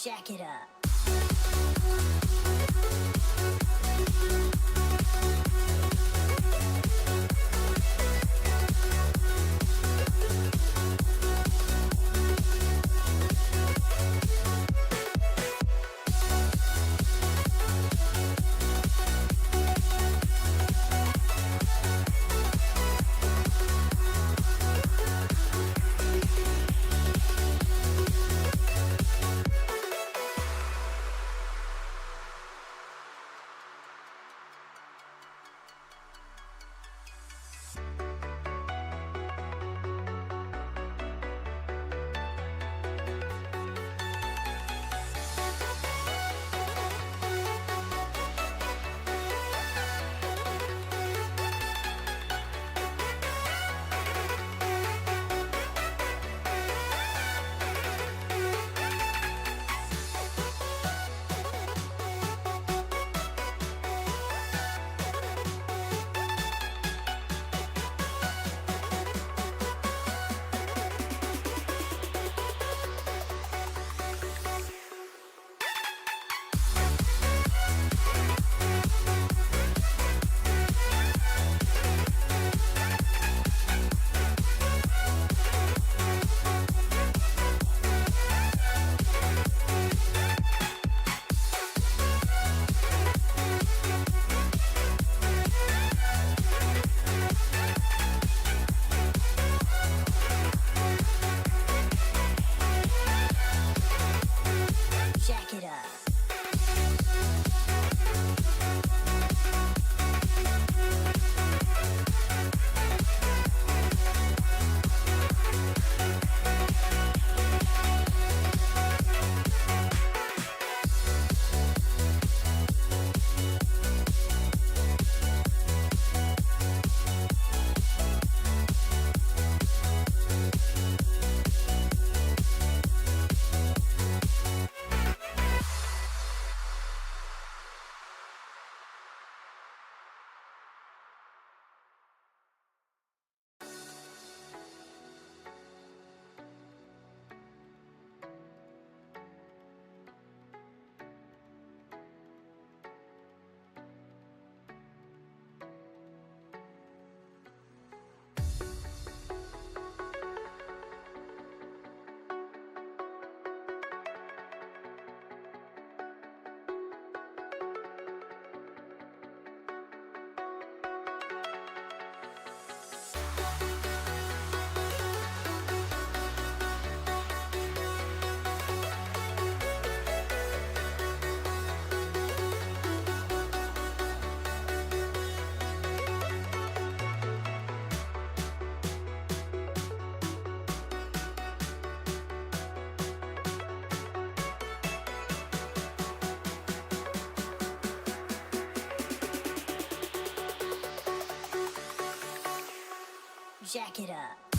Jack it up. Jack it up.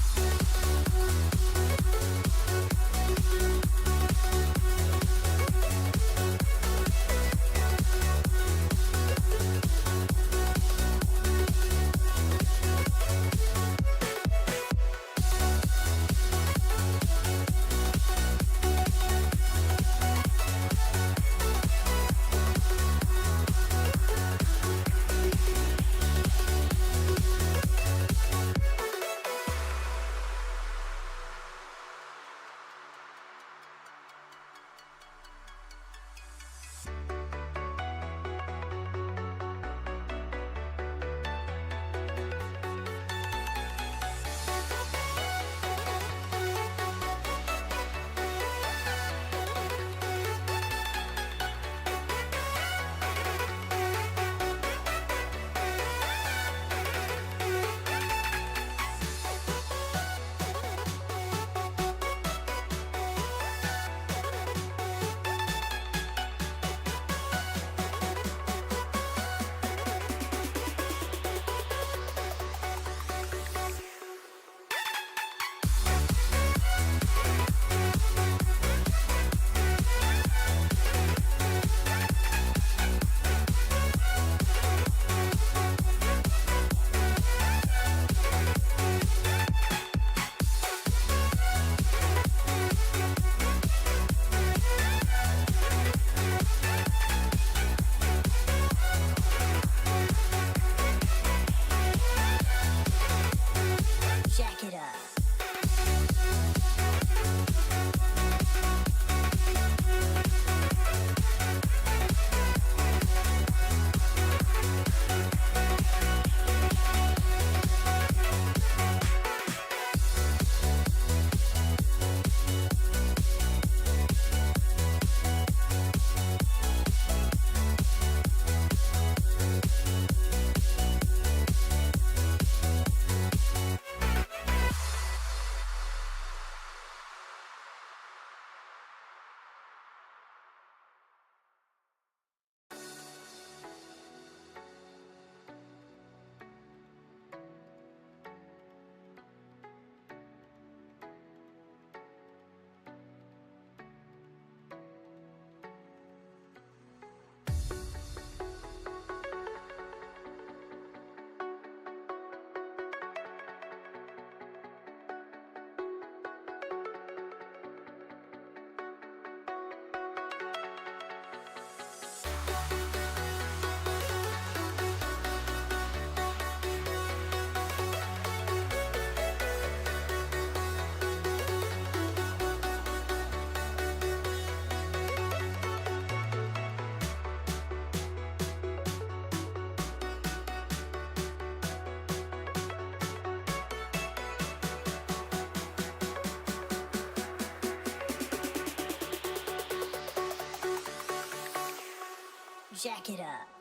Jack it up.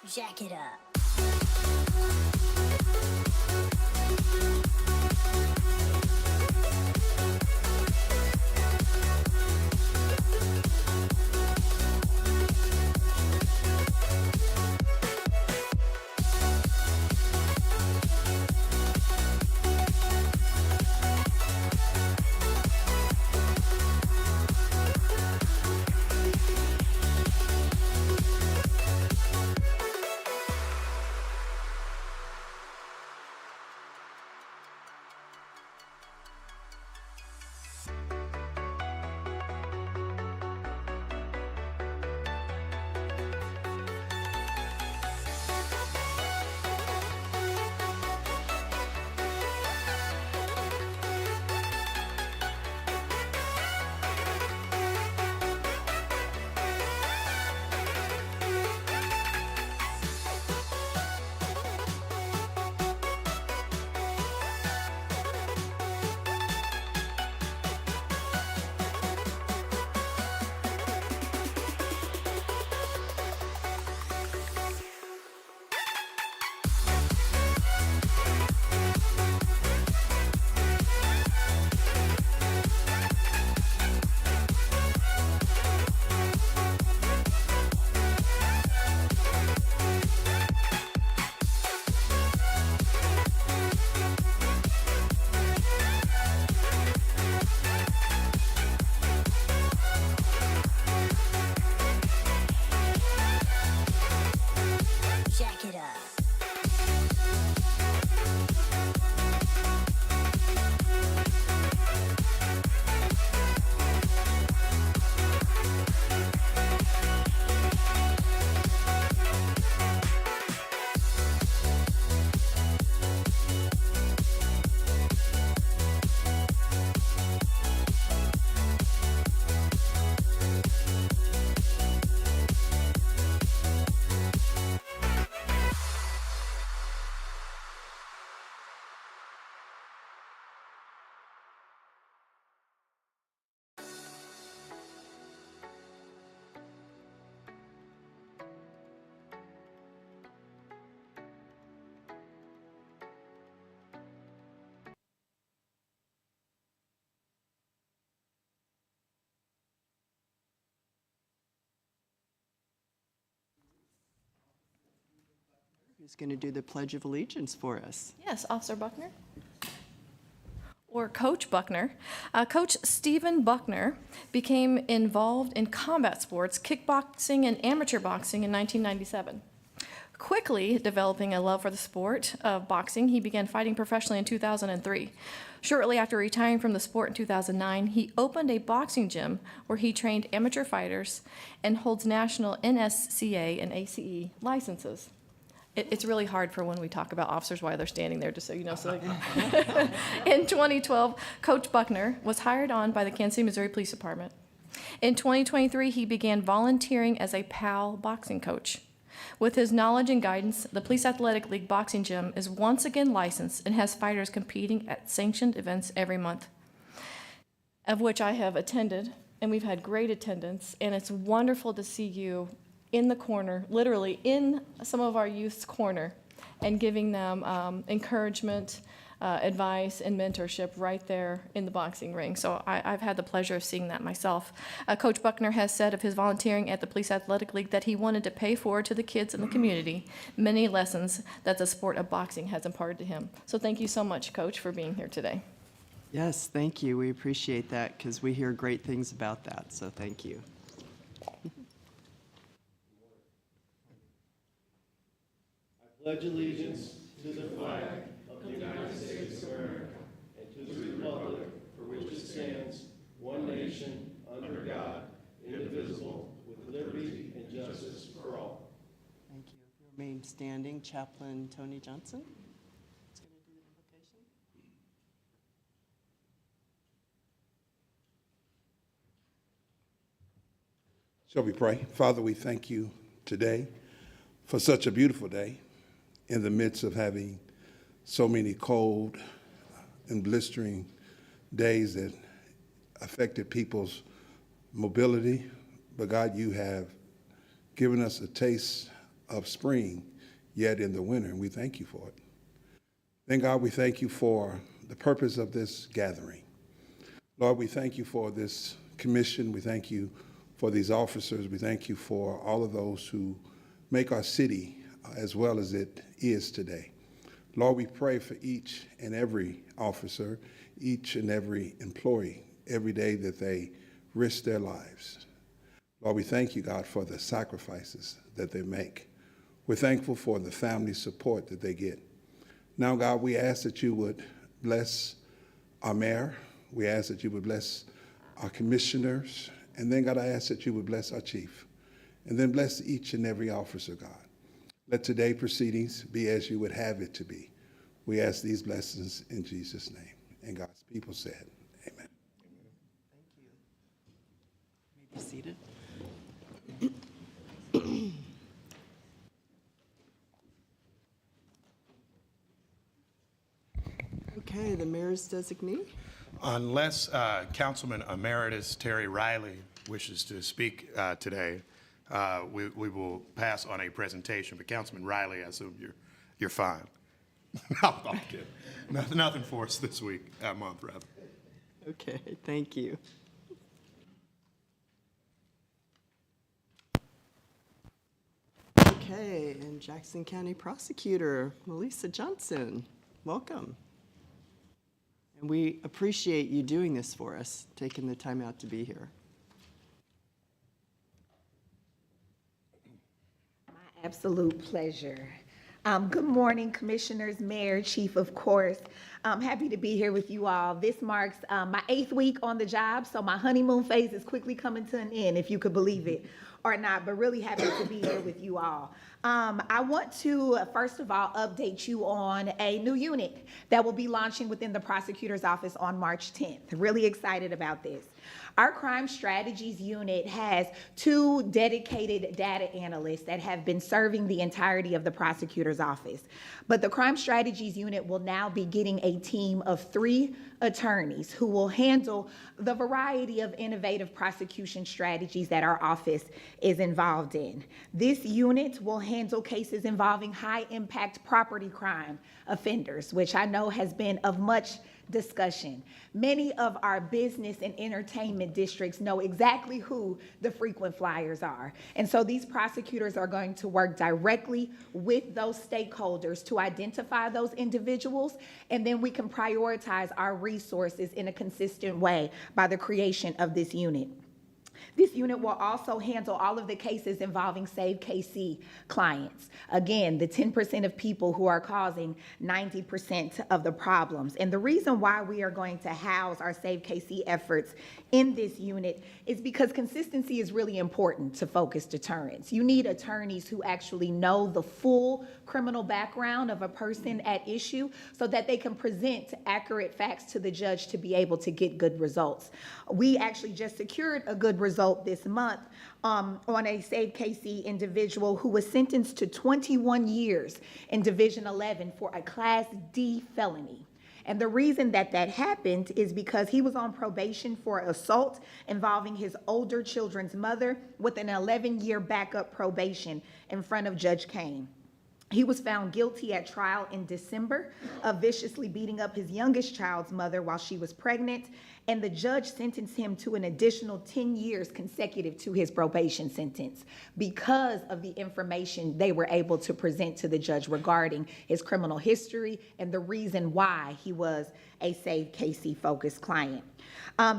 Jack it up. Who's going to do the Pledge of Allegiance for us? Yes, Officer Buckner. Or Coach Buckner. Coach Stephen Buckner became involved in combat sports, kickboxing, and amateur boxing in 1997. Quickly developing a love for the sport of boxing, he began fighting professionally in 2003. Shortly after retiring from the sport in 2009, he opened a boxing gym where he trained amateur fighters and holds national NSCA and ACE licenses. It's really hard for when we talk about officers while they're standing there, just so you know. So, in 2012, Coach Buckner was hired on by the Kansas City, Missouri Police Department. In 2023, he began volunteering as a PAL boxing coach. With his knowledge and guidance, the Police Athletic League boxing gym is once again licensed and has fighters competing at sanctioned events every month, of which I have attended, and we've had great attendance, and it's wonderful to see you in the corner, literally in some of our youth's corner, and giving them encouragement, advice, and mentorship right there in the boxing ring. So I've had the pleasure of seeing that myself. Coach Buckner has said of his volunteering at the Police Athletic League that he wanted to pay forward to the kids in the community many lessons that the sport of boxing has imparted to him. So thank you so much, Coach, for being here today. Yes, thank you. We appreciate that because we hear great things about that, so thank you. Pledge allegiance to the flag of the United States of America and to the republic for which it stands, one nation, under God, indivisible, with liberty and justice for all. Thank you. Remain standing. Chaplain Tony Johnson is going to do the invocation. Shall we pray? Father, we thank you today for such a beautiful day in the midst of having so many cold and blistering days that affected people's mobility. But God, you have given us a taste of spring yet in the winter, and we thank you for it. Then God, we thank you for the purpose of this gathering. Lord, we thank you for this commission. We thank you for these officers. We thank you for all of those who make our city as well as it is today. Lord, we pray for each and every officer, each and every employee, every day that they risk their lives. Lord, we thank you, God, for the sacrifices that they make. We're thankful for the family support that they get. Now, God, we ask that you would bless our mayor. We ask that you would bless our commissioners. And then, God, I ask that you would bless our chief. And then bless each and every officer, God. Let today's proceedings be as you would have it to be. We ask these blessings in Jesus' name. And God's people said, amen. Thank you. You may be seated. Okay, the mayor's designee. Unless Councilman Emeritus Terry Riley wishes to speak today, we will pass on a presentation. But Councilman Riley, I assume you're fine. No, I'm kidding. Nothing for us this week, month rather. Okay, thank you. Okay, and Jackson County Prosecutor Melissa Johnson, welcome. And we appreciate you doing this for us, taking the time out to be here. Absolute pleasure. Good morning, Commissioners, Mayor, Chief, of course. I'm happy to be here with you all. This marks my 8th week on the job, so my honeymoon phase is quickly coming to an end, if you could believe it or not, but really happy to be here with you all. I want to, first of all, update you on a new unit that will be launching within the prosecutor's office on March 10th. Really excited about this. Our crime strategies unit has 2 dedicated data analysts that have been serving the entirety of the prosecutor's office. But the crime strategies unit will now be getting a team of 3 attorneys who will handle the variety of innovative prosecution strategies that our office is involved in. This unit will handle cases involving high-impact property crime offenders, which I know has been of much discussion. Many of our business and entertainment districts know exactly who the frequent flyers are. And so these prosecutors are going to work directly with those stakeholders to identify those individuals, and then we can prioritize our resources in a consistent way by the creation of this unit. This unit will also handle all of the cases involving Save KC clients. Again, the 10% of people who are causing 90% of the problems. And the reason why we are going to house our Save KC efforts in this unit is because consistency is really important to focus deterrence. You need attorneys who actually know the full criminal background of a person at issue so that they can present accurate facts to the judge to be able to get good results. We actually just secured a good result this month on a Save KC individual who was sentenced to 21 years in Division 11 for a Class D felony. And the reason that that happened is because he was on probation for assault involving his older children's mother with an 11-year backup probation in front of Judge Kane. He was found guilty at trial in December of viciously beating up his youngest child's mother while she was pregnant, and the judge sentenced him to an additional 10 years consecutive to his probation sentence because of the information they were able to present to the judge regarding his criminal history and the reason why he was a Save KC focused client.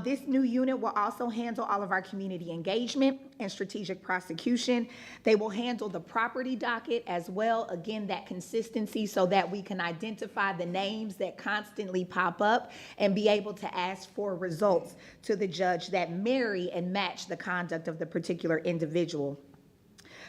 This new unit will also handle all of our community engagement and strategic prosecution. They will handle the property docket as well. Again, that consistency so that we can identify the names that constantly pop up and be able to ask for results to the judge that marry and match the conduct of the particular individual.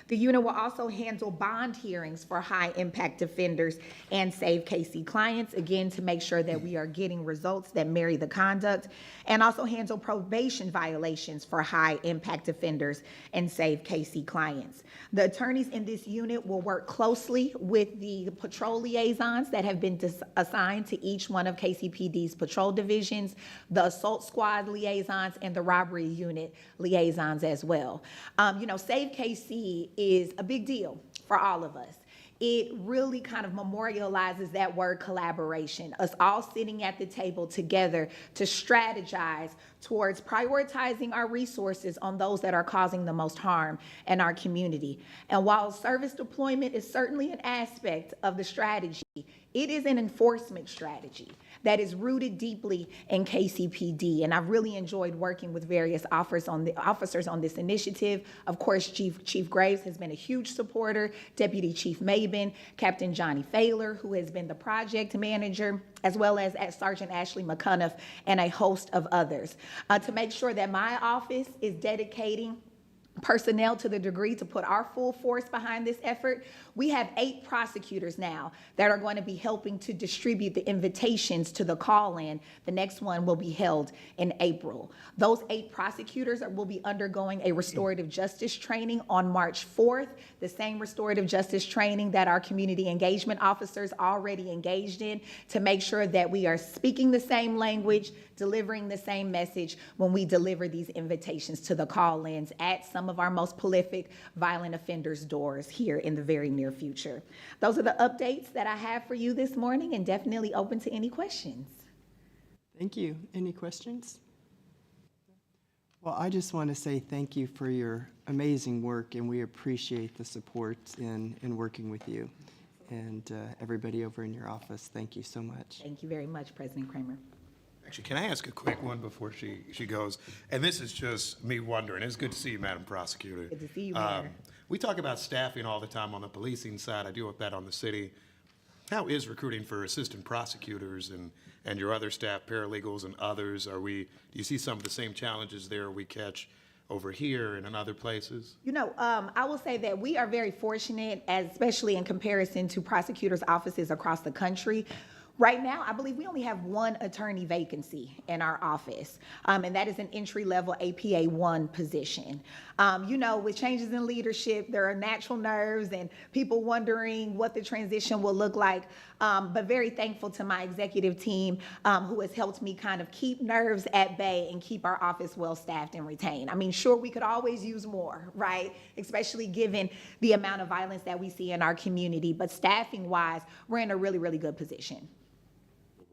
The unit will also handle bond hearings for high-impact offenders and Save KC clients, again, to make sure that we are getting results that marry the conduct, and also handle probation violations for high-impact offenders and Save KC clients. The attorneys in this unit will work closely with the patrol liaisons that have been assigned to each one of KCPD's patrol divisions, the assault squad liaisons, and the robbery unit liaisons as well. Save KC is a big deal for all of us. It really kind of memorializes that word collaboration, us all sitting at the table together to strategize towards prioritizing our resources on those that are causing the most harm in our community. And while service deployment is certainly an aspect of the strategy, it is an enforcement strategy that is rooted deeply in KCPD. And I've really enjoyed working with various officers on this initiative. Of course, Chief Graves has been a huge supporter, Deputy Chief Mabin, Captain Johnny Failer, who has been the project manager, as well as Sergeant Ashley McCunough and a host of others, to make sure that my office is dedicating personnel to the degree to put our full force behind this effort. We have 8 prosecutors now that are going to be helping to distribute the invitations to the call-in. The next one will be held in April. Those 8 prosecutors will be undergoing a restorative justice training on March 4th, the same restorative justice training that our community engagement officers already engaged in, to make sure that we are speaking the same language, delivering the same message when we deliver these invitations to the call-ins at some of our most prolific violent offenders' doors here in the very near future. Those are the updates that I have for you this morning, and definitely open to any questions. Thank you. Any questions? Well, I just want to say thank you for your amazing work, and we appreciate the support in working with you. And everybody over in your office, thank you so much. Thank you very much, President Kramer. Actually, can I ask a quick one before she goes? And this is just me wondering. It's good to see you, Madam Prosecutor. Good to see you, Mayor. We talk about staffing all the time on the policing side. I deal with that on the city. How is recruiting for assistant prosecutors and your other staff, paralegals and others? Do you see some of the same challenges there we catch over here and in other places? I will say that we are very fortunate, especially in comparison to prosecutors' offices across the country. Right now, I believe we only have 1 attorney vacancy in our office, and that is an entry-level APA 1 position. With changes in leadership, there are natural nerves and people wondering what the transition will look like, but very thankful to my executive team who has helped me kind of keep nerves at bay and keep our office well-staffed and retained. I mean, sure, we could always use more, right? Especially given the amount of violence that we see in our community, but staffing-wise, we're in a really, really good position.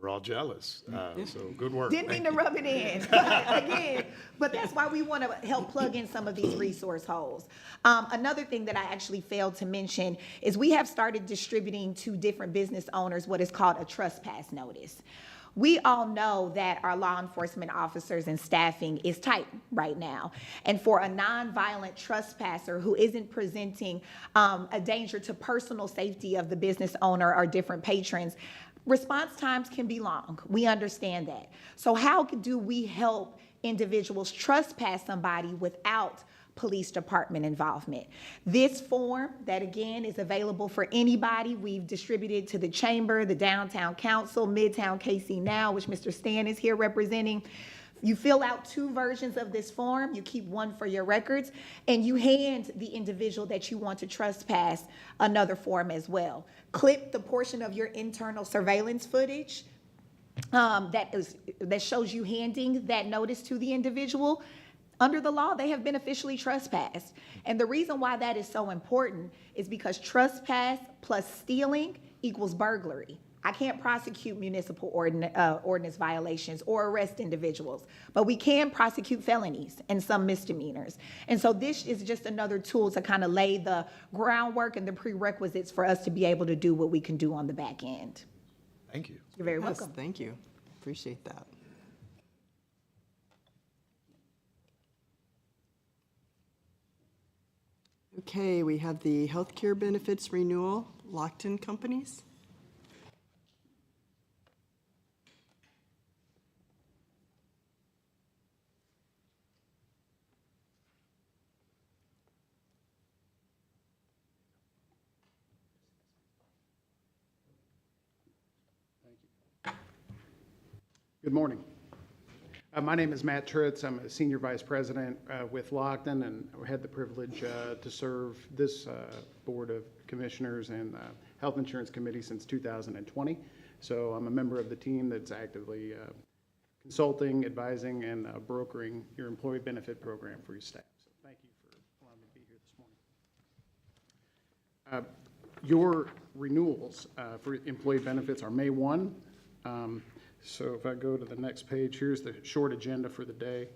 We're all jealous. So good work. Didn't mean to rub it in, again, but that's why we want to help plug in some of these resource holes. Another thing that I actually failed to mention is we have started distributing to different business owners what is called a trespass notice. We all know that our law enforcement officers and staffing is tight right now. And for a nonviolent trespasser who isn't presenting a danger to personal safety of the business owner or different patrons, response times can be long. We understand that. So how do we help individuals trespass somebody without police department involvement? This form that again is available for anybody, we've distributed to the chamber, the downtown council, Midtown KC Now, which Mr. Stan is here representing. You fill out 2 versions of this form, you keep one for your records, and you hand the individual that you want to trespass another form as well. Clip the portion of your internal surveillance footage that shows you handing that notice to the individual. Under the law, they have been officially trespassed. And the reason why that is so important is because trespass plus stealing equals burglary. I can't prosecute municipal ordinance violations or arrest individuals, but we can prosecute felonies and some misdemeanors. And so this is just another tool to kind of lay the groundwork and the prerequisites for us to be able to do what we can do on the back end. Thank you. You're very Yes, welcome. thank you. Appreciate that. Okay, we have the healthcare benefits renewal, Lockton Companies. Good morning. My name is Matt Tritz. I'm a Senior Vice President with Lockton, and I had the privilege to serve this Board of Commissioners and Health Insurance Committee since 2020. So I'm a member of the team that's actively consulting, advising, and brokering your employee benefit program for your staff. So thank you for allowing me to be here this morning. Your renewals for employee benefits are May 1. So if I go to the next page, here's the short agenda for the day.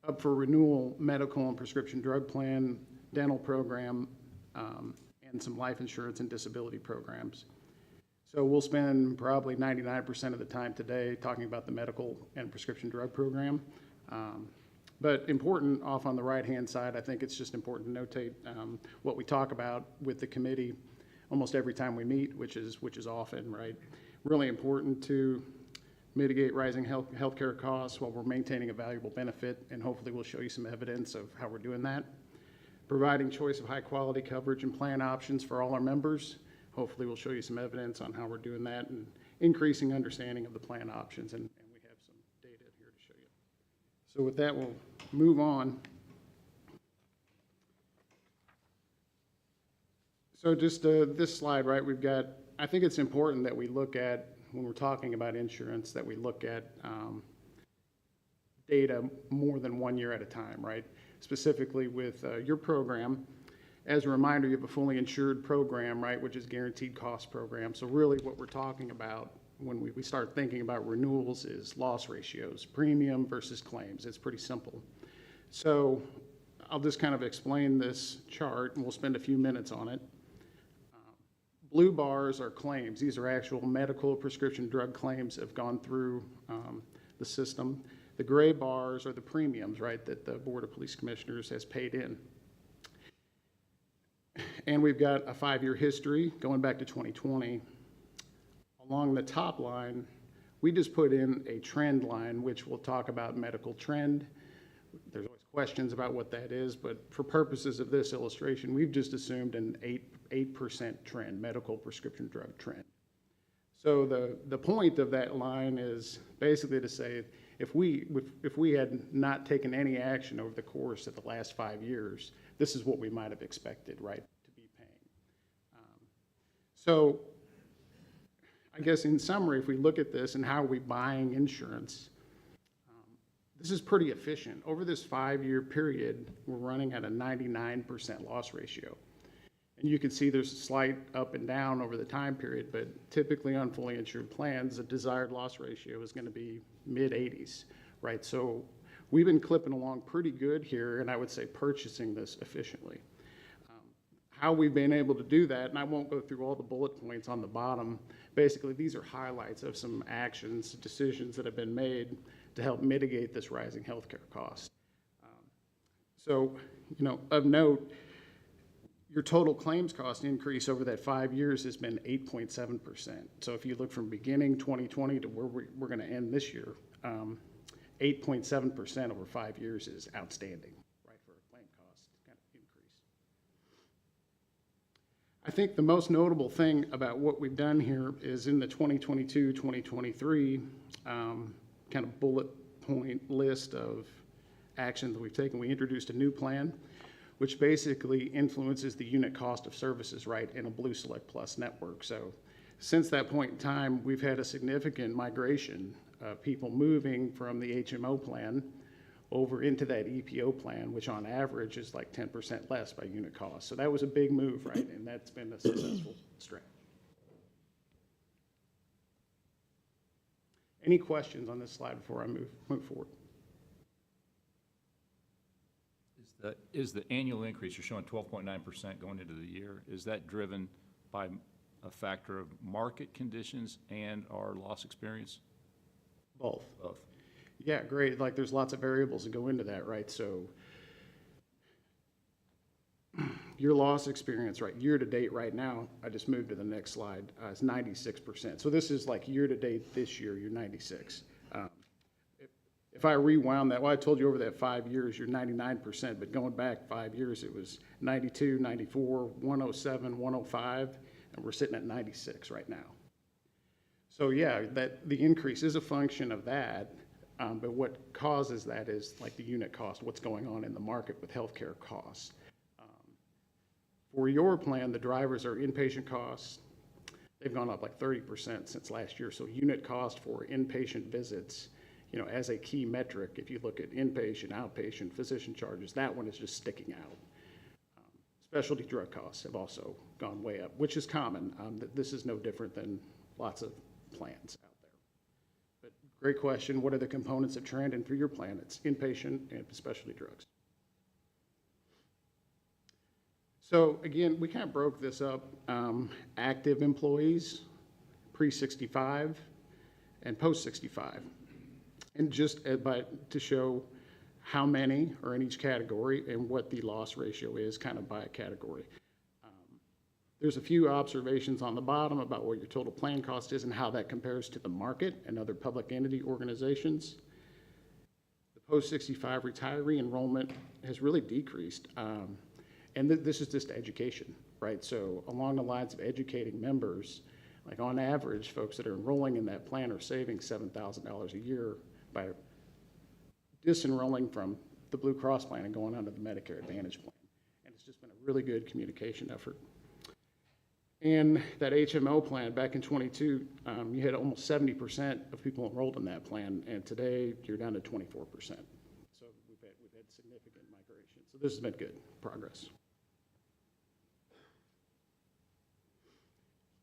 Up for renewal, medical and prescription drug plan, dental program, and some life insurance and disability programs. So we'll spend probably 99% of the time today talking about the medical and prescription drug program. But important, off on the right-hand side, I think it's just important to notate what we talk about with the committee almost every time we meet, which is often, right? Really important to mitigate rising healthcare costs while we're maintaining a valuable benefit, and hopefully we'll show you some evidence of how we're doing that. Providing choice of high-quality coverage and plan options for all our members. Hopefully we'll show you some evidence on how we're doing that, and increasing understanding of the plan options, and we have some data here to show you. So with that, we'll move on. So just this slide, right, we've got, I think it's important that we look at, when we're talking about insurance, that we look at data more than 1 year at a time, right? Specifically with your program. As a reminder, you have a fully insured program, right, which is guaranteed cost program. So really what we're talking about when we start thinking about renewals is loss ratios, premium versus claims. It's pretty simple. So I'll just kind of explain this chart, and we'll spend a few minutes on it. Blue bars are claims. These are actual medical prescription drug claims that have gone through the system. The gray bars are the premiums, right, that the Board of Police Commissioners has paid in. And we've got a 5-year history going back to 2020. Along the top line, we just put in a trend line, which we'll talk about medical trend. There's always questions about what that is, but for purposes of this illustration, we've just assumed an 8% trend, medical prescription drug trend. So the point of that line is basically to say, if we had not taken any action over the course of the last 5 years, this is what we might have expected, right, to be paying. So I guess in summary, if we look at this and how are we buying insurance, this is pretty efficient. Over this 5-year period, we're running at a 99% loss ratio. And you can see there's a slight up and down over the time period, but typically on fully insured plans, the desired loss ratio is going to be mid-80s, right? So we've been clipping along pretty good here, and I would say purchasing this efficiently. How we've been able to do that, and I won't go through all the bullet points on the bottom. Basically, these are highlights of some actions, decisions that have been made to help mitigate this rising healthcare cost. So, of note, your total claims cost increase over that 5 years has been 8.7%. So if you look from beginning 2020 to where we're going to end this year, 8.7% over 5 years is outstanding, right, for a claim cost kind of increase. I think the most notable thing about what we've done here is in the 2022-2023 kind of bullet point list of actions that we've taken. We introduced a new plan, which basically influences the unit cost of services, right, in a Blue Select Plus network. So since that point in time, we've had a significant migration of people moving from the HMO plan over into that EPO plan, which on average is like 10% less by unit cost. So that was a big move, right, and that's been a successful strategy. Any questions on this slide before I move forward? Is the annual increase, you're showing 12.9% going into the year, is that driven by a factor of market conditions and our loss experience? Both. Both. Yeah, great. Like there's lots of variables that go into that, right? So your loss experience, right, year to date right now, I just moved to the next slide, is 96%. So this is like year to date this year, you're 96. If I rewound that, well, I told you over that 5 years, you're 99%, but going back 5 years, it was 92, 94, 107, 105, and we're sitting at 96 right now. So yeah, the increase is a function of that, but what causes that is like the unit cost, what's going on in the market with healthcare costs. For your plan, the drivers are inpatient costs. They've gone up like 30% since last year, so unit cost for inpatient visits, as a key metric, if you look at inpatient, outpatient, physician charges, that one is just sticking out. Specialty drug costs have also gone way up, which is common. This is no different than lots of plans out there. But great question. What are the components of trend? And for your plan, it's inpatient and specialty drugs. So again, we kind of broke this up. Active employees, pre-65, and post-65. And just to show how many are in each category and what the loss ratio is kind of by a category. There's a few observations on the bottom about what your total plan cost is and how that compares to the market and other public entity organizations. The post-65 retiree enrollment has really decreased. And this is just education, right? So along the lines of educating members, like on average, folks that are enrolling in that plan are saving $7,000 a year by disenrolling from the Blue Cross plan and going onto the Medicare Advantage plan. And it's just been a really good communication effort. And that HMO plan back in 22, you had almost 70% of people enrolled in that plan, and today you're down to 24%. So we've had significant migration. So this has been good progress.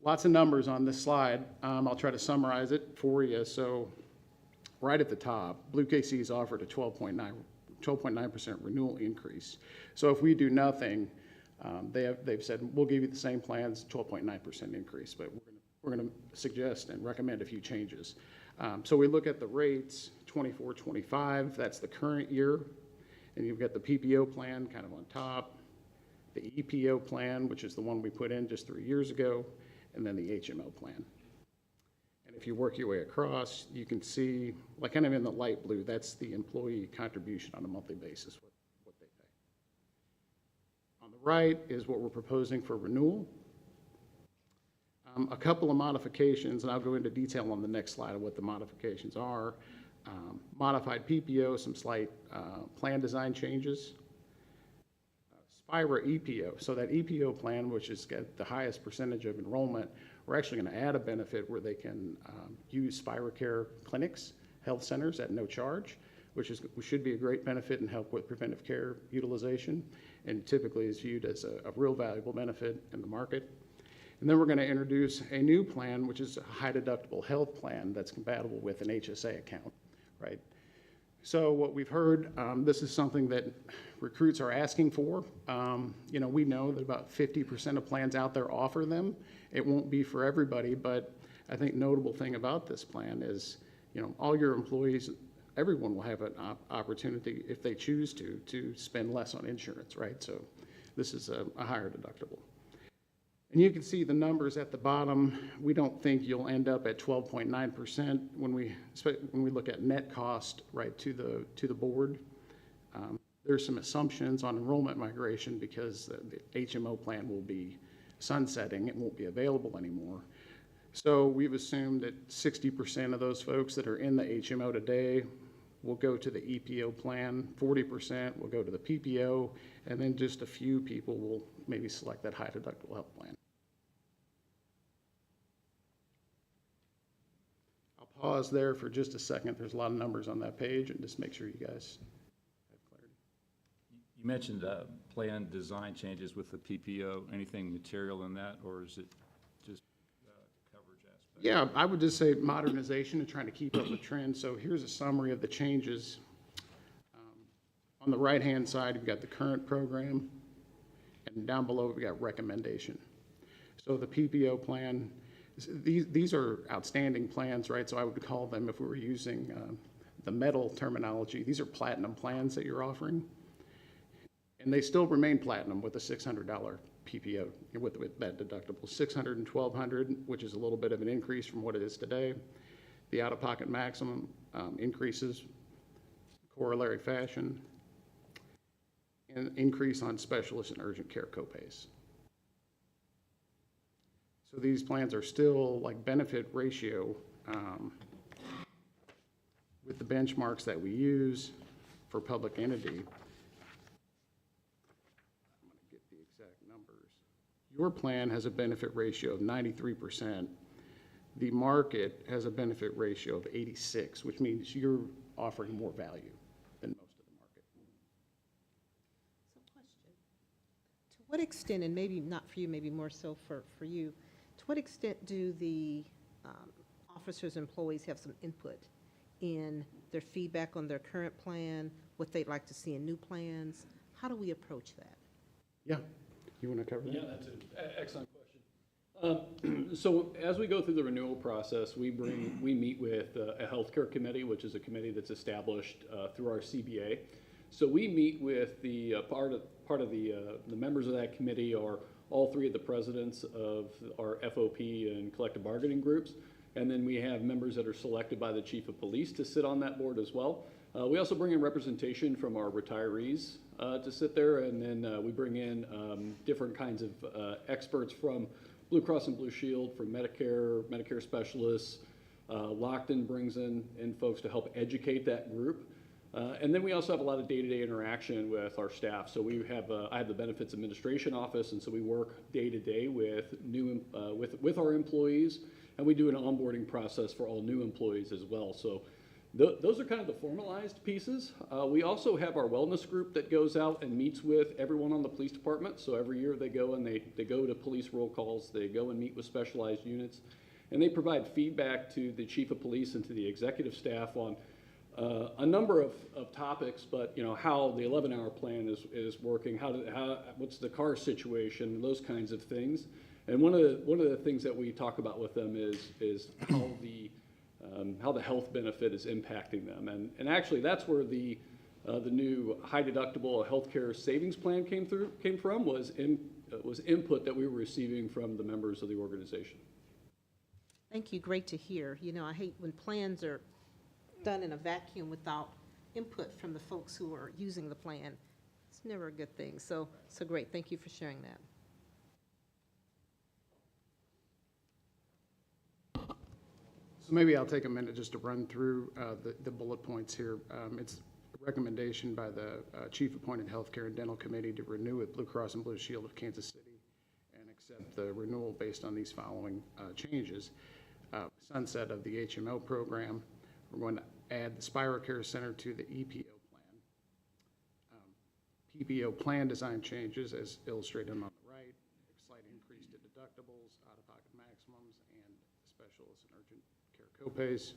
Lots of numbers on this slide. I'll try to summarize it for you. So right at the top, Blue KC's offered a 12.9% renewal increase. So if we do nothing, they've said, we'll give you the same plans, 12.9% increase, but we're going to suggest and recommend a few changes. So we look at the rates, 24-25, that's the current year, and you've got the PPO plan kind of on top, the EPO plan, which is the one we put in just 3 years ago, and then the HMO plan. And if you work your way across, you can see, like kind of in the light blue, that's the employee contribution on a monthly basis, what they pay. On the right is what we're proposing for renewal. A couple of modifications, and I'll go into detail on the next slide of what the modifications are. Modified PPO, some slight plan design changes. Spira EPO, so that EPO plan, which has got the highest percentage of enrollment, we're actually going to add a benefit where they can use Spira Care clinics, health centers at no charge, which should be a great benefit and help with preventive care utilization. and typically is viewed as a real valuable benefit in the market. And then we're going to introduce a new plan, which is a high deductible health plan that's compatible with an HSA account, right? So what we've heard, this is something that recruits are asking for. You know, we know that about 50% of plans out there offer them. It won't be for everybody, but I think notable thing about this plan is, you know, all your employees, everyone will have an opportunity, if they choose to spend less on insurance, right? So this is a higher deductible. And you can see the numbers at the bottom. We don't think you'll end up at 12.9% when we look at net cost, right, to the board. There's some assumptions on enrollment migration because the HMO plan will be sunsetting. It won't be available anymore. So we've assumed that 60% of those folks that are in the HMO today will go to the EPO plan, 40% will go to the PPO, and then just a few people will maybe select that high deductible health plan. I'll pause there for just a second. There's a lot of numbers on that page, and just make sure you guys have clarity. You mentioned plan design changes with the PPO. Anything material in that, or is it just coverage aspect? Yeah, I would just say modernization and trying to keep up with trends. So here's a summary of the changes. On the right-hand side, we've got the current program, and down below, we've got recommendation. So the PPO plan, these are outstanding plans, right? So I would call them, if we were using the metal terminology, these are platinum plans that you're offering. And they still remain platinum with a $600 PPO, with that deductible. $600 and $1,200, which is a little bit of an increase from what it is today. The out-of-pocket maximum increases corollary fashion, and increase on specialist and urgent care copays. So these plans are still like benefit ratio with the benchmarks that we use for public entity. I'm going to get the exact numbers. Your plan has a benefit ratio of 93%. The market has a benefit ratio of 86, which means you're offering more value than most of the market. So question, to what extent, and maybe not for you, maybe more so for you, to what extent do the officers, employees have some input in their feedback on their current plan, what they'd like to see in new plans? How do we approach that? Yeah, you want to cover that? Yeah, that's an excellent question. So as we go through the renewal process, we meet with a healthcare committee, which is a committee that's established through our CBA. So we meet with the part of the members of that committee are all three of the presidents of our FOP and collective bargaining groups. And then we have members that are selected by the chief of police to sit on that board as well. We also bring in representation from our retirees to sit there, and then we bring in different kinds of experts from Blue Cross and Blue Shield, from Medicare specialists. Lockton brings in folks to help educate that group. And then we also have a lot of day-to-day interaction with our staff. So we have, I have the Benefits Administration Office, and so we work day-to-day with with our employees, and we do an onboarding process for all new employees as well. So those are kind of the formalized pieces. We also have our wellness group that goes out and meets with everyone on the police department. So every year they go and they go to police roll calls, they go and meet with specialized units, and they provide feedback to the chief of police and to the executive staff on a number of topics, but you know, how the 11-hour plan is working, what's the car situation, those kinds of things. And one of the things that we talk about with them is how the health benefit is impacting them. And actually that's where the new high deductible healthcare savings plan came from, was input that we were receiving from the members of the organization. Thank you, great to hear. You know, I hate when plans are done in a vacuum without input from the folks who are using the plan. It's never a good thing. So great, thank you for sharing that. So maybe I'll take a minute just to run through the bullet points here. It's a recommendation by the Chief Appointed Healthcare and Dental Committee to renew with Blue Cross and Blue Shield of Kansas City and accept the renewal based on these following changes. Sunset of the HMO program. We're going to add the Spiro Care Center to the EPO plan. PPO plan design changes as illustrated on the right, slight increase to deductibles, out-of-pocket maximums, and specialist and urgent care copays.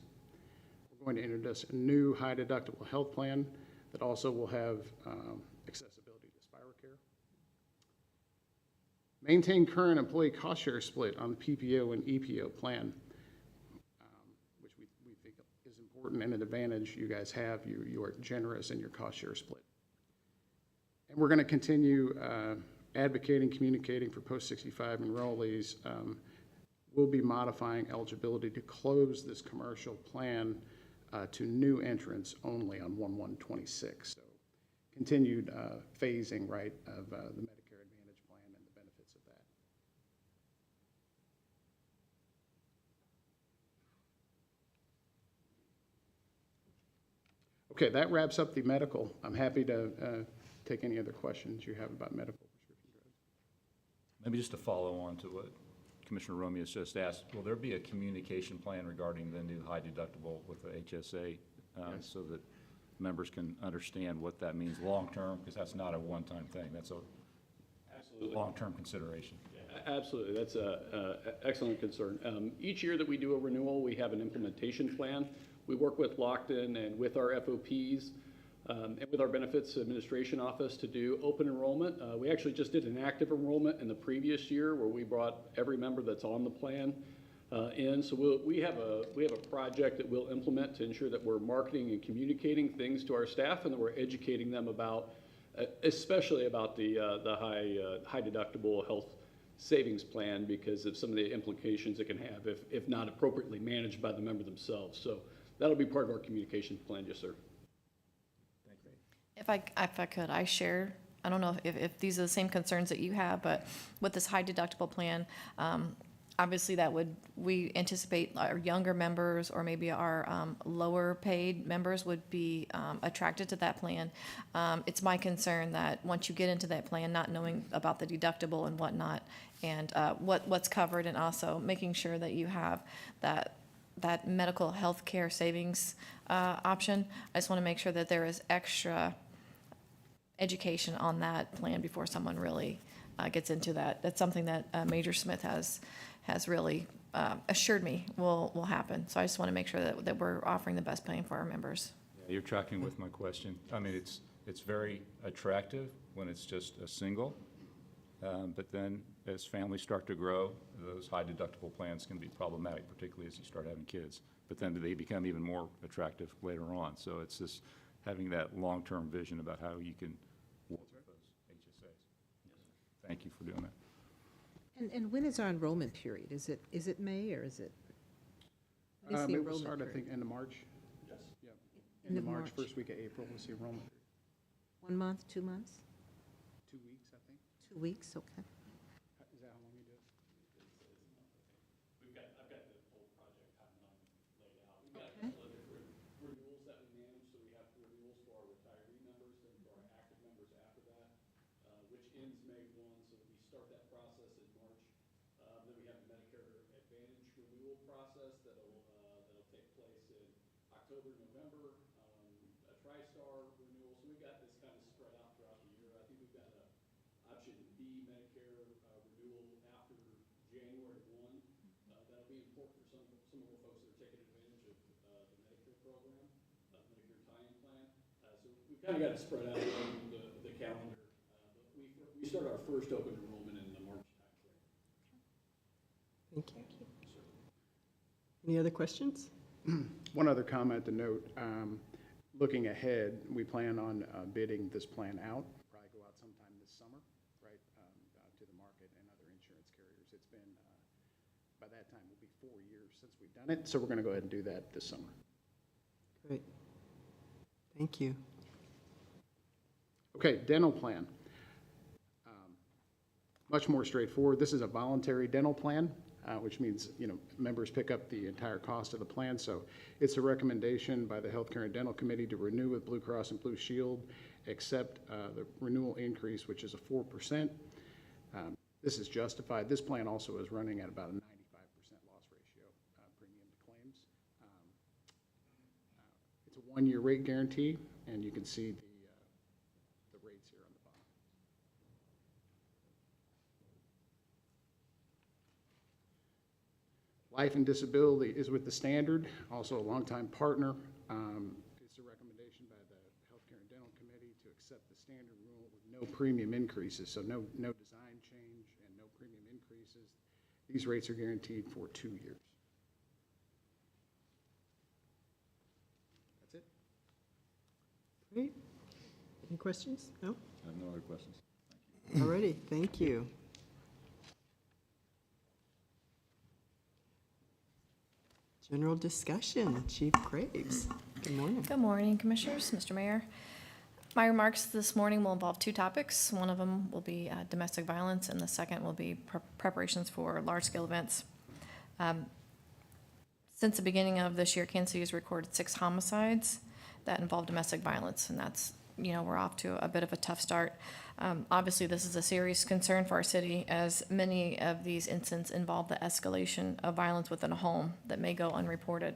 We're going to introduce a new high deductible health plan that also will have accessibility to SpiroCare. Maintain current employee cost share split on the PPO and EPO plan, which we think is important and an advantage you guys have. You are generous in your cost share split. And we're going to continue advocating, communicating for post-65 enrollees. We'll be modifying eligibility to close this commercial plan to new entrants only on 1/1/26. So continued phasing, right, of the Medicare Advantage plan and the benefits of that. Okay, that wraps up the medical. I'm happy to take any other questions you have about medical prescription drugs. Maybe just to follow on to what Commissioner Romeo has just asked, will there be a communication plan regarding the new high deductible with the HSA Yes. so that members can understand what that means long-term? Because that's not a one-time thing. That's a long-term consideration. Absolutely, that's an excellent concern. Each year that we do a renewal, we have an implementation plan. We work with Lockton and with our FOPs and with our Benefits Administration Office to do open enrollment. We actually just did an active enrollment in the previous year where we brought every member that's on the plan in. So we have a project that we'll implement to ensure that we're marketing and communicating things to our staff and that we're educating them about, especially about the high deductible health savings plan because of some of the implications it can have if not appropriately managed by the member themselves. So that'll be part of our communication plan, yes, sir. If I could, I share, I don't know if these are the same concerns that you have, but with this high deductible plan, obviously we anticipate our younger members or maybe our lower paid members would be attracted to that plan. It's my concern that once you get into that plan, not knowing about the deductible and whatnot, and what's covered, and also making sure that you have that medical health care savings option. I just want to make sure that there is extra education on that plan before someone really gets into that. That's something that Major Smith has really assured me will happen. So I just want to make sure that we're offering the best plan for our members. You're tracking with my question. I mean, it's very attractive when it's just a single, but then as families start to grow, those high deductible plans can be problematic, particularly as you start having kids. But then they become even more attractive later on. So it's just having that long-term vision about how you can work with those HSAs. Thank you for doing that. And when is our enrollment period? Is it May or is it? when is the It will enrollment start, I period? think, end of March. Yes. Yeah. End End of of March, March. first week of April was the enrollment. 1 month, 2 months, 2 weeks, I think. 2 weeks, okay. Is that how long you do it? I've got the whole project timeline laid out. We've got a Okay. couple of different renewals that we manage. So we have renewals for our retiree members and for our active members after that, which ends May 1. So we start that process in March. Then we have the Medicare Advantage renewal process that'll take place in October, November, a TriStar renewal. So we've got this kind of spread out throughout the year. I think we've got a option B Medicare renewal after January 1. That'll be important for some of the folks that are taking advantage of the Medicare program, Medicare tie-in plan. So we've kind of got it spread out on the calendar. But we start our first open enrollment in the March timeframe. Thank you. Any other questions? One other comment to note, looking ahead, we plan on bidding this plan out, probably go out sometime this summer, right, to the market and other insurance carriers. It's been, by that time, it'll be 4 years since we've done it, so we're going to go ahead and do that this summer. Great. Thank you. Okay, dental plan. Much more straightforward. This is a voluntary dental plan, which means, members pick up the entire cost of the plan. So it's a recommendation by the Healthcare and Dental Committee to renew with Blue Cross and Blue Shield, except the renewal increase, which is a 4%. This is justified. This plan also is running at about a 95% loss ratio premium to claims. It's a 1-year rate guarantee, and you can see the rates here on the bottom. Life and disability is with the Standard, also a longtime partner. It's a recommendation by the Healthcare and Dental Committee to accept the Standard rule with no premium increases, so no design change and no premium increases. These rates are guaranteed for 2 years. That's it. Great. Any questions? No? I have no other questions. All righty, thank you. General discussion, Chief Graves. Good morning. Good morning, Commissioners, Mr. Mayor. My remarks this morning will involve two topics. One of them will be domestic violence, and the second will be preparations for large-scale events. Since the beginning of this year, Kansas City has recorded 6 homicides that involve domestic violence, and that's, we're off to a bit of a tough start. Obviously, this is a serious concern for our city, as many of these incidents involve the escalation of violence within a home that may go unreported.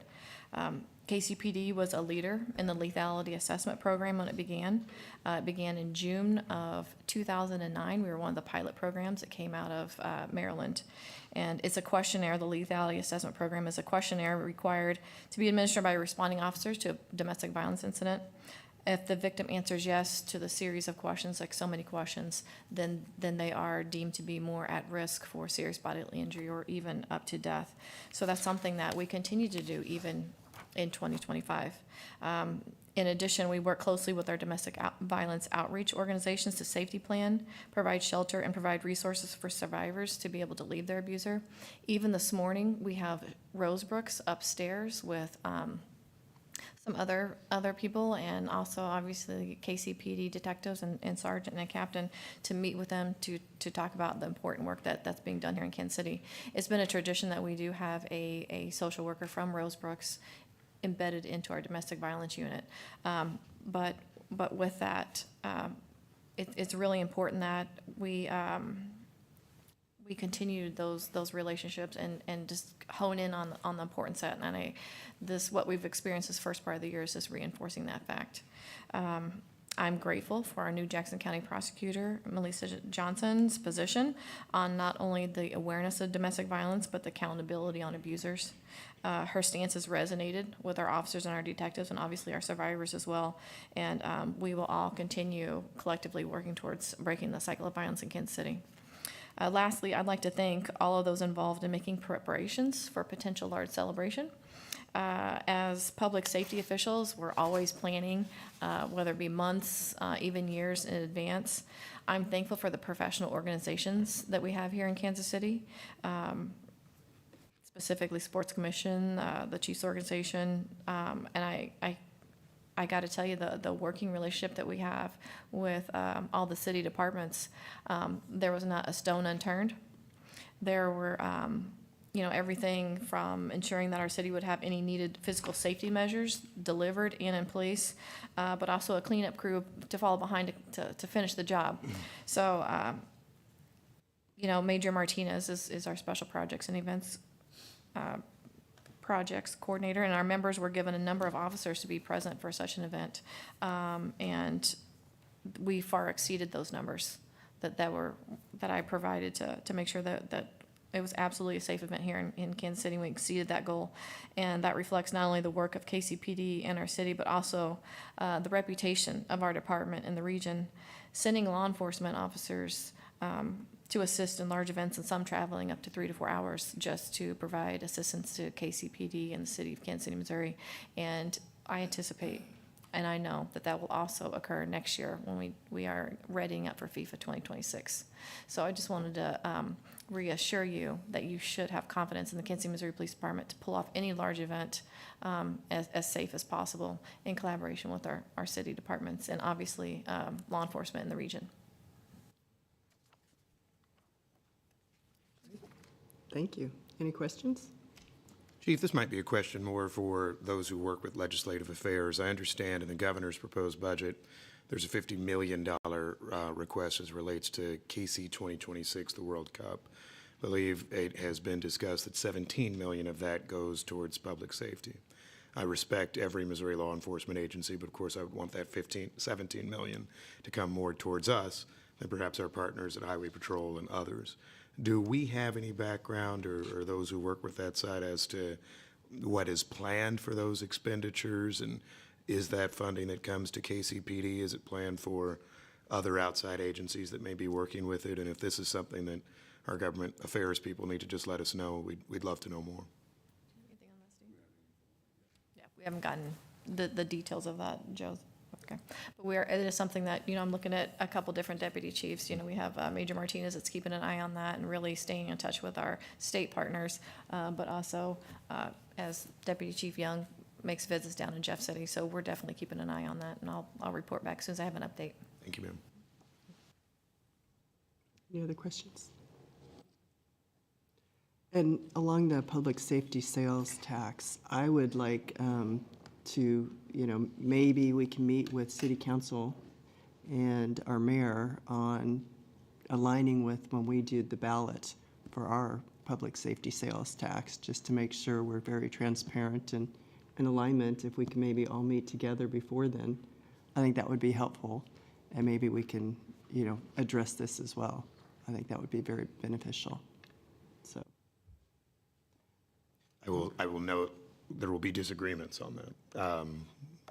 KCPD was a leader in the lethality assessment program when it began. It began in June of 2009. We were one of the pilot programs that came out of Maryland. And it's a questionnaire. The lethality assessment program is a questionnaire required to be administered by responding officers to a domestic violence incident. If the victim answers yes to the series of questions, like so many questions, then they are deemed to be more at risk for serious bodily injury or even up to death. So that's something that we continue to do even in 2025. In addition, we work closely with our domestic violence outreach organizations to safety plan, provide shelter, and provide resources for survivors to be able to leave their abuser. Even this morning, we have Rosebrooks upstairs with some other people, and also obviously KCPD detectives and sergeant and captain, to meet with them to talk about the important work that's being done here in Kansas City. It's been a tradition that we do have a social worker from Rosebrooks embedded into our domestic violence unit. But with that, it's really important that we continue those relationships and just hone in on the importance of that. And what we've experienced this first part of the year is just reinforcing that fact. I'm grateful for our new Jackson County prosecutor, Melissa Johnson's position on not only the awareness of domestic violence, but the accountability on abusers. Her stance has resonated with our officers and our detectives, and obviously our survivors as well. And we will all continue collectively working towards breaking the cycle of violence in Kansas City. Lastly, I'd like to thank all of those involved in making preparations for potential large celebration. As public safety officials, we're always planning, whether it be months, even years in advance. I'm thankful for the professional organizations that we have here in Kansas City, specifically Sports Commission, the Chiefs Organization, and I got to tell you, the working relationship that we have with all the city departments, there was not a stone unturned. There were, everything from ensuring that our city would have any needed physical safety measures delivered and in place, but also a cleanup crew to follow behind to finish the job. So, Major Martinez is our special projects and events projects coordinator, and our members were given a number of officers to be present for such an event, and we far exceeded those numbers that I provided to make sure that it was absolutely a safe event here in Kansas City. We exceeded that goal, and that reflects not only the work of KCPD and our city, but also the reputation of our department in the region, sending law enforcement officers to assist in large events, and some traveling up to 3 to 4 hours just to provide assistance to KCPD and the city of Kansas City, Missouri. And I anticipate, and I know that will also occur next year when we are readying up for FIFA 2026. So I just wanted to reassure you that you should have confidence in the Kansas City, Missouri Police Department to pull off any large event as safe as possible in collaboration with our city departments and obviously law enforcement in the region. Thank you. Any questions? Chief, this might be a question more for those who work with legislative affairs. I understand in the governor's proposed budget, there's a $50 million request as relates to KC 2026, the World Cup. I believe it has been discussed that $17 million of that goes towards public safety. I respect every Missouri law enforcement agency, but of course I would want that $17 million to come more towards us than perhaps our partners at Highway Patrol and others. Do we have any background, or those who work with that side, as to what is planned for those expenditures? And is that funding that comes to KCPD, is it planned for other outside agencies that may be working with it? And if this is something that our government affairs people need to just let us know, we'd love to know more. Anything on that, Steve? Yeah, we haven't gotten the details of that, Joe. Okay. But it is something that, I'm looking at a couple different deputy chiefs. We have Major Martinez that's keeping an eye on that and really staying in touch with our state partners. But also, as Deputy Chief Young makes visits down in Jeff City. So we're definitely keeping an eye on that, and I'll report back as soon as I have an update. Thank you, ma'am. Any other questions? And along the public safety sales tax, I would like to, maybe we can meet with City Council and our mayor on aligning with when we do the ballot for our public safety sales tax, just to make sure we're very transparent and in alignment. If we can maybe all meet together before then, I think that would be helpful. And maybe we can, address this as well. I think that would be very beneficial. So. I will note there will be disagreements on that,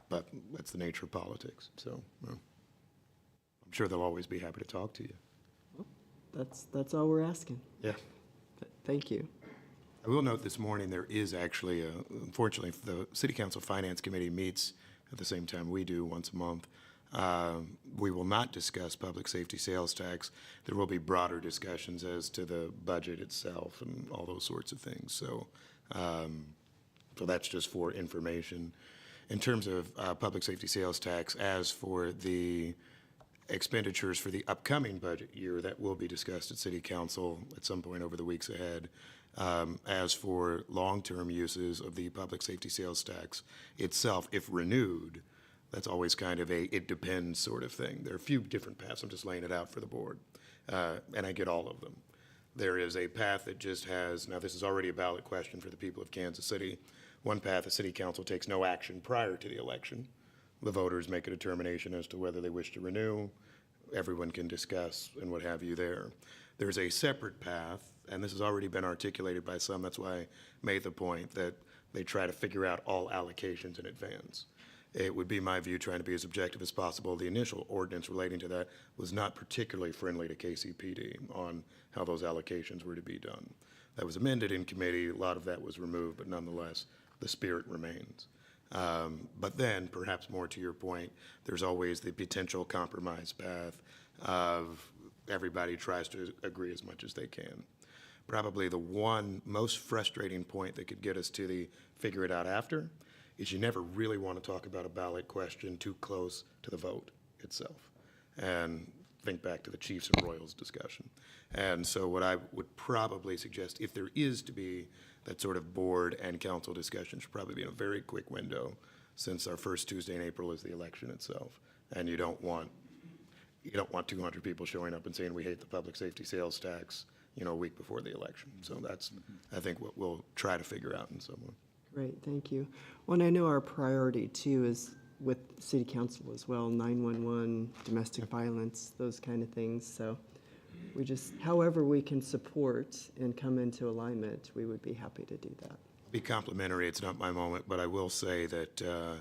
but that's the nature of politics. So I'm sure they'll always be happy to talk to you. Well, that's all we're asking. Yeah. But thank you. I will note this morning there is actually, unfortunately, the City Council Finance Committee meets at the same time we do once a month. We will not discuss public safety sales tax. There will be broader discussions as to the budget itself and all those sorts of things. So, so that's just for information. In terms of public safety sales tax, as for the expenditures for the upcoming budget year, that will be discussed at City Council at some point over the weeks ahead. As for long-term uses of the public safety sales tax itself, if renewed, that's always kind of a it depends sort of thing. There are a few different paths. I'm just laying it out for the board, and I get all of them. There is a path that just has, now this is already a ballot question for the people of Kansas City. One path, the City Council takes no action prior to the election. The voters make a determination as to whether they wish to renew. Everyone can discuss and what have you there. There's a separate path, and this has already been articulated by some. That's why I made the point that they try to figure out all allocations in advance. It would be my view, trying to be as objective as possible. The initial ordinance relating to that was not particularly friendly to KCPD on how those allocations were to be done. That was amended in committee. A lot of that was removed, but nonetheless, the spirit remains. But then, perhaps more to your point, there's always the potential compromise path of everybody tries to agree as much as they can. Probably the one most frustrating point that could get us to the figure it out after is you never really want to talk about a ballot question too close to the vote itself. And think back to the Chiefs and Royals discussion. And so what I would probably suggest, if there is to be that sort of board and council discussion, should probably be in a very quick window, since our first Tuesday in April is the election itself. And you don't want 200 people showing up and saying we hate the public safety sales tax, a week before the election. So that's, I think, what we'll try to figure out in some way. Great, thank you. Well, and I know our priority too is with City Council as well, 911, domestic violence, those kind of things. So we just, however we can support and come into alignment, we would be happy to do that. Be complimentary. It's not my moment, but I will say that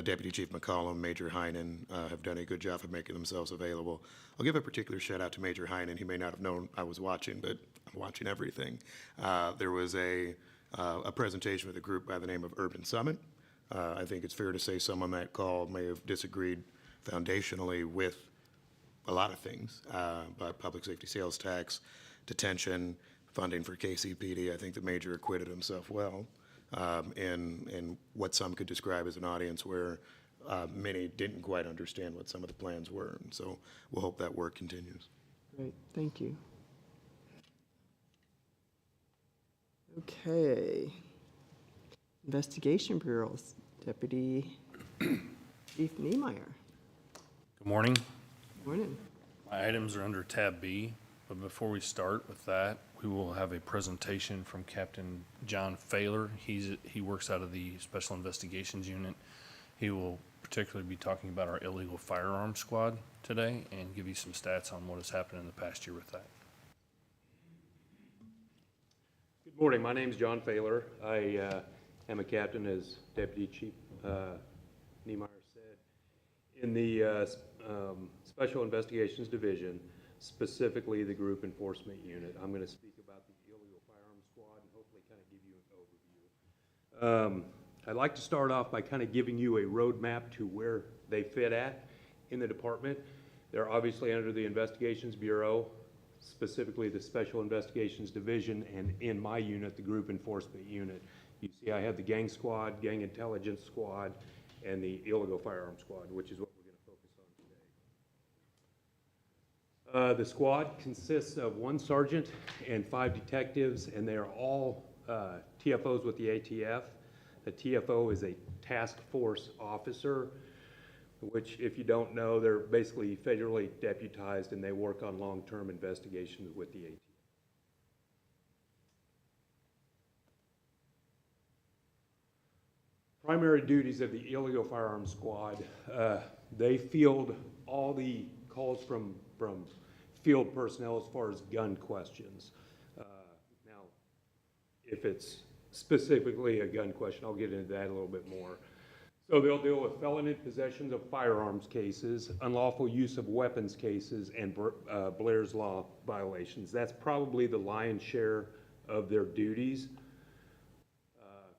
Deputy Chief McCollum, Major Heinen have done a good job of making themselves available. I'll give a particular shout out to Major Heinen. He may not have known I was watching, but I'm watching everything. There was a presentation with a group by the name of Urban Summit. I think it's fair to say some on that call may have disagreed foundationally with a lot of things, but public safety sales tax, detention, funding for KCPD. I think the Major acquitted himself well in what some could describe as an audience where many didn't quite understand what some of the plans were. And so we'll hope that work continues. Great, thank you. Okay. Investigation Bureau's Deputy Chief Niemeyer. Good morning. Morning. My items are under tab B, but before we start with that, we will have a presentation from Captain John Failer. He works out of the Special Investigations Unit. He will particularly be talking about our illegal firearms squad today and give you some stats on what has happened in the past year with that. Good morning. My name's John Failer. I am a captain, as Deputy Chief Niemeyer said, in the Special Investigations Division, specifically the Group Enforcement Unit. I'm going to speak about the Illegal Firearms Squad and hopefully kind of give you an overview. I'd like to start off by kind of giving you a roadmap to where they fit at in the department. They're obviously under the Investigations Bureau, specifically the Special Investigations Division, and in my unit, the Group Enforcement Unit. You see I have the Gang Squad, Gang Intelligence Squad, and the Illegal Firearms Squad, which is what we're going to focus on today. The squad consists of 1 sergeant and 5 detectives, and they are all TFOs with the ATF. A TFO is a task force officer, which, if you don't know, they're basically federally deputized and they work on long-term investigations with the ATF. Primary duties of the Illegal Firearms Squad, they field all the calls from field personnel as far as gun questions. Now, if it's specifically a gun question, I'll get into that a little bit more. So they'll deal with felony possessions of firearms cases, unlawful use of weapons cases, and Blair's Law violations. That's probably the lion's share of their duties.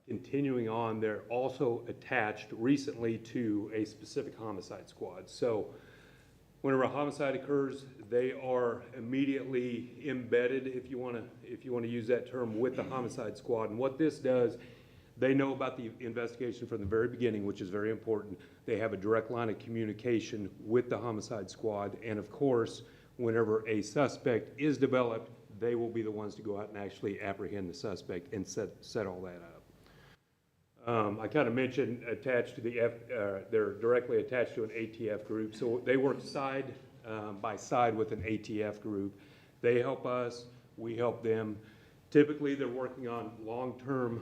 Continuing on, they're also attached recently to a specific homicide squad. So whenever a homicide occurs, they are immediately embedded, if you want to use that term, with the homicide squad. And what this does, they know about the investigation from the very beginning, which is very important. They have a direct line of communication with the homicide squad. And of course, whenever a suspect is developed, they will be the ones to go out and actually apprehend the suspect and set all that up. I kind of mentioned attached to they're directly attached to an ATF group. So they work side by side with an ATF group. They help us, we help them. Typically, they're working on long-term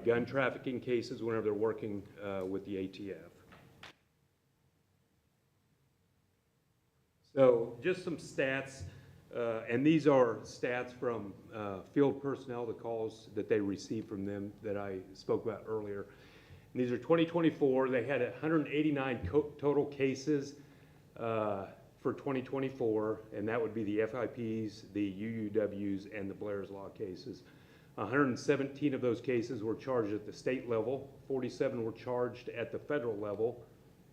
gun trafficking cases whenever they're working with the ATF. So just some stats, and these are stats from field personnel, the calls that they received from them that I spoke about earlier. And these are 2024. They had 189 total cases for 2024, and that would be the FIPs, the UUWs, and the Blair's Law cases. 117 of those cases were charged at the state level, 47 were charged at the federal level,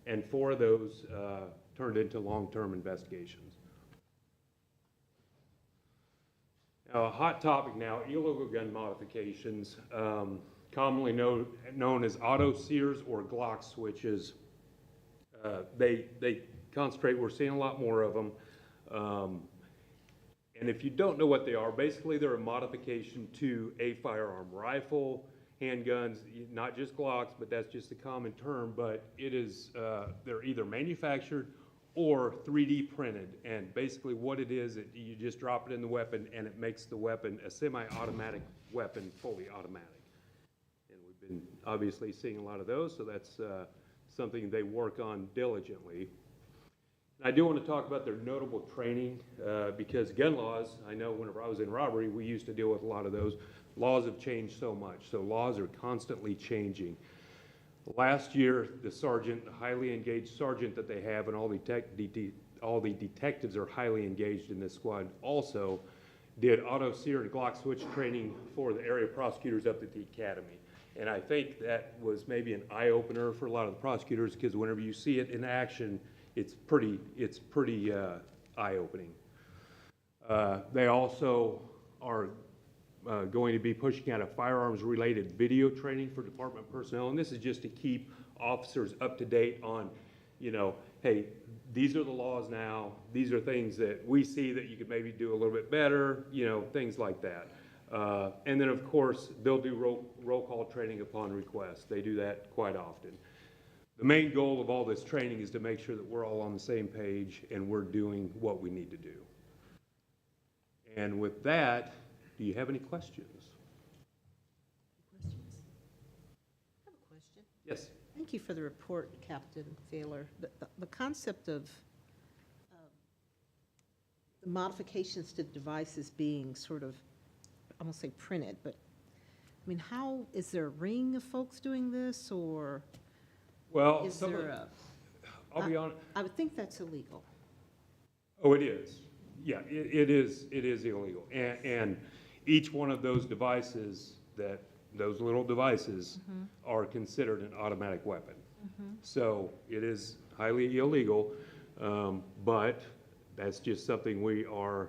and 4 of those turned into long-term investigations. Now, a hot topic now, illegal gun modifications, commonly known as auto sears or Glock switches. They concentrate, we're seeing a lot more of them. And if you don't know what they are, basically they're a modification to a firearm, rifle, handguns, not just Glocks, but that's just a common term, but it is, they're either manufactured or 3D printed. And basically what it is, you just drop it in the weapon and it makes the weapon a semi-automatic weapon, fully automatic. And we've been obviously seeing a lot of those, so that's something they work on diligently. And I do want to talk about their notable training because gun laws, I know whenever I was in robbery, we used to deal with a lot of those. Laws have changed so much, so laws are constantly changing. Last year, the sergeant, the highly engaged sergeant that they have, and all the detectives are highly engaged in this squad, also did auto sear and Glock switch training for the area prosecutors up at the academy. And I think that was maybe an eye-opener for a lot of the prosecutors because whenever you see it in action, it's pretty eye-opening. They also are going to be pushing out a firearms-related video training for department personnel, and this is just to keep officers up to date on, you know, hey, these are the laws now, these are things that we see that you could maybe do a little bit better, you know, things like that. And then, of course, they'll do roll call training upon request. They do that quite often. The main goal of all this training is to make sure that we're all on the same page and we're doing what we need to do. And with that, do you have any questions? Questions? I have a question. Yes. Thank you for the report, Captain Thaler. The concept of the modifications to devices being sort of, I won't say printed, but I mean, how, is there a ring of folks doing this, or Well, is there a? I'll be honest, I would think that's illegal. oh, it is. Yeah, it is illegal. And each one of those devices, those little devices are considered an automatic weapon. So it is highly illegal, but that's just something we're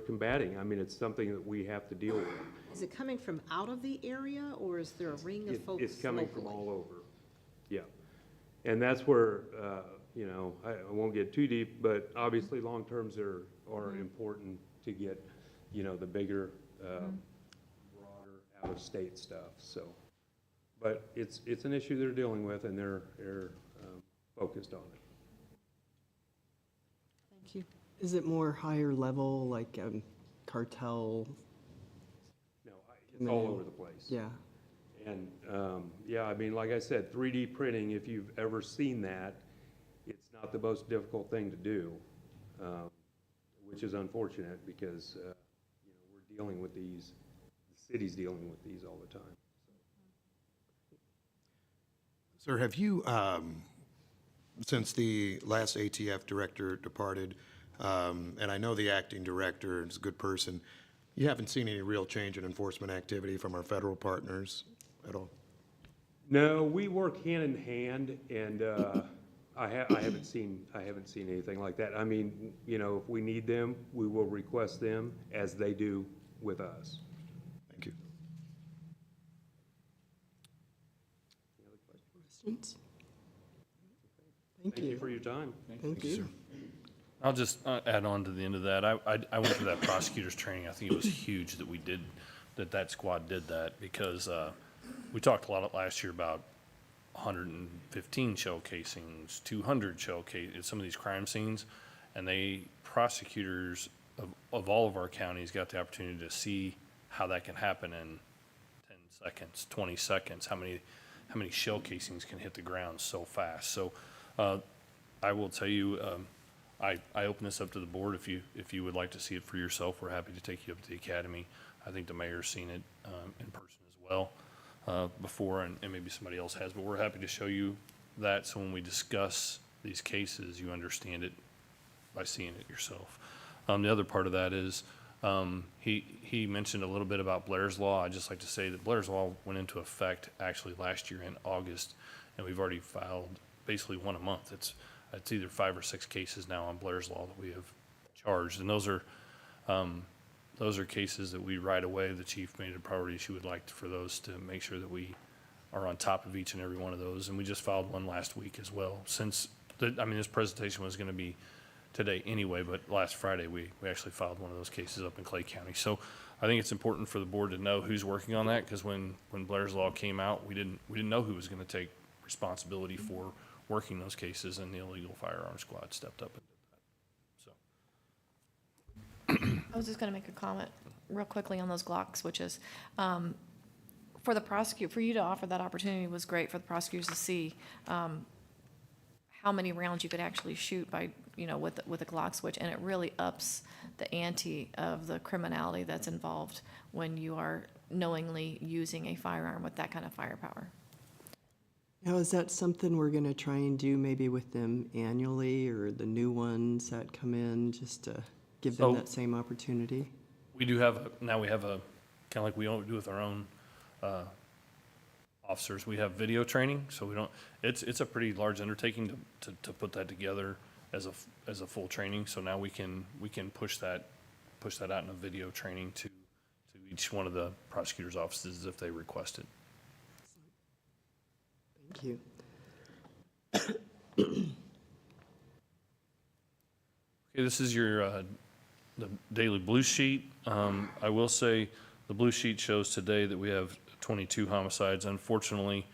combating. I mean, it's something that we have to deal with. Is it coming from out of the area, or is there a ring of folks It's coming from locally? all over. Yeah. And that's where, you know, I won't get too deep, but obviously long-terms are important to get, you know, the bigger, broader, out-of-state stuff, so. But it's an issue they're dealing with, and they're focused on it. Thank you. Is it more higher level, like cartel? No, it's all over the place. Yeah. And, yeah, I mean, like I said, 3D printing, if you've ever seen that, it's not the most difficult thing to do, which is unfortunate because, you know, we're dealing with these, the city's dealing with these all the time. Sir, have you, since the last ATF director departed, and I know the acting director is a good person, you haven't seen any real change in enforcement activity from our federal partners at all? No, we work hand in hand, and I haven't seen anything like that. I mean, you know, if we need them, we will request them as they do with us. Thank you. Questions? Thank you for your time. Thank you. I'll just add on to the end of that. I went through that prosecutor's training. I think it was huge that we did, that squad did that, because we talked a lot last year about 115 shell casings, 200 shell casings, some of these crime scenes, and prosecutors of all of our counties got the opportunity to see how that can happen in 10 seconds, 20 seconds, how many shell casings can hit the ground so fast. So I will tell you, I open this up to the board. If you would like to see it for yourself, we're happy to take you up to the academy. I think the mayor's seen it in person as well before, and maybe somebody else has, but we're happy to show you that, so when we discuss these cases, you understand it by seeing it yourself. The other part of that is he mentioned a little bit about Blair's Law. I'd just like to say that Blair's Law went into effect actually last year in August, and we've already filed basically one a month. It's either 5 or 6 cases now on Blair's Law that we have charged, and those are cases that we right away, the chief made a priority. She would like for those to make sure that we are on top of each and every one of those, and we just filed one last week as well. Since this presentation was going to be today anyway, but last Friday we actually filed one of those cases up in Clay County. So I think it's important for the board to know who's working on that, because when Blair's Law came out, we didn't know who was going to take responsibility for working those cases, and the illegal firearms squad stepped up and did that. So I was just going to make a comment real quickly on those Glock switches. For you to offer that opportunity was great for the prosecutors to see how many rounds you could actually shoot by, with a Glock switch, and it really ups the ante of the criminality that's involved when you are knowingly using a firearm with that kind of firepower. Now, is that something we're going to try and do maybe with them annually, or the new ones that come in, just to give them that same opportunity? we do have, now we have a, kind of like we do with our own officers, we have video training, so we don't, it's a pretty large undertaking to put that together as a full training. So now we can push that out in a video training to each one of the prosecutor's offices if they request it. Thank you. Okay, this is your the daily blue sheet. I will say the blue sheet shows today that we have 22 homicides. Unfortunately,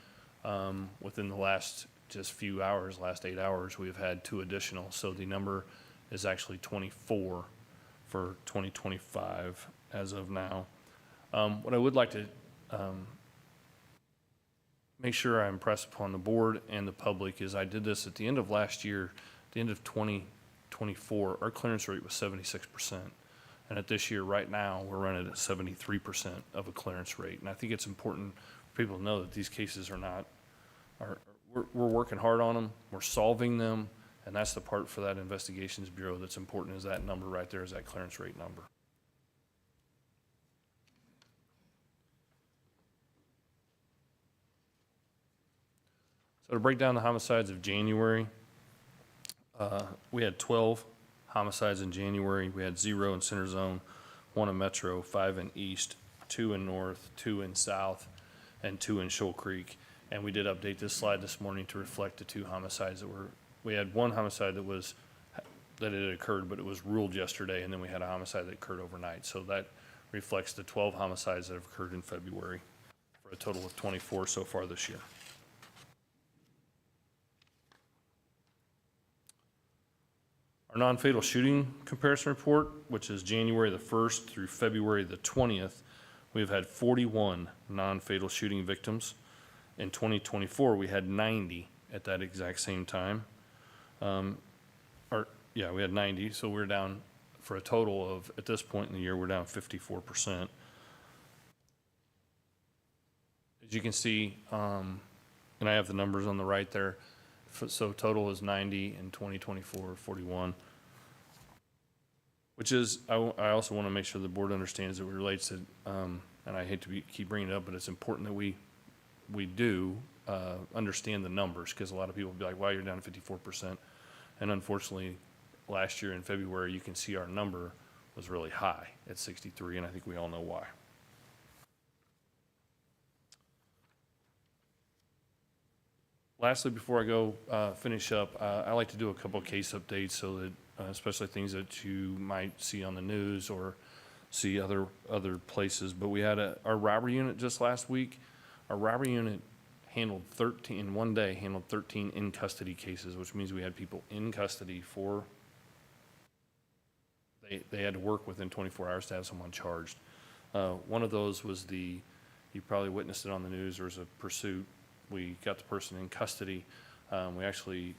within the last just few hours, last 8 hours, we have had 2 additional. So the number is actually 24 for 2025 as of now. What I would like to make sure I impress upon the board and the public is I did this at the end of last year, the end of 2024, our clearance rate was 76%. And at this year, right now, we're running at 73% of a clearance rate. And I think it's important for people to know that these cases we're working hard on them, we're solving them, and that's the part for that Investigations Bureau that's important, is that number right there, is that clearance rate number. So to break down the homicides of January, we had 12 homicides in January. We had 0 in Center Zone, 1 in Metro, 5 in East, 2 in North, 2 in South, and 2 in Shoal Creek. And we did update this slide this morning to reflect the 2 homicides we had 1 homicide that had occurred, but it was ruled yesterday, and then we had a homicide that occurred overnight. So that reflects the 12 homicides that have occurred in February, for a total of 24 so far this year. Our non-fatal shooting comparison report, which is January the 1st through February the 20th, we've had 41 non-fatal shooting victims. In 2024, we had 90 at that exact same time. We had 90, so we're down for a total of, at this point in the year, we're down 54%. As you can see, and I have the numbers on the right there, so total is 90 in 2024, 41. Which is, I also want to make sure the board understands that it relates to, and I hate to keep bringing it up, but it's important that we do understand the numbers, because a lot of people will be like, wow, you're down to 54%. And unfortunately, last year in February, you can see our number was really high at 63, and I think we all know why. Lastly, before I go finish up, I like to do a couple of case updates, so that especially things that you might see on the news or see other places. But we had our robbery unit just last week. Our robbery unit handled 13 in one day, handled 13 in custody cases, which means we had people in custody for. They had to work within 24 hours to have someone charged. One of those was you probably witnessed it on the news. There was a pursuit. We got the person in custody. We actually,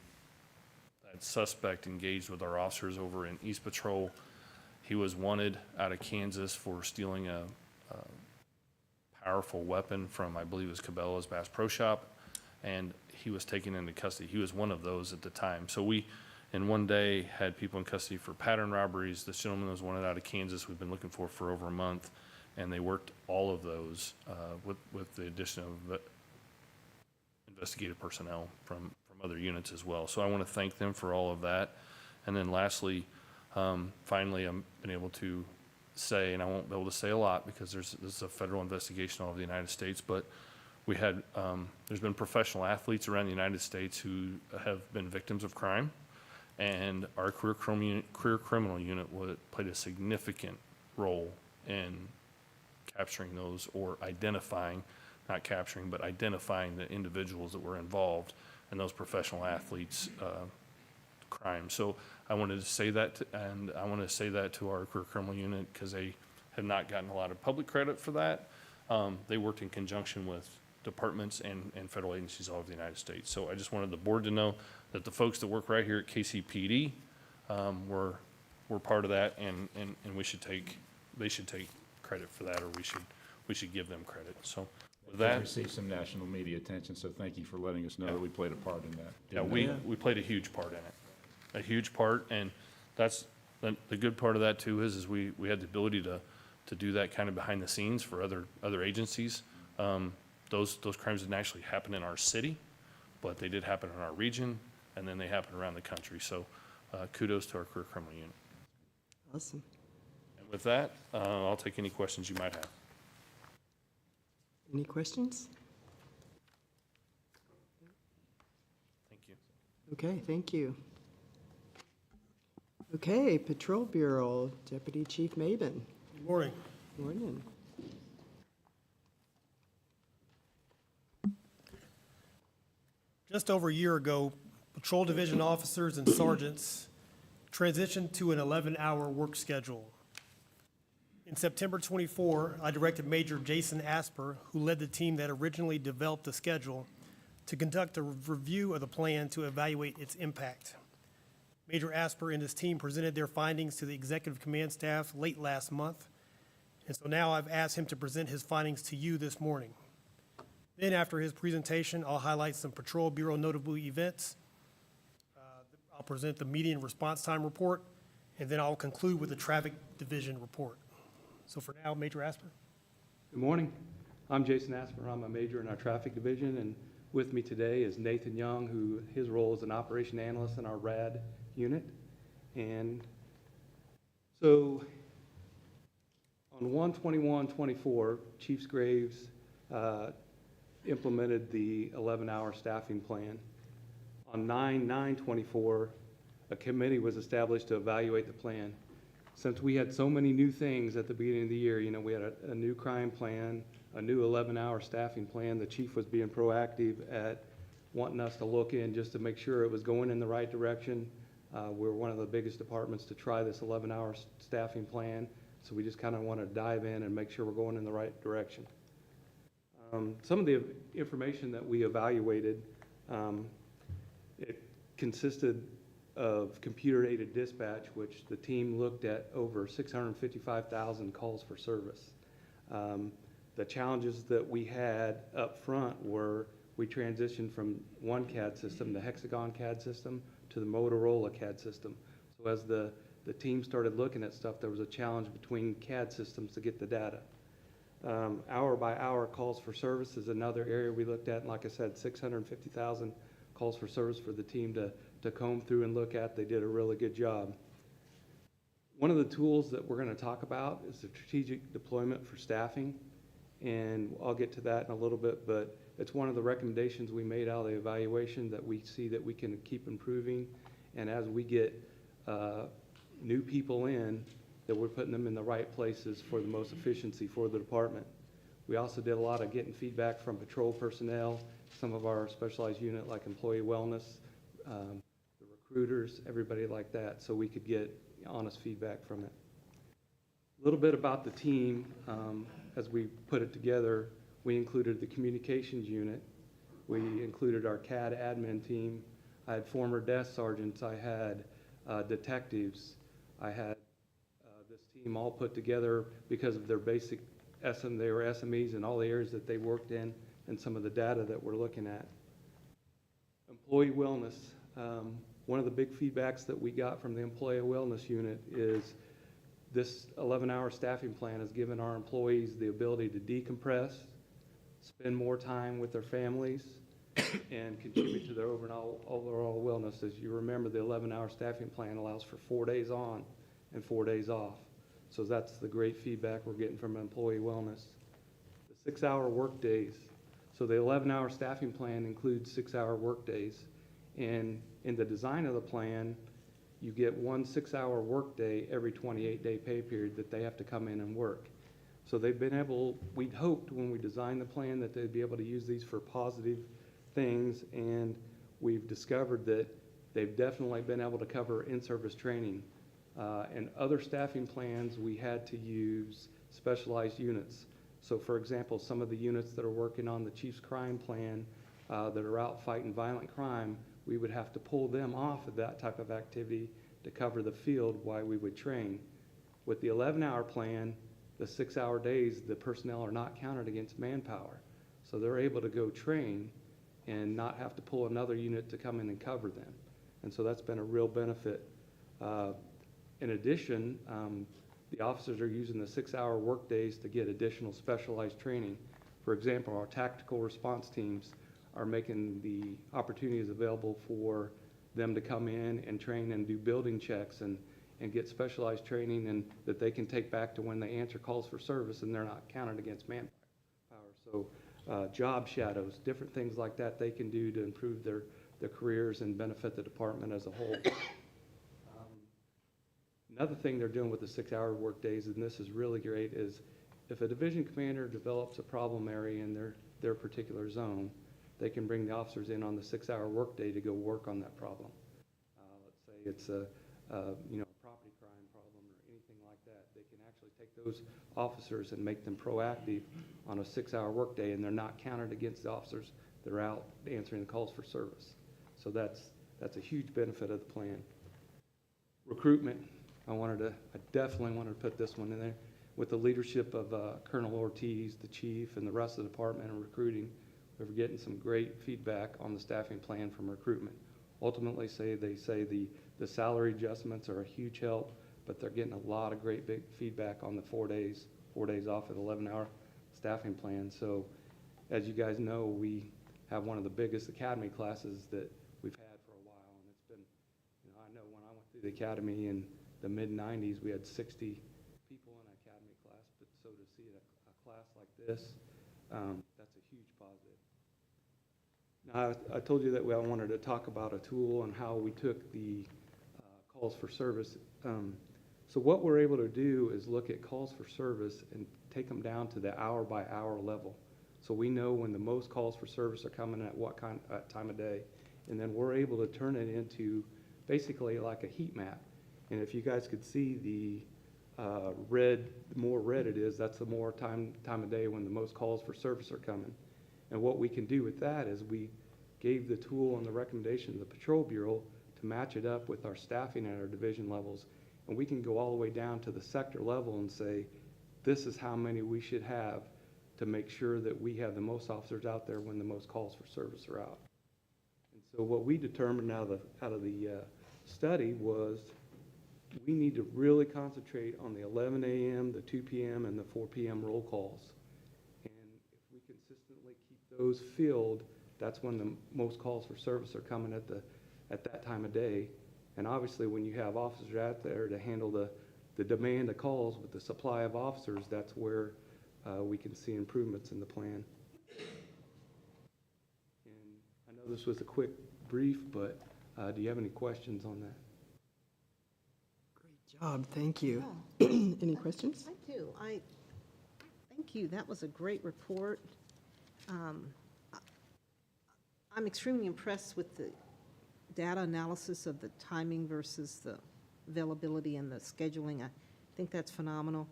that suspect engaged with our officers over in East Patrol. He was wanted out of Kansas for stealing a powerful weapon from, I believe it was Cabela's Bass Pro Shop, and he was taken into custody. He was one of those at the time. So we, in one day, had people in custody for pattern robberies. This gentleman was wanted out of Kansas, we've been looking for over a month, and they worked all of those with the addition of investigative personnel from other units as well. So I want to thank them for all of that. And then lastly, finally, I'm been able to say, and I won't be able to say a lot because this is a federal investigation all over the United States, but we had, there's been professional athletes around the United States who have been victims of crime, and our career criminal unit played a significant role in capturing those, or identifying, not capturing, but identifying the individuals that were involved in those professional athletes' crimes. So I wanted to say that, and I want to say that to our career criminal unit, because they have not gotten a lot of public credit for that. They worked in conjunction with departments and federal agencies all over the United States. So I just wanted the board to know that the folks that work right here at KCPD were part of that, and they should take credit for that, or we should give them credit. So with that, received some national media attention, so thank you for letting us know that we played a part in that. Yeah, we played a huge part in it, a huge part, and that's the good part of that too is we had the ability to do that kind of behind the scenes for other agencies. Those crimes didn't actually happen in our city, but they did happen in our region, and then they happened around the country. So kudos to our career criminal unit. Awesome. And with that, I'll take any questions you might have. Any questions? Thank you. Okay, thank you. Okay, Patrol Bureau, Deputy Chief Maben. Good morning. Morning. Just over a year ago, Patrol Division officers and sergeants transitioned to an 11-hour work schedule. In September 24, I directed Major Jason Asper, who led the team that originally developed the schedule, to conduct a review of the plan to evaluate its impact. Major Asper and his team presented their findings to the Executive Command staff late last month. And so now I've asked him to present his findings to you this morning. Then after his presentation, I'll highlight some Patrol Bureau notable events. I'll present the median response time report, and then I'll conclude with the Traffic Division report. So for now, Major Asper. Good morning. I'm Jason Asper. I'm a major in our traffic division, and with me today is Nathan Young, who his role is an operation analyst in our RAD unit. And so on 1/21/24, Chiefs Graves implemented the 11-hour staffing plan. On 9/9/24, a committee was established to evaluate the plan. Since we had so many new things at the beginning of the year, we had a new crime plan, a new 11-hour staffing plan. The chief was being proactive at wanting us to look in just to make sure it was going in the right direction. We're one of the biggest departments to try this 11-hour staffing plan, so we just kind of want to dive in and make sure we're going in the right direction. Some of the information that we evaluated, it consisted of computer-aided dispatch, which the team looked at over 655,000 calls for service. The challenges that we had up front were we transitioned from one CAD system, the Hexagon CAD system, to the Motorola CAD system. So as the team started looking at stuff, there was a challenge between CAD systems to get the data. Hour by hour calls for service is another area we looked at, and like I said, 650,000 calls for service for the team to comb through and look at. They did a really good job. One of the tools that we're going to talk about is the strategic deployment for staffing, and I'll get to that in a little bit, but it's one of the recommendations we made out of the evaluation that we see that we can keep improving, and as we get new people in, that we're putting them in the right places for the most efficiency for the department. We also did a lot of getting feedback from patrol personnel, some of our specialized unit like employee wellness, the recruiters, everybody like that, so we could get honest feedback from it. A little bit about the team. As we put it together, we included the communications unit. We included our CAD admin team. I had former desk sergeants. I had detectives. I had this team all put together because of their basic they were SMEs in all the areas that they worked in and some of the data that we're looking at. Employee wellness. One of the big feedbacks that we got from the employee wellness unit is this 11-hour staffing plan has given our employees the ability to decompress, spend more time with their families, and contribute to their overall wellness. As you remember, the 11-hour staffing plan allows for 4 days on and 4 days off. So that's the great feedback we're getting from employee wellness. The 6-hour work days. So the 11-hour staffing plan includes 6-hour work days. And in the design of the plan, you get 1 6-hour work day every 28-day pay period that they have to come in and work. So they've been able, we'd hoped when we designed the plan that they'd be able to use these for positive things, and we've discovered that they've definitely been able to cover in-service training. And other staffing plans, we had to use specialized units. So for example, some of the units that are working on the Chief's crime plan that are out fighting violent crime, we would have to pull them off of that type of activity to cover the field while we would train. With the 11-hour plan, the 6-hour days, the personnel are not counted against manpower. So they're able to go train and not have to pull another unit to come in and cover them. And so that's been a real benefit. In addition, the officers are using the 6-hour work days to get additional specialized training. For example, our tactical response teams are making the opportunities available for them to come in and train and do building checks and get specialized training and that they can take back to when they answer calls for service and they're not counted against manpower. So job shadows, different things like that they can do to improve their careers and benefit the department as a whole. Another thing they're doing with the 6-hour work days, and this is really great, is if a division commander develops a problem area in their particular zone, they can bring the officers in on the 6-hour work day to go work on that problem. Let's say it's a property crime problem or anything like that. They can actually take those officers and make them proactive on a 6-hour work day, and they're not counted against the officers that are out answering the calls for service. So that's a huge benefit of the plan. recruitment, I definitely wanted to put this one in there. With the leadership of Colonel Ortiz, the chief, and the rest of the department and recruiting, we're getting some great feedback on the staffing plan from recruitment. Ultimately, they say the salary adjustments are a huge help, but they're getting a lot of great big feedback on the 4 days off of the 11-hour staffing plan. So as you guys know, we have one of the biggest academy classes that we've had for a while. And it's been, I know when I went through the academy in the mid-90s, we had 60 people in an academy class. But so to see a class like this, that's a huge positive. Now, I told you that I wanted to talk about a tool and how we took the calls for service. So what we're able to do is look at calls for service and take them down to the hour-by-hour level. So we know when the most calls for service are coming at what time of day. And then we're able to turn it into basically like a heat map. And if you guys could see the red, the more red it is, that's the more time of day when the most calls for service are coming. And what we can do with that is we gave the tool and the recommendation of the Patrol Bureau to match it up with our staffing at our division levels. And we can go all the way down to the sector level and say, this is how many we should have to make sure that we have the most officers out there when the most calls for service are out. And so what we determined out of the study was we need to really concentrate on the 11 a.m., the 2 p.m., and the 4 p.m. roll calls. And if we consistently keep those filled, that's when the most calls for service are coming at that time of day. And obviously, when you have officers out there to handle the demand of calls with the supply of officers, that's where we can see improvements in the plan. And I know this was a quick brief, but do you have any questions on that? Great job, thank you. Any questions? I do. Thank you. That was a great report. I'm extremely impressed with the data analysis of the timing versus the availability and the scheduling. I think that's phenomenal.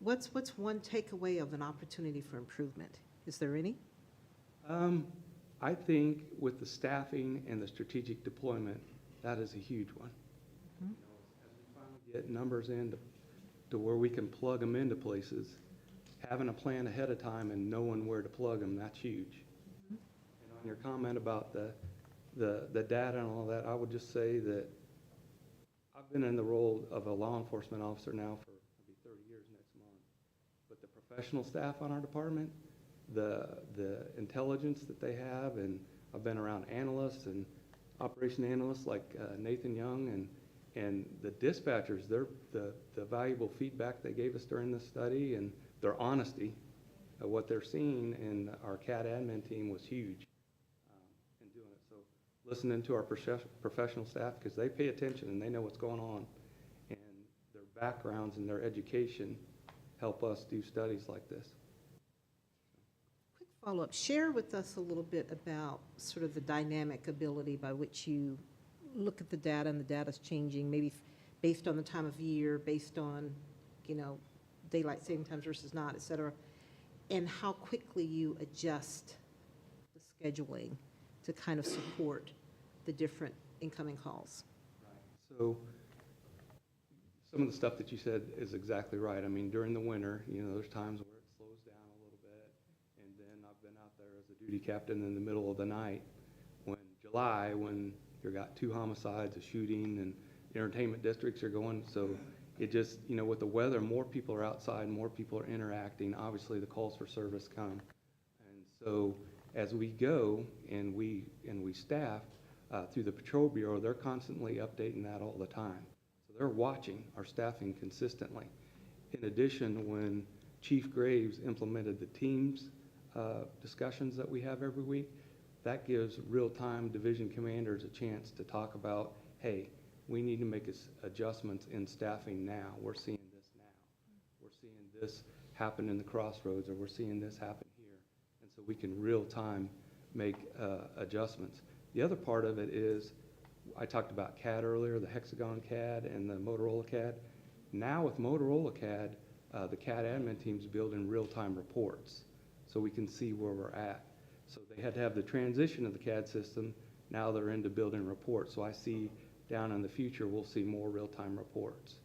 What's one takeaway of an opportunity for improvement? Is there any? I think with the staffing and the strategic deployment, that is a huge one. Mm-hmm. As we finally get numbers in to where we can plug them into places, having a plan ahead of time and knowing where to plug them, that's huge. Mm-hmm. And on your comment about the data and all that, I would just say that I've been in the role of a law enforcement officer now for maybe 30 years next month. But the professional staff on our department, the intelligence that they have, and I've been around analysts and operation analysts like Nathan Young and the dispatchers, the valuable feedback they gave us during this study and their honesty of what they're seeing in our CAD admin team was huge in doing it. So listening to our professional staff, because they pay attention and they know what's going on, and their backgrounds and their education help us do studies like this. Quick follow-up. Share with us a little bit about sort of the dynamic ability by which you look at the data and the data's changing, maybe based on the time of year, based on, daylight saving times versus not, et cetera, and how quickly you adjust the scheduling to kind of support the different incoming calls. Right. So some of the stuff that you said is exactly right. I mean, during the winter, there's times where it slows down a little bit. And then I've been out there as a duty captain in the middle of the night when you've got 2 homicides, a shooting, and entertainment districts are going. So it just, with the weather, more people are outside, more people are interacting. Obviously, the calls for service come. And so as we go and we staff through the Patrol Bureau, they're constantly updating that all the time. So they're watching our staffing consistently. In addition, when Chief Graves implemented the teams discussions that we have every week, that gives real-time division commanders a chance to talk about, hey, we need to make adjustments in staffing now. We're seeing this now. We're seeing this happen in the crossroads, or we're seeing this happen here. And so we can real-time make adjustments. The other part of it is, I talked about CAD earlier, the Hexagon CAD and the Motorola CAD. Now with Motorola CAD, the CAD admin team's building real-time reports so we can see where we're at. So they had to have the transition of the CAD system. Now they're into building reports. So I see down in the future, we'll see more real-time reports.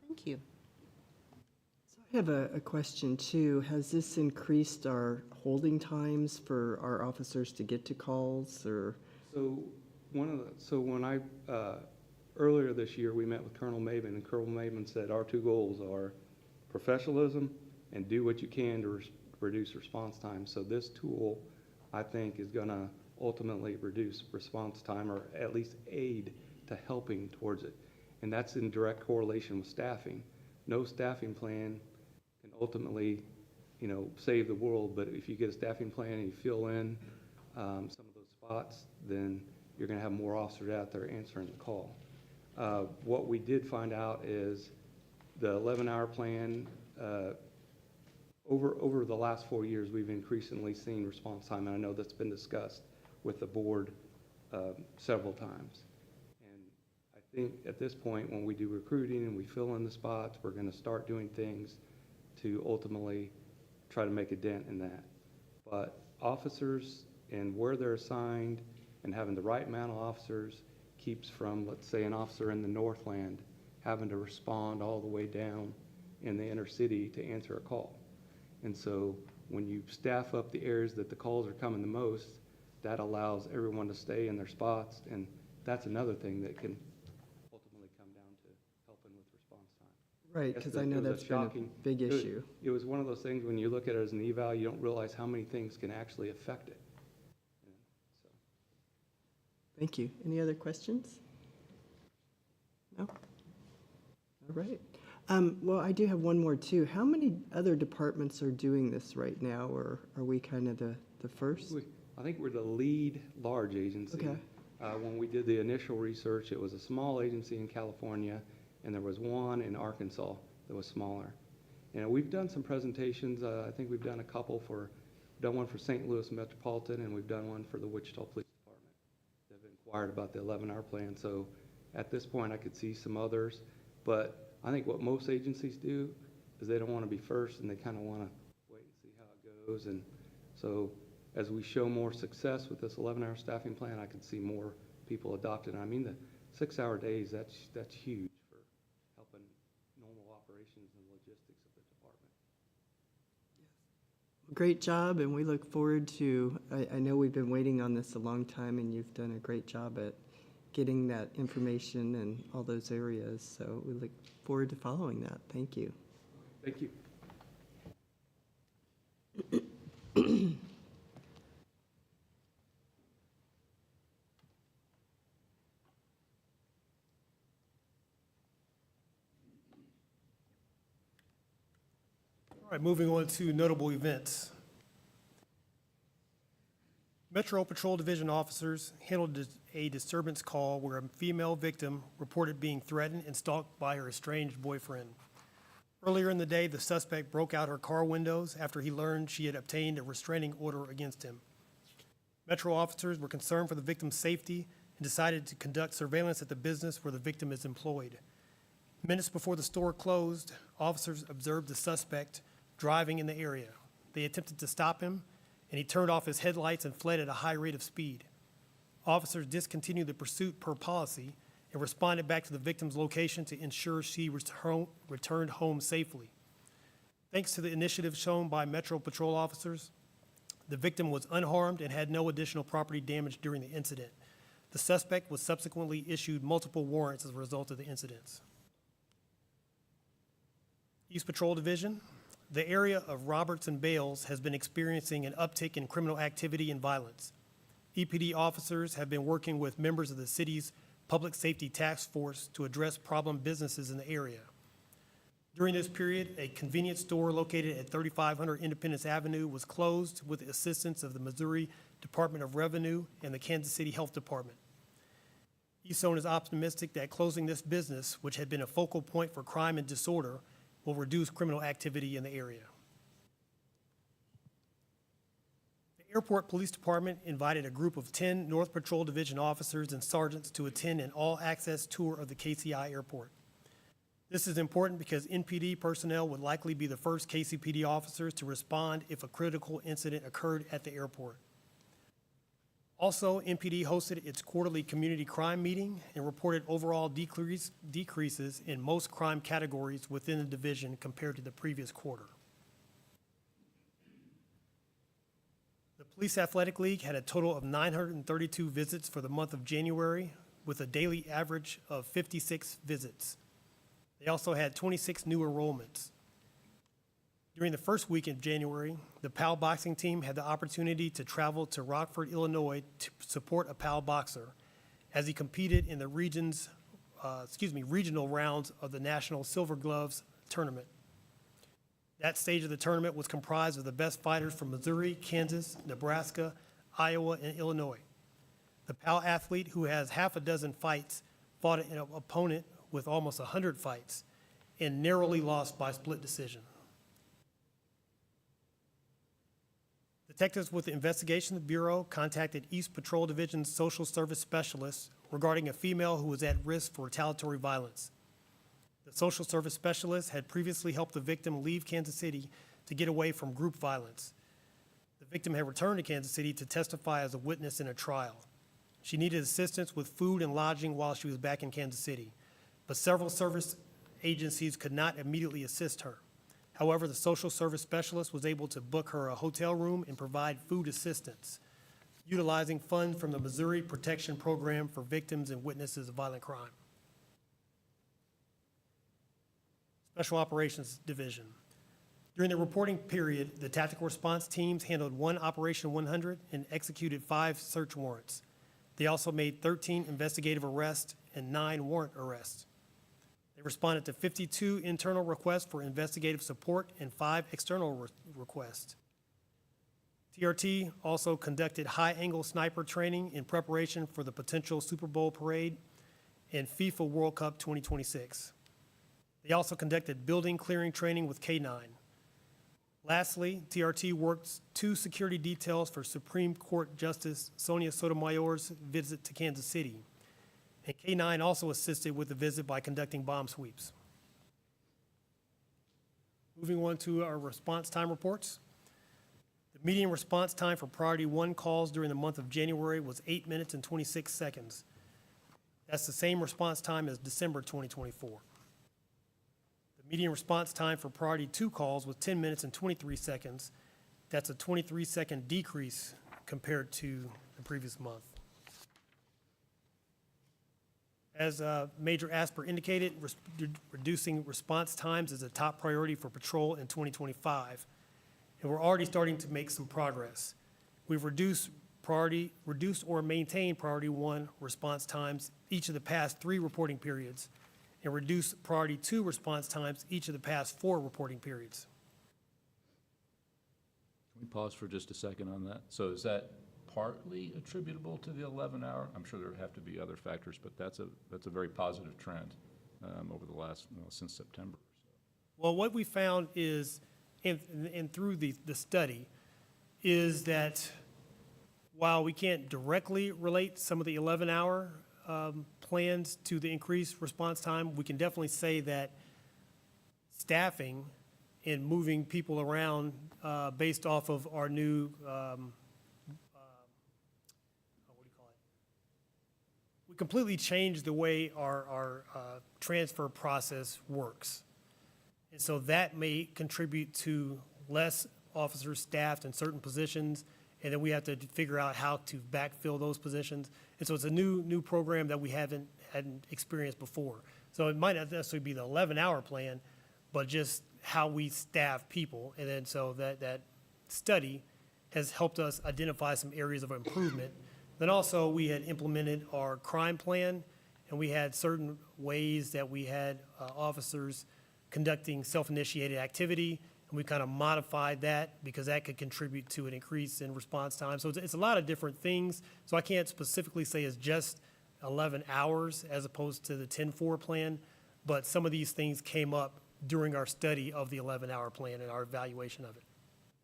Thank you. I have a question too. Has this increased our holding times for our officers to get to calls, or? So when I, earlier this year, we met with Colonel Maben, and Colonel Maben said our two goals are professionalism and do what you can to reduce response time. So this tool, I think, is gonna ultimately reduce response time, or at least aid to helping towards it. And that's in direct correlation with staffing. No staffing plan can ultimately, save the world, but if you get a staffing plan and you fill in some of those spots, then you're gonna have more officers out there answering the call. What we did find out is the 11-hour plan, over the last 4 years, we've increasingly seen response time, and I know that's been discussed with the board several times. And I think at this point, when we do recruiting and we fill in the spots, we're gonna start doing things to ultimately try to make a dent in that. But officers and where they're assigned and having the right amount of officers keeps from, let's say, an officer in the Northland having to respond all the way down in the inner city to answer a call. And so when you staff up the areas that the calls are coming the most, that allows everyone to stay in their spots, and that's another thing that can ultimately come down to helping with response time. Right, because I know that's been a big issue. It was one of those things, when you look at it as an eval, you don't realize how many things can actually affect it. Thank you. Any other questions? No? All right. Well, I do have one more too. How many other departments are doing this right now, or are we kind of the first? I think we're the lead large agency. Okay. When we did the initial research, it was a small agency in California, and there was one in Arkansas that was smaller. And we've done some presentations. I think we've done a couple done one for St. Louis Metropolitan, and we've done one for the Wichita Police Department. They've inquired about the 11-hour plan. So at this point, I could see some others. But I think what most agencies do is they don't want to be first, and they kind of want to wait and see how it goes. And so as we show more success with this 11-hour staffing plan, I can see more people adopt it. I mean, the 6-hour days, that's huge for helping normal operations and logistics of the department. Great job, and we look forward to, I know we've been waiting on this a long time, and you've done a great job at getting that information in all those areas. So we look forward to following that. Thank you. Thank you. All right, moving on to notable events. Metro Patrol Division officers handled a disturbance call where a female victim reported being threatened and stalked by her estranged boyfriend. Earlier in the day, the suspect broke out her car windows after he learned she had obtained a restraining order against him. Metro officers were concerned for the victim's safety and decided to conduct surveillance at the business where the victim is employed. Minutes before the store closed, officers observed the suspect driving in the area. They attempted to stop him, and he turned off his headlights and fled at a high rate of speed. Officers discontinued the pursuit per policy and responded back to the victim's location to ensure she returned home safely. Thanks to the initiative shown by Metro Patrol officers, the victim was unharmed and had no additional property damage during the incident. The suspect was subsequently issued multiple warrants as a result of the incidents. East Patrol Division. The area of Roberts and Bales has been experiencing an uptick in criminal activity and violence. EPD officers have been working with members of the city's Public Safety Task Force to address problem businesses in the area. During this period, a convenience store located at 3500 Independence Avenue was closed with the assistance of the Missouri Department of Revenue and the Kansas City Health Department. East Zone is optimistic that closing this business, which had been a focal point for crime and disorder, will reduce criminal activity in the area. The Airport Police Department invited a group of 10 North Patrol Division officers and sergeants to attend an all-access tour of the KCI Airport. This is important because NPD personnel would likely be the first KCPD officers to respond if a critical incident occurred at the airport. Also, MPD hosted its quarterly community crime meeting and reported overall decreases in most crime categories within the division compared to the previous quarter. The Police Athletic League had a total of 932 visits for the month of January, with a daily average of 56 visits. They also had 26 new enrollments. During the first week of January, the PAL boxing team had the opportunity to travel to Rockford, Illinois to support a PAL boxer as he competed in the regional rounds of the National Silver Gloves Tournament. That stage of the tournament was comprised of the best fighters from Missouri, Kansas, Nebraska, Iowa, and Illinois. The PAL athlete, who has half a dozen fights, fought an opponent with almost 100 fights and narrowly lost by split decision. Detectives with the Investigation Bureau contacted East Patrol Division's social service specialist regarding a female who was at risk for retaliatory violence. The social service specialist had previously helped the victim leave Kansas City to get away from group violence. The victim had returned to Kansas City to testify as a witness in a trial. She needed assistance with food and lodging while she was back in Kansas City, but several service agencies could not immediately assist her. However, the social service specialist was able to book her a hotel room and provide food assistance, utilizing funds from the Missouri Protection Program for Victims and Witnesses of Violent Crime. Special Operations Division. During the reporting period, the tactical response teams handled 1 Operation 100 and executed 5 search warrants. They also made 13 investigative arrests and 9 warrant arrests. They responded to 52 internal requests for investigative support and 5 external requests. TRT also conducted high-angle sniper training in preparation for the potential Super Bowl parade and FIFA World Cup 2026. They also conducted building clearing training with K9. Lastly, TRT worked 2 security details for Supreme Court Justice Sonia Sotomayor's visit to Kansas City. And K9 also assisted with the visit by conducting bomb sweeps. Moving on to our response time reports. The median response time for Priority 1 calls during the month of January was 8 minutes and 26 seconds. That's the same response time as December 2024. The median response time for Priority 2 calls was 10 minutes and 23 seconds. That's a 23-second decrease compared to the previous month. As Major Asper indicated, reducing response times is a top priority for patrol in 2025, and we're already starting to make some progress. We've reduced or maintained Priority 1 response times each of the past 3 reporting periods, and reduced Priority 2 response times each of the past 4 reporting periods. Can we pause for just a second on that? So is that partly attributable to the 11-hour? I'm sure there have to be other factors, but that's a very positive trend over the last, since September. Well, what we found is, and through the study, is that while we can't directly relate some of the 11-hour plans to the increased response time, we can definitely say that staffing and moving people around based off of our new we completely changed the way our transfer process works. And so that may contribute to less officers staffed in certain positions, and then we have to figure out how to backfill those positions. And so it's a new program that we hadn't experienced before. So it might not necessarily be the 11-hour plan, but just how we staff people. And then so that study has helped us identify some areas of improvement. Then also, we had implemented our crime plan, and we had certain ways that we had officers conducting self-initiated activity, and we kind of modified that because that could contribute to an increase in response time. So it's a lot of different things. So I can't specifically say it's just 11 hours as opposed to the 10-4 plan, but some of these things came up during our study of the 11-hour plan and our evaluation of it.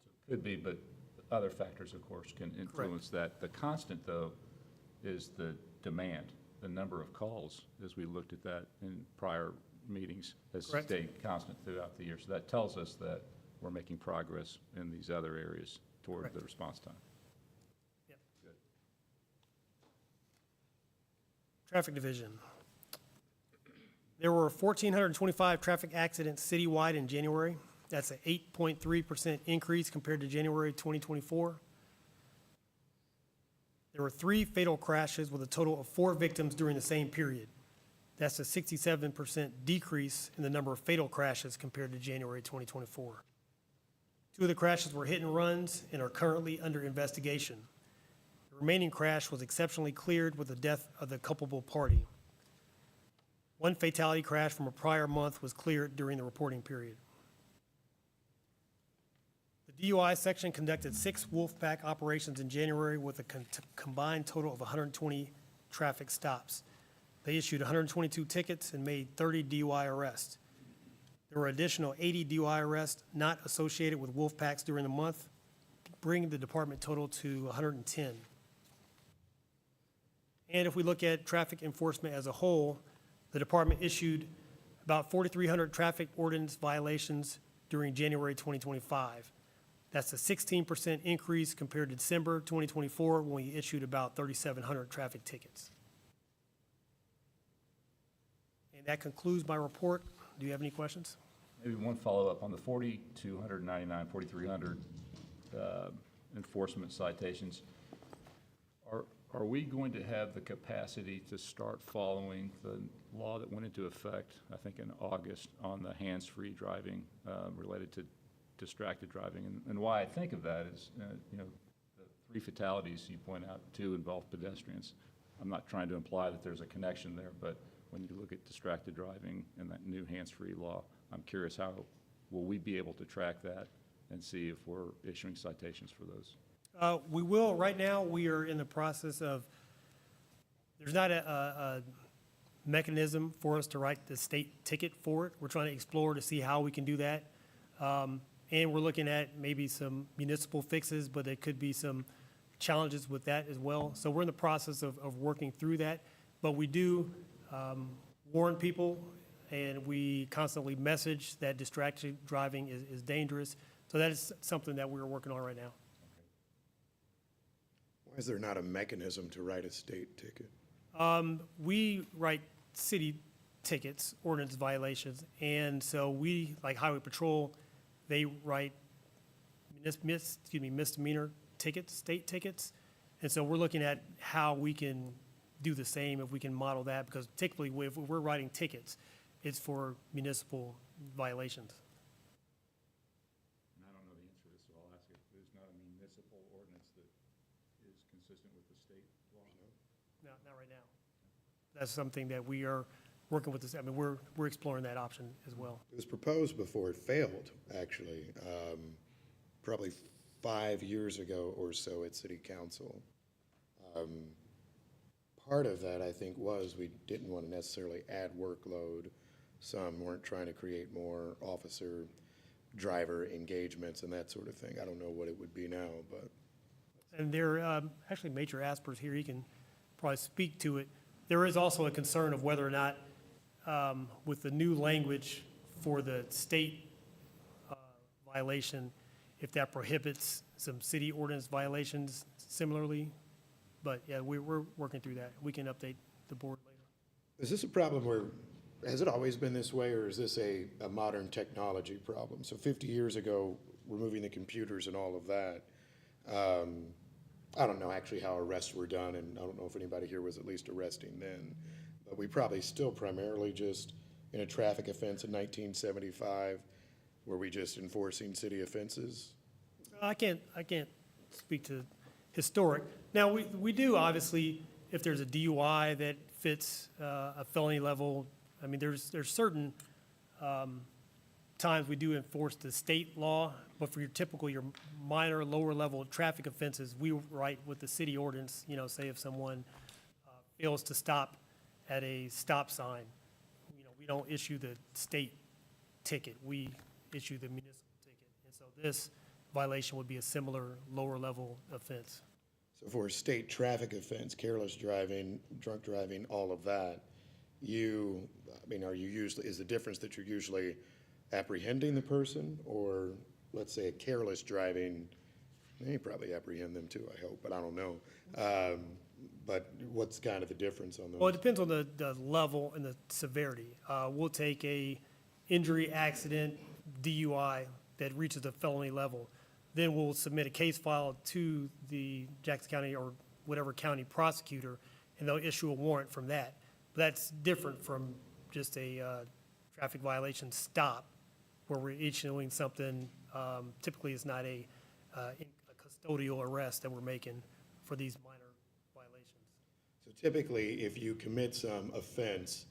So it could be, but other factors, of course, can influence that. The constant, though, is the demand, the number of calls, as we looked at that in prior meetings, has stayed constant throughout the year. So that tells us that we're making progress in these other areas toward the response time. Yep. Good. Traffic Division. There were 1,425 traffic accidents citywide in January. That's an 8.3% increase compared to January 2024. There were 3 fatal crashes with a total of 4 victims during the same period. That's a 67% decrease in the number of fatal crashes compared to January 2024. 2 of the crashes were hit and runs and are currently under investigation. The remaining crash was exceptionally cleared with the death of the culpable party. 1 fatality crash from a prior month was cleared during the reporting period. The DUI section conducted 6 Wolfpack operations in January with a combined total of 120 traffic stops. They issued 122 tickets and made 30 DUI arrests. There were additional 80 DUI arrests not associated with Wolfpacks during the month, bringing the department total to 110. And if we look at traffic enforcement as a whole, the department issued about 4,300 traffic ordinance violations during January 2025. That's a 16% increase compared to December 2024, when we issued about 3,700 traffic tickets. And that concludes my report. Do you have any questions? Maybe one follow-up on the 4,299, 4,300 enforcement citations. Are we going to have the capacity to start following the law that went into effect, I think in August, on the hands-free driving related to distracted driving? And why I think of that is, you know, the 3 fatalities you point out, 2 involve pedestrians. I'm not trying to imply that there's a connection there, but when you look at distracted driving and that new hands-free law, I'm curious, how will we be able to track that and see if we're issuing citations for those? We will. Right now, we are in the process of, there's not a mechanism for us to write the state ticket for it. We're trying to explore to see how we can do that. And we're looking at maybe some municipal fixes, but there could be some challenges with that as well. So we're in the process of working through that. But we do warn people, and we constantly message that distracted driving is dangerous. So that is something that we're working on right now. Why is there not a mechanism to write a state ticket? We write city tickets, ordinance violations, and so we, like Highway Patrol, they write misdemeanor tickets, state tickets. And so we're looking at how we can do the same, if we can model that, because typically if we're writing tickets, it's for municipal violations. And I don't know the answer to this, so I'll ask it. There's not a municipal ordinance that is consistent with the state law? No, not right now. That's something that we are working with this. I mean, we're exploring that option as well. It was proposed before it failed, actually, probably 5 years ago or so at City Council. Part of that, I think, was we didn't want to necessarily add workload. Some weren't trying to create more officer-driver engagements and that sort of thing. I don't know what it would be now, but. And there, actually, Major Asper's here. He can probably speak to it. There is also a concern of whether or not, with the new language for the state violation, if that prohibits some city ordinance violations similarly. But yeah, we're working through that. We can update the board later. Is this a problem where, has it always been this way, or is this a modern technology problem? So 50 years ago, removing the computers and all of that, I don't know actually how arrests were done, and I don't know if anybody here was at least arresting then, but we probably still primarily just, in a traffic offense in 1975, were we just enforcing city offenses? I can't speak to historic. Now, we do, obviously, if there's a DUI that fits a felony level, I mean, there's certain times we do enforce the state law, but for your minor, lower level traffic offenses, we write with the city ordinance, you know, say if someone fails to stop at a stop sign, you know, we don't issue the state ticket, we issue the municipal ticket. And so this violation would be a similar lower level offense. So for a state traffic offense, careless driving, drunk driving, all of that, are you usually, is the difference that you're usually apprehending the person, or let's say a careless driving, you probably apprehend them too, I hope, but I don't know. But what's kind of the difference on those? Well, it depends on the level and the severity. We'll take a injury, accident, DUI that reaches the felony level. Then we'll submit a case file to the Jackson County or whatever county prosecutor, and they'll issue a warrant from that. That's different from just a traffic violation stop, where we're issuing something. Typically, it's not a custodial arrest that we're making for these minor violations. So typically, if you commit some offense,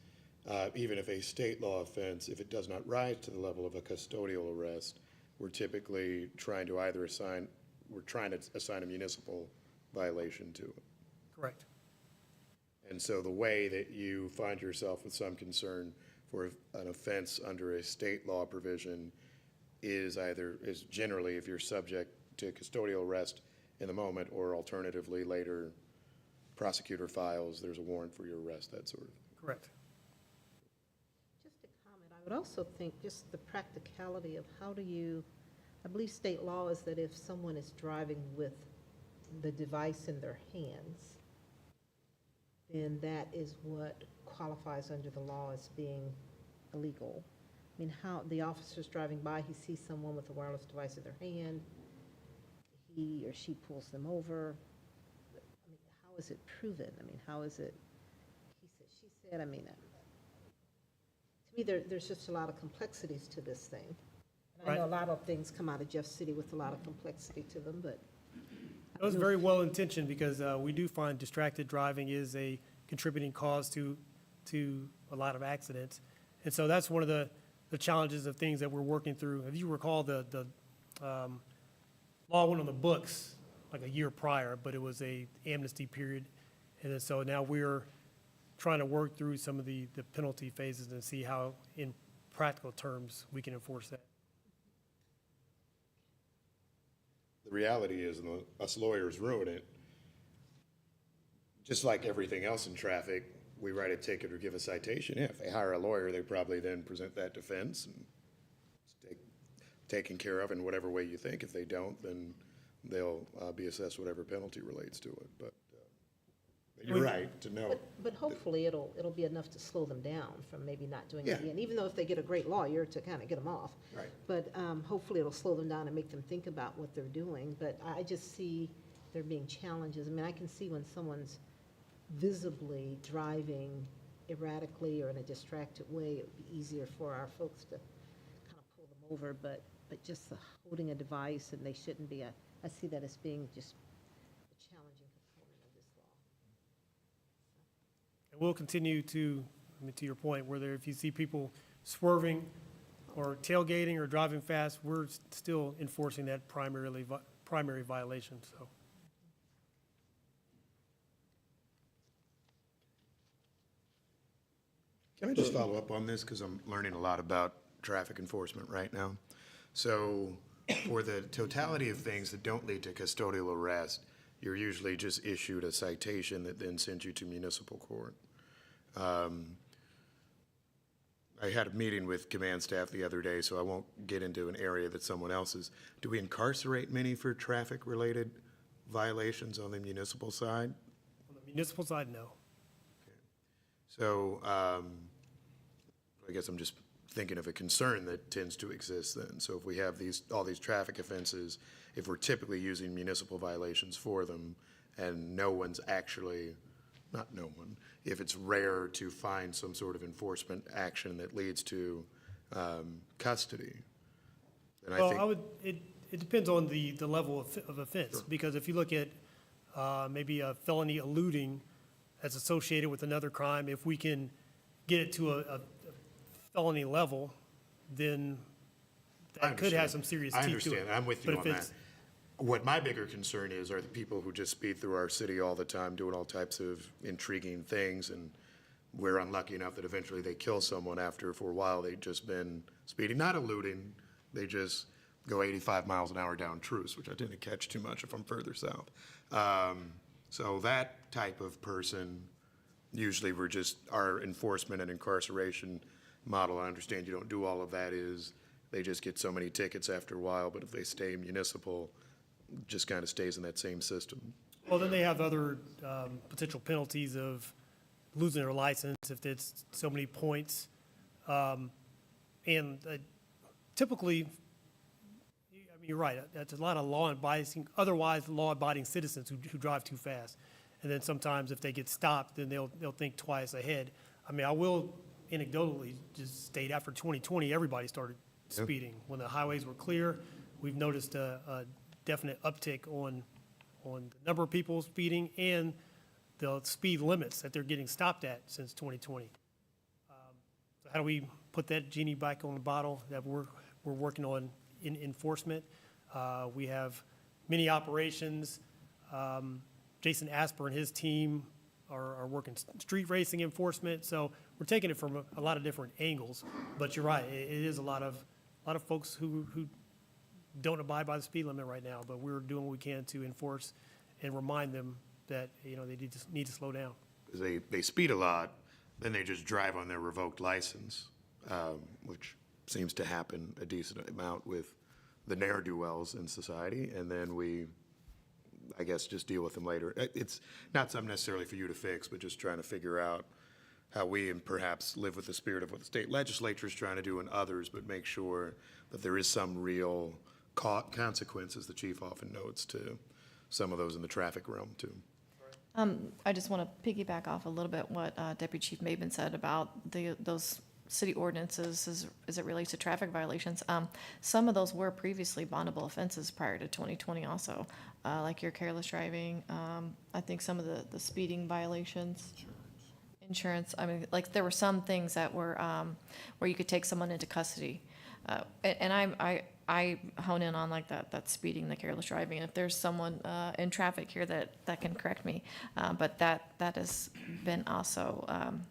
even if a state law offense, if it does not rise to the level of a custodial arrest, we're typically trying to assign a municipal violation to it. Correct. And so the way that you find yourself with some concern for an offense under a state law provision is generally if you're subject to custodial arrest in the moment, or alternatively later prosecutor files, there's a warrant for your arrest, that sort of thing. Correct. Just a comment, I would also think just the practicality of how do you, I believe state law is that if someone is driving with the device in their hands, then that is what qualifies under the law as being illegal. I mean, how the officer's driving by, he sees someone with a wireless device in their hand, he or she pulls them over. I mean, how is it proven? I mean, how is it, he said, she said, I mean, to me, there's just a lot of complexities to this thing. And I know a lot of things come out of Jeff City with a lot of complexity to them, but. That was very well intentioned, because we do find distracted driving is a contributing cause to a lot of accidents. And so that's one of the challenges of things that we're working through. If you recall, the law went on the books like a year prior, but it was a amnesty period. And then so now we're trying to work through some of the penalty phases and see how, in practical terms, we can enforce that. The reality is, and us lawyers ruin it, just like everything else in traffic, we write a ticket or give a citation. Yeah, if they hire a lawyer, they probably then present that defense and it's taken care of in whatever way you think. If they don't, then they'll be assessed whatever penalty relates to it. But you're right to know. But hopefully it'll be enough to slow them down from maybe not doing it again, even though if they get a great lawyer to kind of get them off. Right. But hopefully it'll slow them down and make them think about what they're doing. But I just see there being challenges. I mean, I can see when someone's visibly driving erratically or in a distracted way, it would be easier for our folks to kind of pull them over. But just holding a device, and they shouldn't be, I see that as being just a challenging component of this law. And we'll continue to, I mean, to your point, whether if you see people swerving or tailgating or driving fast, we're still enforcing that primary violation, so. Can I just follow up on this, because I'm learning a lot about traffic enforcement right now? So for the totality of things that don't lead to custodial arrest, you're usually just issued a citation that then sends you to municipal court. I had a meeting with command staff the other day, so I won't get into an area that someone else's. Do we incarcerate many for traffic-related violations on the municipal side? On the municipal side, no. So I guess I'm just thinking of a concern that tends to exist then. So if we have all these traffic offenses, if we're typically using municipal violations for them, and no one's actually, not no one, if it's rare to find some sort of enforcement action that leads to custody, then I think. Well, it depends on the level of offense, because if you look at maybe a felony eluding that's associated with another crime, if we can get it to a felony level, then that could have some serious teeth to it. I understand, I'm with you on that. What my bigger concern is are the people who just speed through our city all the time, doing all types of intriguing things, and we're unlucky enough that eventually they kill someone after, for a while, they've just been speeding, not eluding, they just go 85 miles an hour down Truce, which I didn't catch too much if I'm further south. So that type of person, usually we're just, our enforcement and incarceration model, I understand you don't do all of that, is they just get so many tickets after a while, but if they stay municipal, just kind of stays in that same system. Well, then they have other potential penalties of losing their license if it's so many points. And typically, I mean, you're right, that's a lot of otherwise law-abiding citizens who drive too fast. And then sometimes if they get stopped, then they'll think twice ahead. I mean, I will anecdotally just state after 2020, everybody started speeding. When the highways were clear, we've noticed a definite uptick on the number of people speeding and the speed limits that they're getting stopped at since 2020. So how do we put that genie back on the bottle that we're working on in enforcement? We have many operations. Jason Asper and his team are working street racing enforcement. So we're taking it from a lot of different angles. But you're right, it is a lot of folks who don't abide by the speed limit right now. But we're doing what we can to enforce and remind them that, you know, they need to slow down. They speed a lot, then they just drive on their revoked license, which seems to happen a decent amount with the ne'er-do-wells in society, and then we, I guess, just deal with them later. It's not something necessarily for you to fix, but just trying to figure out how we and perhaps live with the spirit of what the state legislature is trying to do and others, but make sure that there is some real consequence, as the chief often notes, to some of those in the traffic realm too. I just want to piggyback off a little bit what Deputy Chief Maben said about those city ordinances as it relates to traffic violations. Some of those were previously bondable offenses prior to 2020 also, like your careless driving. I think some of the speeding violations. Insurance. I mean, like there were some things that were where you could take someone into custody. And I hone in on like that speeding, the careless driving. And if there's someone in traffic here that can correct me, but that has been also,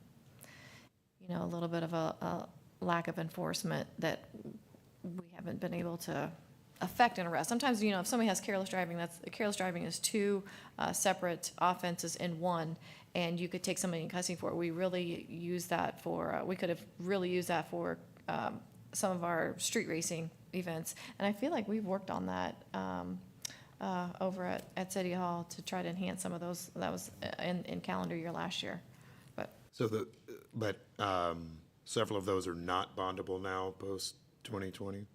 you know, a little bit of a lack of enforcement that we haven't been able to affect an arrest. Sometimes, you know, if somebody has careless driving, careless driving is two separate offenses in one, and you could take somebody in custody for it. We really use that for, we could have really used that for some of our street racing events. And I feel like we've worked on that over at City Hall to try to enhance some of those. That was in calendar year last year. But Several of those are not bondable now, post 2020?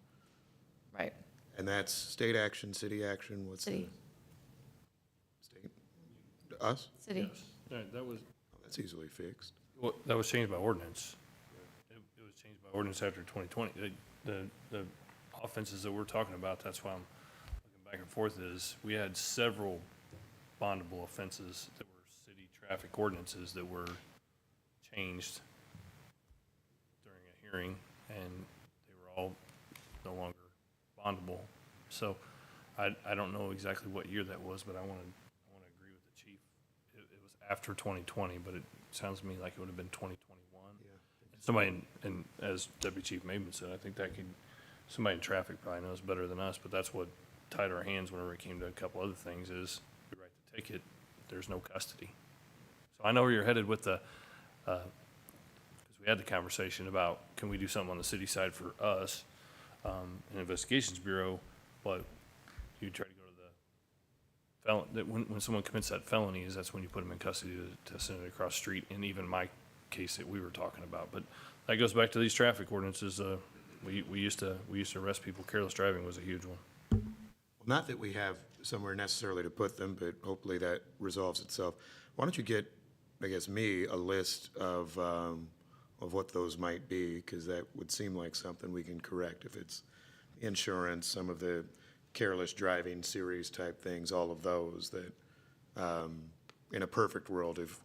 Right. And that's state action, city action, what's the? City. State? Us? City. That was, That's easily fixed. well, that was changed by ordinance. It was changed by ordinance after 2020. The offenses that we're talking about, that's why I'm looking back and forth, is we had several bondable offenses that were city traffic ordinances that were changed during a hearing, and they were all no longer bondable. So I don't know exactly what year that was, but I want to agree with the chief. It was after 2020, but it sounds to me like it would have been 2021. Yeah. Somebody, and as Deputy Chief Maben said, I think somebody in traffic probably knows better than us, but that's what tied our hands whenever it came to a couple other things is we write the ticket, there's no custody. So I know where you're headed with the, because we had the conversation about, can we do something on the city side for us, an investigations bureau, but you try to go to the felon, when someone commits that felony, that's when you put them in custody to send it across the street, and even my case that we were talking about. But that goes back to these traffic ordinances. We used to arrest people. Careless driving was a huge one. Well, not that we have somewhere necessarily to put them, but hopefully that resolves itself. Why don't you get, I guess, me a list of what those might be, because that would seem like something we can correct if it's insurance, some of the careless driving series type things, all of those that, in a perfect world, if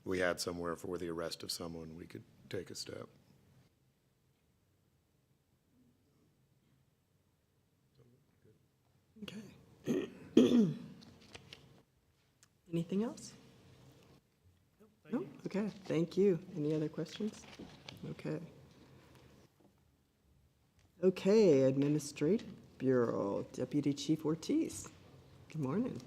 we had somewhere for the arrest of someone, we could take a step. Okay. Anything else? No? Okay, thank you. Any other questions? Okay. Okay, Administrative Bureau, Deputy Chief Ortiz. Good morning.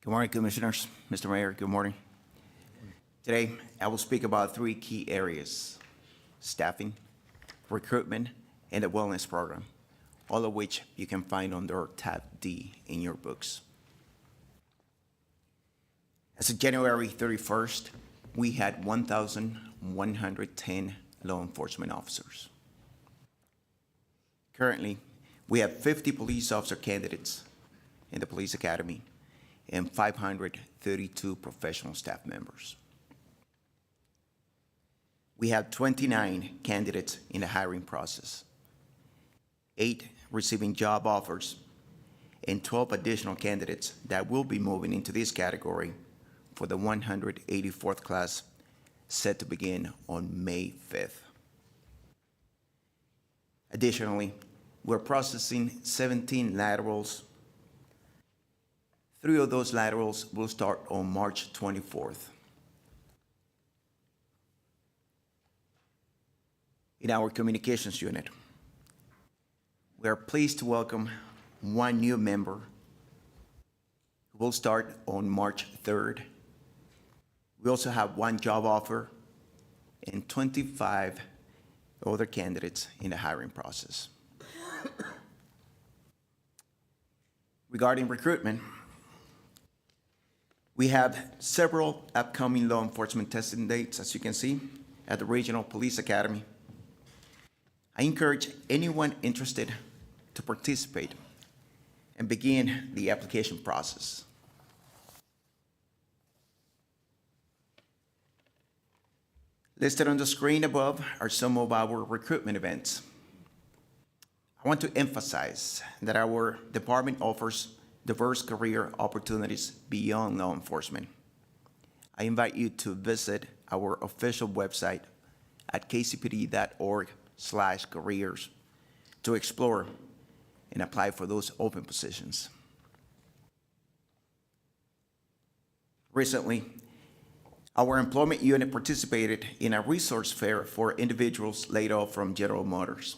Good morning, Commissioners. Mr. Mayor, good morning. Today, I will speak about 3 key areas: staffing, recruitment, and the wellness program. all of which you can find under tab D in your books. As of January 31st, we had 1,110 law enforcement officers. Currently, we have 50 police officer candidates in the police academy and 532 professional staff members. We have 29 candidates in the hiring process, 8 receiving job offers, and 12 additional candidates that will be moving into this category for the 184th class set to begin on May 5th. Additionally, we're processing 17 laterals. 3 of those laterals will start on March 24th. In our communications unit, we are pleased to welcome 1 new member who will start on March 3rd. We also have 1 job offer and 25 other candidates in the hiring process. Regarding recruitment, we have several upcoming law enforcement testing dates, as you can see, at the Regional Police Academy. I encourage anyone interested to participate and begin the application process. Listed on the screen above are some of our recruitment events. I want to emphasize that our department offers diverse career opportunities beyond law enforcement. I invite you to visit our official website at kcpd.org/careers to explore and apply for those open positions. Recently, our employment unit participated in a resource fair for individuals laid off from General Motors,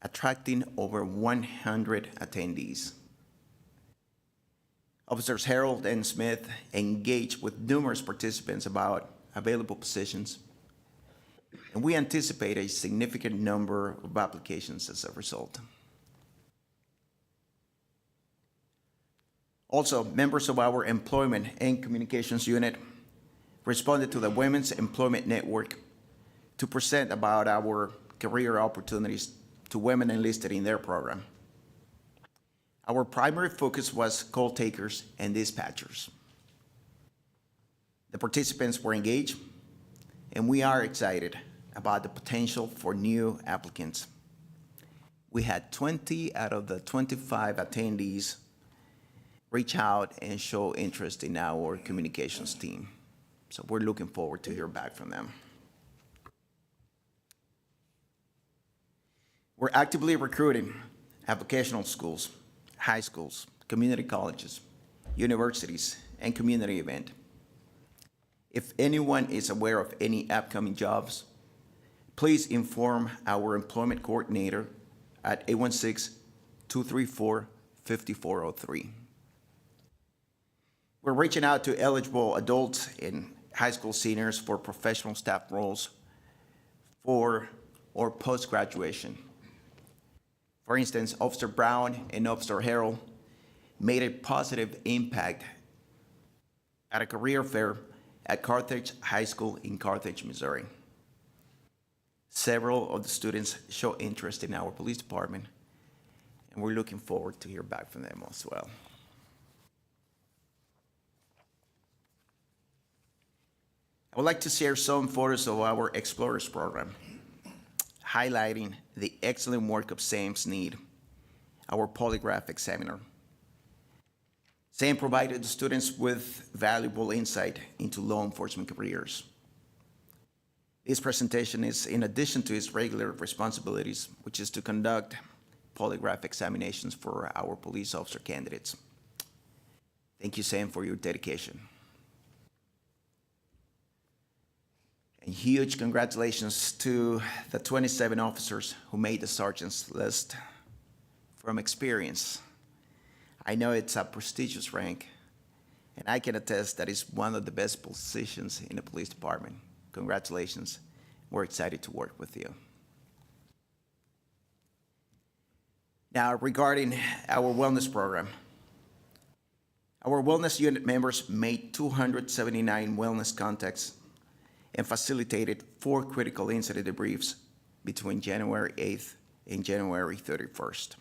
attracting over 100 attendees. Officers Harold and Smith engaged with numerous participants about available positions, and we anticipate a significant number of applications as a result. Also, members of our employment and communications unit responded to the Women's Employment Network to present about our career opportunities to women enlisted in their program. Our primary focus was call takers and dispatchers. The participants were engaged, and we are excited about the potential for new applicants. We had 20 out of the 25 attendees reach out and show interest in our communications team. So we're looking forward to hear back from them. We're actively recruiting vocational schools, high schools, community colleges, universities, and community event. If anyone is aware of any upcoming jobs, please inform our employment coordinator at 816-234-5403. We're reaching out to eligible adults and high school seniors for professional staff roles for or post-graduation. For instance, Officer Brown and Officer Harrell made a positive impact at a career fair at Carthage High School in Carthage, Missouri. Several of the students show interest in our police department, and we're looking forward to hear back from them as well. I would like to share some photos of our Explorers program, highlighting the excellent work of Sam Sneed, our polygraph examiner. Sam provided the students with valuable insight into law enforcement careers. This presentation is in addition to his regular responsibilities, which is to conduct polygraph examinations for our police officer candidates. Thank you, Sam, for your dedication. And huge congratulations to the 27 officers who made the sergeant's list. From experience, I know it's a prestigious rank, and I can attest that it's one of the best positions in the police department. Congratulations. We're excited to work with you. Now, regarding our wellness program, our wellness unit members made 279 wellness contacts and facilitated 4 critical incident debriefs between January 8th and January 31st.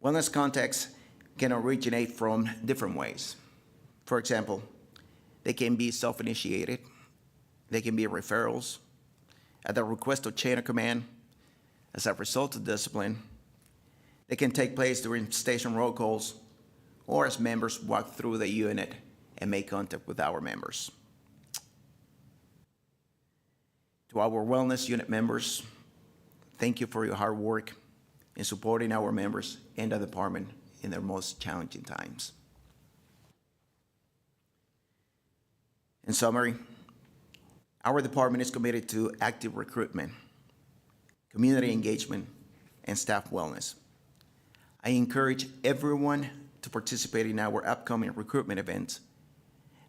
Wellness contacts can originate from different ways. For example, they can be self-initiated, they can be referrals, at the request of chain of command, as a result of discipline. They can take place during station roll calls, or as members walk through the unit and make contact with our members. To our wellness unit members, thank you for your hard work in supporting our members and the department in their most challenging times. In summary, our department is committed to active recruitment, community engagement, and staff wellness. I encourage everyone to participate in our upcoming recruitment events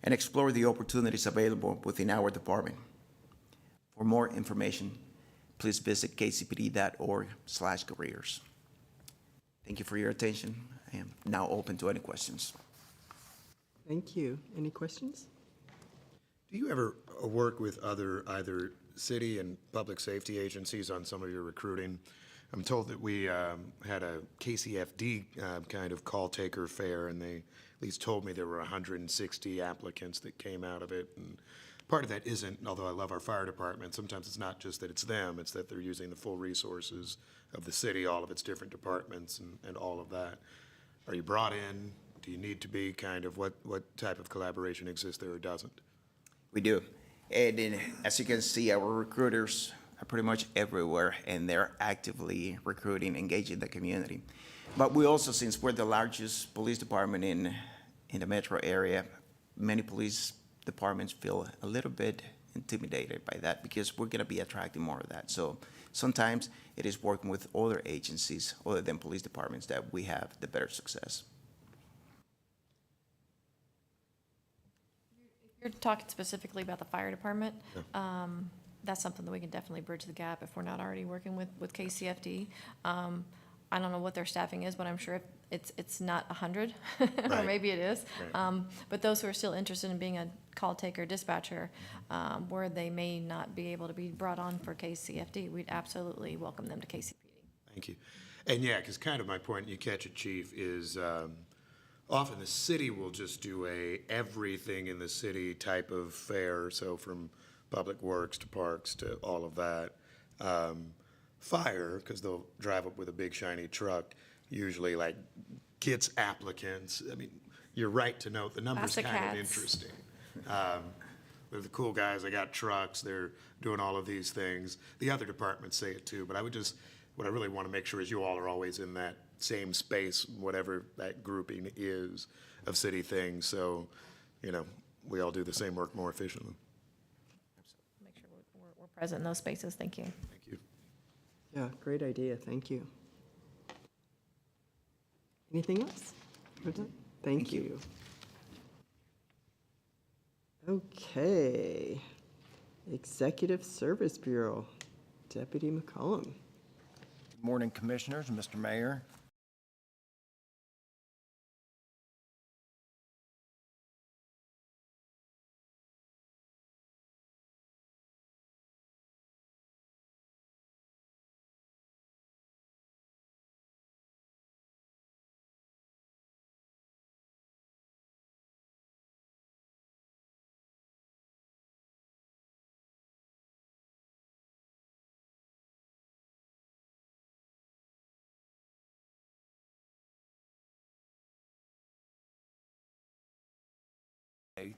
and explore the opportunities available within our department. For more information, please visit kcpd.org/careers. Thank you for your attention. I am now open to any questions. Thank you. Any questions? Do you ever work with other either city and public safety agencies on some of your recruiting? I'm told that we had a KCFD kind of call taker fair, and they at least told me there were 160 applicants that came out of it. And part of that isn't, although I love our fire department, sometimes it's not just that it's them, it's that they're using the full resources of the city, all of its different departments and all of that. Are you brought in? Do you need to be kind of, what type of collaboration exists there or doesn't? We do. And then, as you can see, our recruiters are pretty much everywhere, and they're actively recruiting, engaging the community. But we also, since we're the largest police department in the metro area, many police departments feel a little bit intimidated by that because we're going to be attracting more of that. So sometimes it is working with other agencies other than police departments that we have the better success. You're talking specifically about the fire department. That's something that we can definitely bridge the gap if we're not already working with KCFD. I don't know what their staffing is, but I'm sure it's not 100, or maybe it is. Right. But those who are still interested in being a call taker dispatcher, where they may not be able to be brought on for KCFD, we'd absolutely welcome them to KCPD. Thank you. And yeah, because kind of my point, you catch it, Chief, is often the city will just do a everything in the city type of fair, so from public works to parks to all of that. Fire, because they'll drive up with a big shiny truck, usually like gets applicants. I mean, you're right to note the numbers Classic kind of hats. interesting. They're the cool guys, they got trucks, they're doing all of these things. The other departments say it too, but what I really want to make sure is you all are always in that same space, whatever that grouping is of city things, so, we all do the same work more efficiently. Make sure we're present in those spaces. Thank you. Thank you. Yeah, great idea. Thank you. Anything else? Thank you. Okay. Executive Service Bureau, Deputy McCollum. Good morning, Commissioners, Mr. Mayor.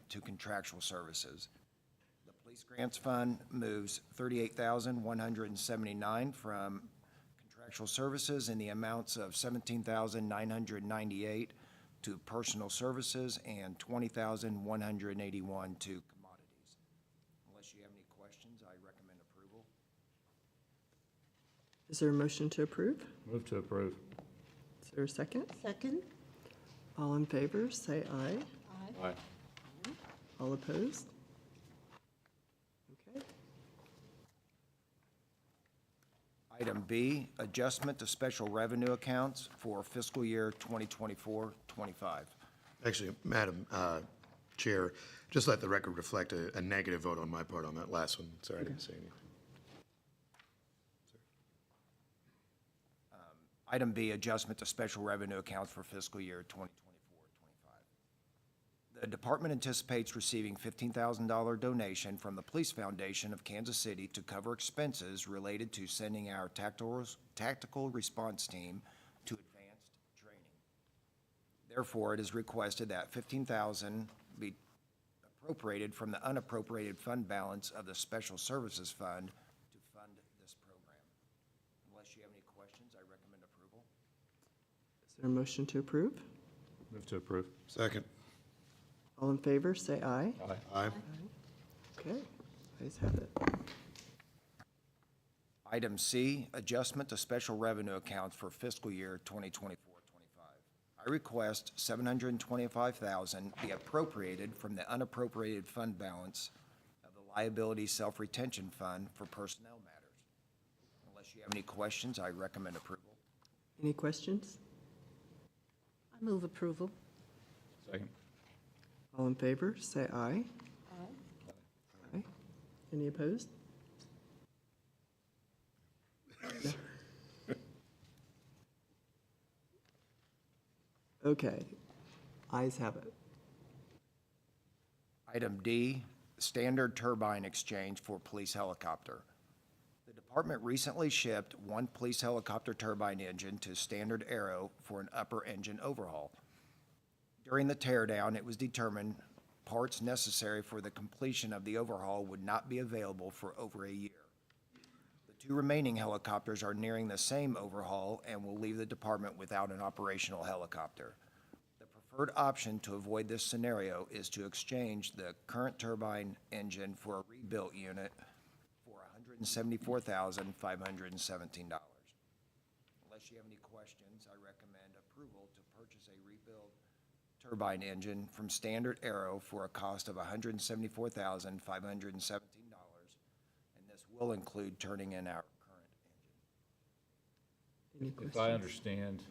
To contractual services. The Police Grants Fund moves $38,179 from contractual services in the amounts of $17,998 to personal services and $20,181 to commodities. Unless you have any questions, I recommend approval. Is there a motion to approve? Move to approve. Is there a second? Second? All in favor, say aye. Aye. All opposed? Okay. Item B, adjustment to special revenue accounts for fiscal year 2024-25. Actually, Madam Chair, just let the record reflect a negative vote on my part on that last one. Sorry, I didn't say anything. Item B, adjustment to special revenue accounts for fiscal year 2024-25. The department anticipates receiving $15,000 donation from the Police Foundation of Kansas City to cover expenses related to sending our tactical response team to advanced training. Therefore, it is requested that $15,000 be appropriated from the unappropriated fund balance of the Special Services Fund to fund this program. Unless you have any questions, I recommend approval. Is there a motion to approve? Move to approve. Second. All in favor, say aye. Aye. Okay, ayes have it. Item C, adjustment to special revenue accounts for fiscal year 2024-25. I request $725,000 be appropriated from the unappropriated fund balance of the Liability Self-Retention Fund for personnel matters. Unless you have any questions, I recommend approval. Any questions? I move approval. Second. All in favor, say aye. Aye. Any opposed? No. Okay, ayes have it. Item D, standard turbine exchange for police helicopter. The department recently shipped one police helicopter turbine engine to Standard Aero for an upper engine overhaul. During the teardown, it was determined parts necessary for the completion of the overhaul would not be available for over a year. The two remaining helicopters are nearing the same overhaul and will leave the department without an operational helicopter. The preferred option to avoid this scenario is to exchange the current turbine engine for a rebuilt unit for $174,517. Unless you have any questions, I recommend approval to purchase a rebuilt turbine engine from Standard Aero for a cost of $174,517, and this will include turning in our current engine. Any If questions? I understand,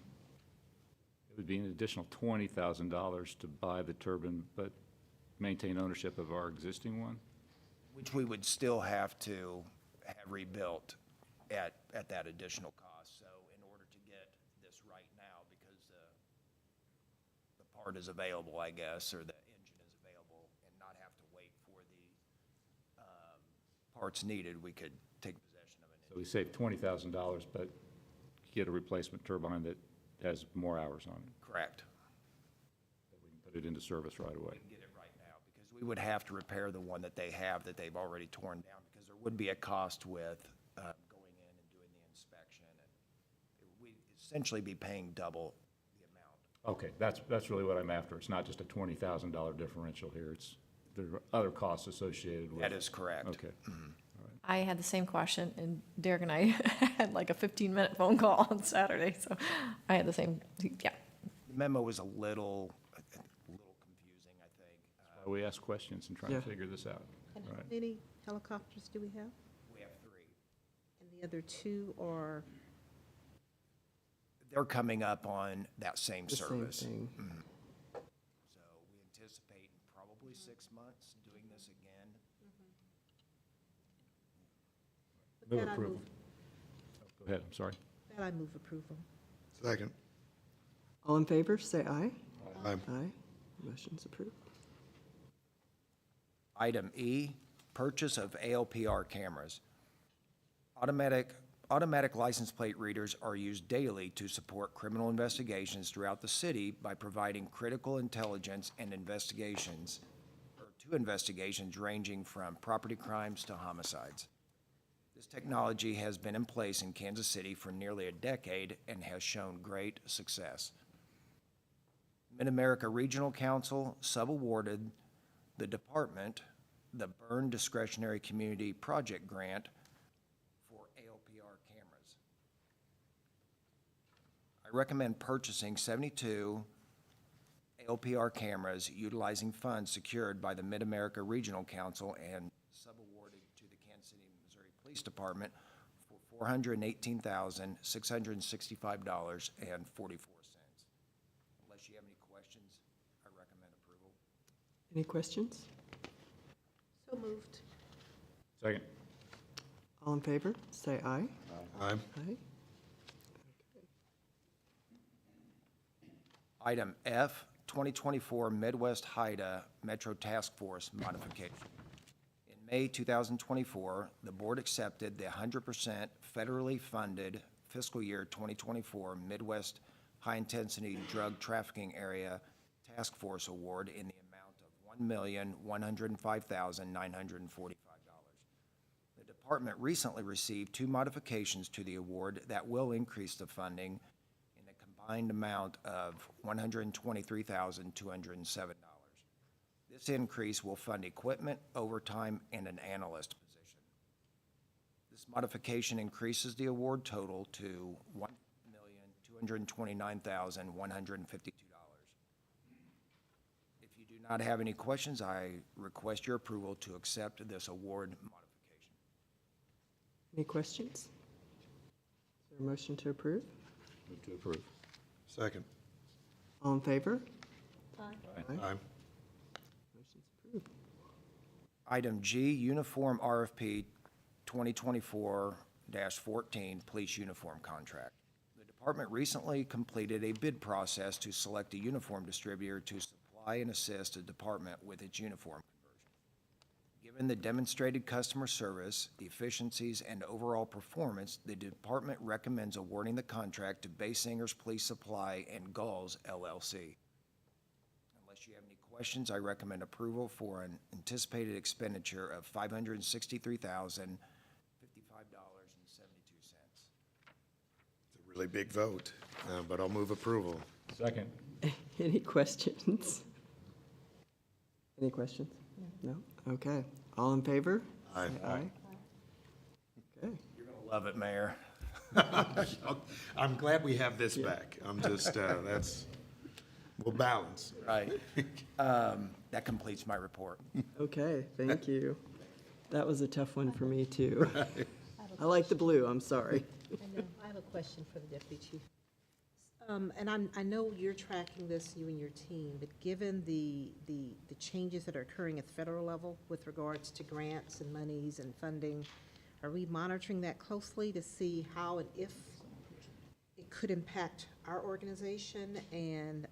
it would be an additional $20,000 to buy the turbine, but maintain ownership of our existing one? Which we would still have to have rebuilt at that additional cost. So in order to get this right now, because the part is available, I guess, or the engine is available, and not have to wait for the parts needed, we could take possession of it. So we save $20,000, but get a replacement turbine that has more hours on it. Correct. That we can put it into service right away. We can get it right now, because we would have to repair the one that they have that they've already torn down, because there would be a cost with going in and doing the inspection, and we'd essentially be paying double the amount. Okay, that's really what I'm after. It's not just a $20,000 differential here. There are other costs associated with it. That is correct. Okay. I had the same question, and Derek and I had like a 15-minute phone call on Saturday, so I had the same, yeah. The memo was a little confusing, I think. That's why we ask questions and try to figure this out. And how Right. many helicopters do we have? We have 3. And the other 2 are, They're coming up on that same The same service. thing. So we anticipate in probably 6 months doing this again. with Move that I approval. move, Go ahead, I'm sorry. that I move approval. Second. All in favor, say aye. Aye. Aye. Motion's approved. Item E, purchase of ALPR cameras. Automatic license plate readers are used daily to support criminal investigations throughout the city by providing critical intelligence and investigations ranging from property crimes to homicides. This technology has been in place in Kansas City for nearly a decade and has shown great success. Mid-America Regional Counsel subawarded the department the Byrne Discretionary Community Project Grant for ALPR cameras. I recommend purchasing 72 ALPR cameras utilizing funds secured by the Mid-America Regional Council and subawarded to the Kansas City, Missouri Police Department for $418,665.44. Unless you have any questions, I recommend approval. Any questions? So moved. Second. All in favor, say aye. Aye. Aye. Item F, 2024 Midwest HIDA Metro Task Force modification. In May 2024, the board accepted the 100% federally funded fiscal year 2024 Midwest High-Intensity Drug Trafficking Area Task Force Award in the amount of $1,105,945. The department recently received 2 modifications to the award that will increase the funding in a combined amount of $123,207. This increase will fund equipment, overtime, and an analyst position. This modification increases the award total to $1,229,152. If you do not have any questions, I request your approval to accept this award modification. Any questions? Is there a motion to approve? Move to approve. Second. All in favor? Aye. Aye. Motion's approved. Item G, Uniform RFP 2024-14 Police Uniform Contract. The department recently completed a bid process to select a uniform distributor to supply and assist the department with its uniform conversion. Given the demonstrated customer service, efficiencies, and overall performance, the department recommends awarding the contract to Basingers Police Supply and Gulls LLC. Unless you have any questions, I recommend approval for an anticipated expenditure of $563,055.72. It's a really big vote, but I'll move approval. Second. Any questions? Any questions? No? Okay. All in favor? Aye. Say aye. Okay. You're going to love it, Mayor. I'm glad we have this back. I'm just, we'll balance. Right. That completes my report. Okay, thank you. That was a tough one for me, too. I like the blue, I'm sorry. I know, I have a question for the Deputy Chief. And I know you're tracking this, you and your team, but given the changes that are occurring at the federal level with regards to grants and monies and funding, are we monitoring that closely to see how and if it could impact our organization and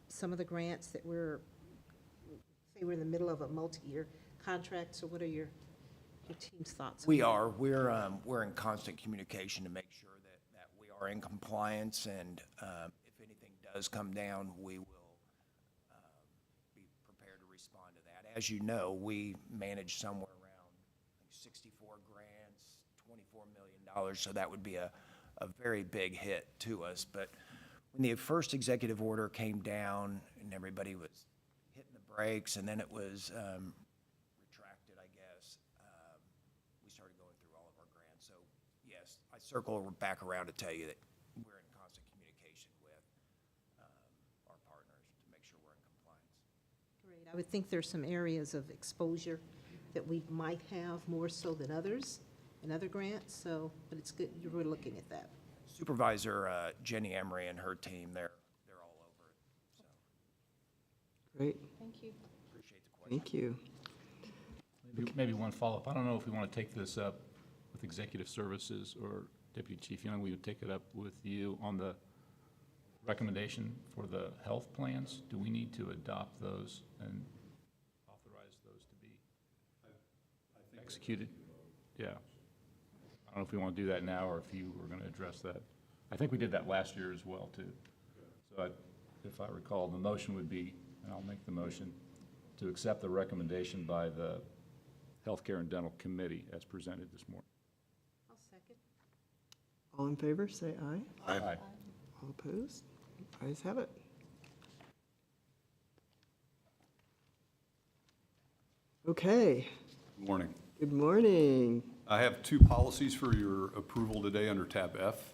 some of the grants that we're in the middle of a multi-year contract? So what are your team's thoughts? We are. We're in constant communication to make sure that we are in compliance, and if anything does come down, we will be prepared to respond to that. As you know, we manage somewhere around 64 grants, $24 million, so that would be a very big hit to us. But when the first executive order came down and everybody was hitting the brakes, and then it was retracted, I guess, we started going through all of our grants. So yes, I circle back around to tell you that we're in constant communication with our partners to make sure we're in compliance. Great. I would think there's some areas of exposure that we might have more so than others in other grants, so, but it's good you're really looking at that. Supervisor Jenny Emery and her team, they're all over it. So Great, Thank you. appreciate the question. thank you. Maybe one follow-up. I don't know if we want to take this up with Executive Services or Deputy Chief Young. We would take it up with you on the recommendation for the health plans. Do we need to adopt those and authorize those to be executed? Yeah. I don't know if we want to do that now or if you were going to address that. I think we did that last year as well, too. So if I recall, the motion would be, and I'll make the motion, to accept the recommendation by the Healthcare and Dental Committee as presented this morning. I'll second. All in favor, say aye. Aye. All opposed? Ayes have it. Okay, Good morning. good morning. I have two policies for your approval today under tab F.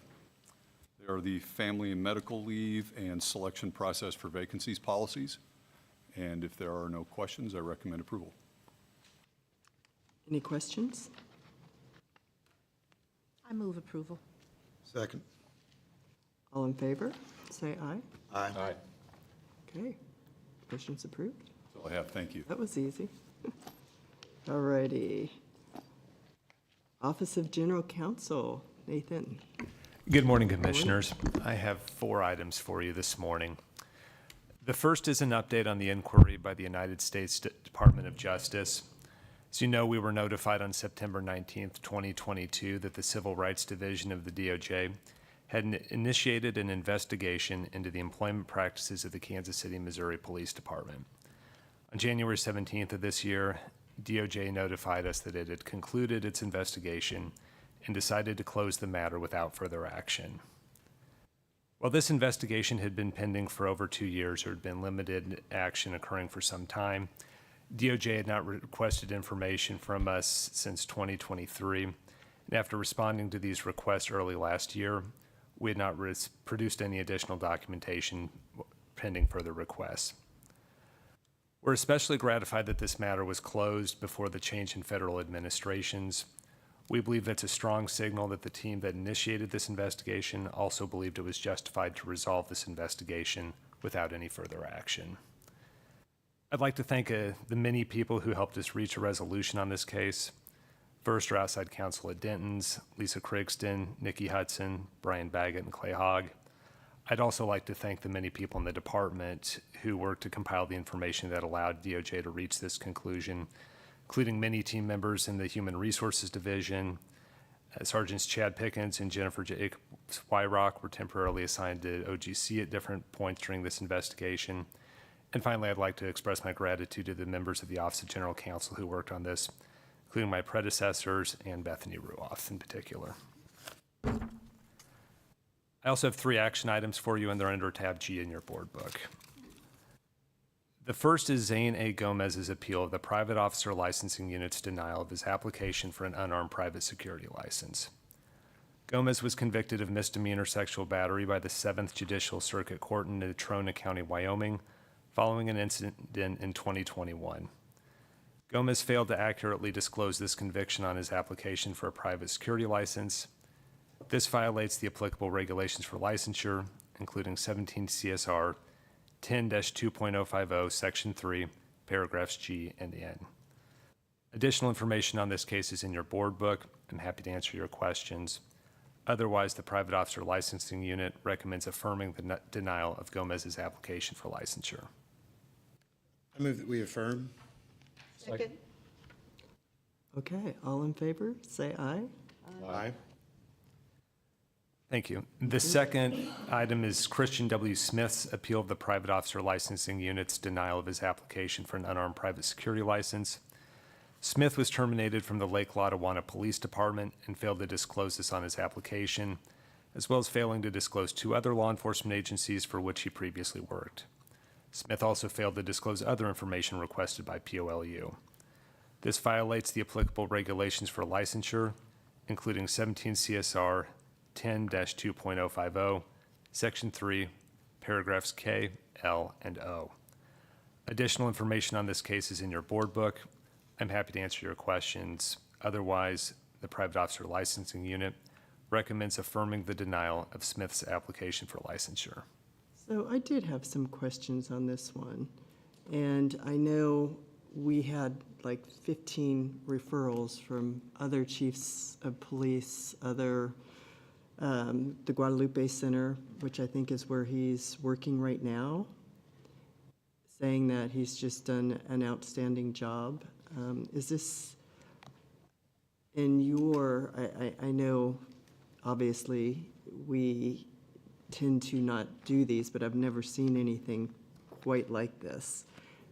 They are the family and medical leave and selection process for vacancies policies. And if there are no questions, I recommend approval. Any questions? I move approval. Second. All in favor, say aye. Aye. Okay, motion's approved. That's all I have. Thank you. That was easy. All righty. Office of General Counsel, Nathan. Good morning, Commissioners. I have 4 items for you this morning. The first is an update on the inquiry by the United States Department of Justice. As you know, we were notified on September 19th, 2022, that the Civil Rights Division of the DOJ had initiated an investigation into the employment practices of the Kansas City, Missouri Police Department. On January 17th of this year, DOJ notified us that it had concluded its investigation and decided to close the matter without further action. While this investigation had been pending for over 2 years, there had been limited action occurring for some time. DOJ had not requested information from us since 2023, and after responding to these requests early last year, we had not produced any additional documentation pending further requests. We're especially gratified that this matter was closed before the change in federal administrations. We believe that's a strong signal that the team that initiated this investigation also believed it was justified to resolve this investigation without any further action. I'd like to thank the many people who helped us reach a resolution on this case. First, our outside counsel at Denton's, Lisa Krigston, Nikki Hudson, Brian Baggett, and Clay Hogg. I'd also like to thank the many people in the department who worked to compile the information that allowed DOJ to reach this conclusion, including many team members in the Human Resources Division. Sergeants Chad Pickens and Jennifer Wyrock were temporarily assigned to OGC at different points during this investigation. And finally, I'd like to express my gratitude to the members of the Office of General Counsel who worked on this, including my predecessors and Bethany Ruoff in particular. I also have 3 action items for you, and they're under tab G in your board book. The first is Zane A. Gomez's appeal of the Private Officer Licensing Unit's denial of his application for an unarmed private security license. Gomez was convicted of misdemeanor sexual battery by the 7th Judicial Circuit Court in Natrona County, Wyoming, following an incident in 2021. Gomez failed to accurately disclose this conviction on his application for a private security license. This violates the applicable regulations for licensure, including 17 CSR 10-2.050, Section 3, paragraphs G and N. Additional information on this case is in your board book. I'm happy to answer your questions. Otherwise, the Private Officer Licensing Unit recommends affirming the denial of Gomez's application for licensure. I move that we affirm. Second. Okay, all in favor, say aye. Aye. Thank you. The second item is Christian W. Smith's appeal of the Private Officer Licensing Unit's denial of his application for an unarmed private security license. Smith was terminated from the Lake Lotawana Police Department and failed to disclose this on his application, as well as failing to disclose 2 other law enforcement agencies for which he previously worked. Smith also failed to disclose other information requested by POLU. This violates the applicable regulations for licensure, including 17 CSR 10-2.050, Section 3, paragraphs K, L, and O. Additional information on this case is in your board book. I'm happy to answer your questions. Otherwise, the Private Officer Licensing Unit recommends affirming the denial of Smith's application for licensure. So I did have some questions on this one, and I know we had like 15 referrals from other chiefs of police, the Guadalupe Center, which I think is where he's working right now, saying that he's just done an outstanding job. Is this in your, I know obviously we tend to not do these, but I've never seen anything quite like this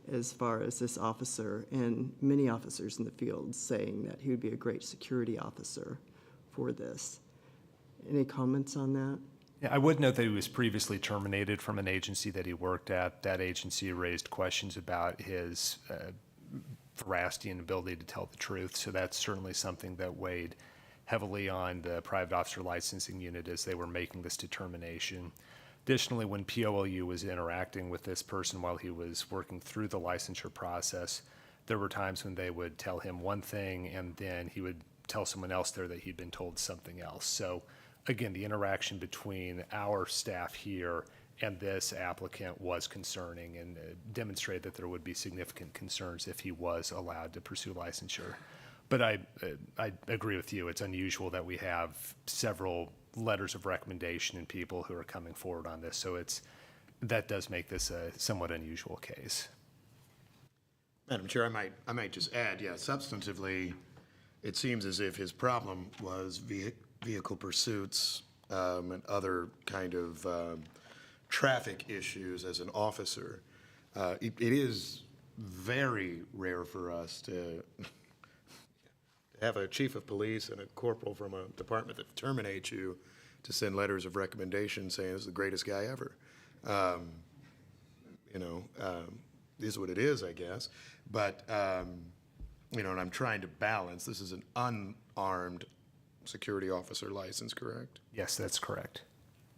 as far as this officer and many officers in the field saying that he would be a great security officer for this. Any comments on that? Yeah, I would note that he was previously terminated from an agency that he worked at. That agency raised questions about his veracity and ability to tell the truth, so that's certainly something that weighed heavily on the Private Officer Licensing Unit as they were making this determination. Additionally, when POLU was interacting with this person while he was working through the licensure process, there were times when they would tell him one thing and then he would tell someone else there that he'd been told something else. So again, the interaction between our staff here and this applicant was concerning and demonstrated that there would be significant concerns if he was allowed to pursue licensure. But I agree with you. It's unusual that we have several letters of recommendation and people who are coming forward on this. So that does make this a somewhat unusual case. Madam Chair, I might just add, yeah, substantively, it seems as if his problem was vehicle pursuits and other kind of traffic issues as an officer. It is very rare for us to have a chief of police and a corporal from a department that terminates you to send letters of recommendation saying this is the greatest guy ever. Is what it is, I guess. But, and I'm trying to balance, this is an unarmed security officer license, correct? Yes, that's correct.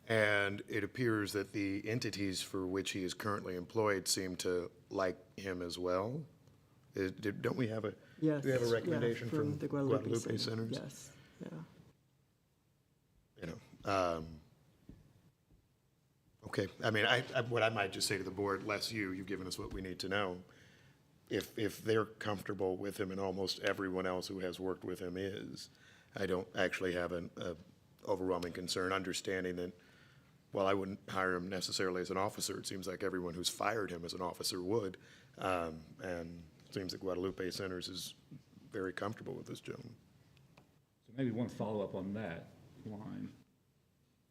And it appears that the entities for which he is currently employed seem to like him as well. Don't we have a, Yes. do we have a Yeah, recommendation from the Guadalupe Centers? Yes, yeah. Okay, I mean, what I might just say to the board, less you've given us what we need to know. If they're comfortable with him and almost everyone else who has worked with him is, I don't actually have an overwhelming concern, understanding that, while I wouldn't hire him necessarily as an officer, it seems like everyone who's fired him as an officer would. And it seems that Guadalupe Centers is very comfortable with this gentleman. So maybe one follow-up on that line.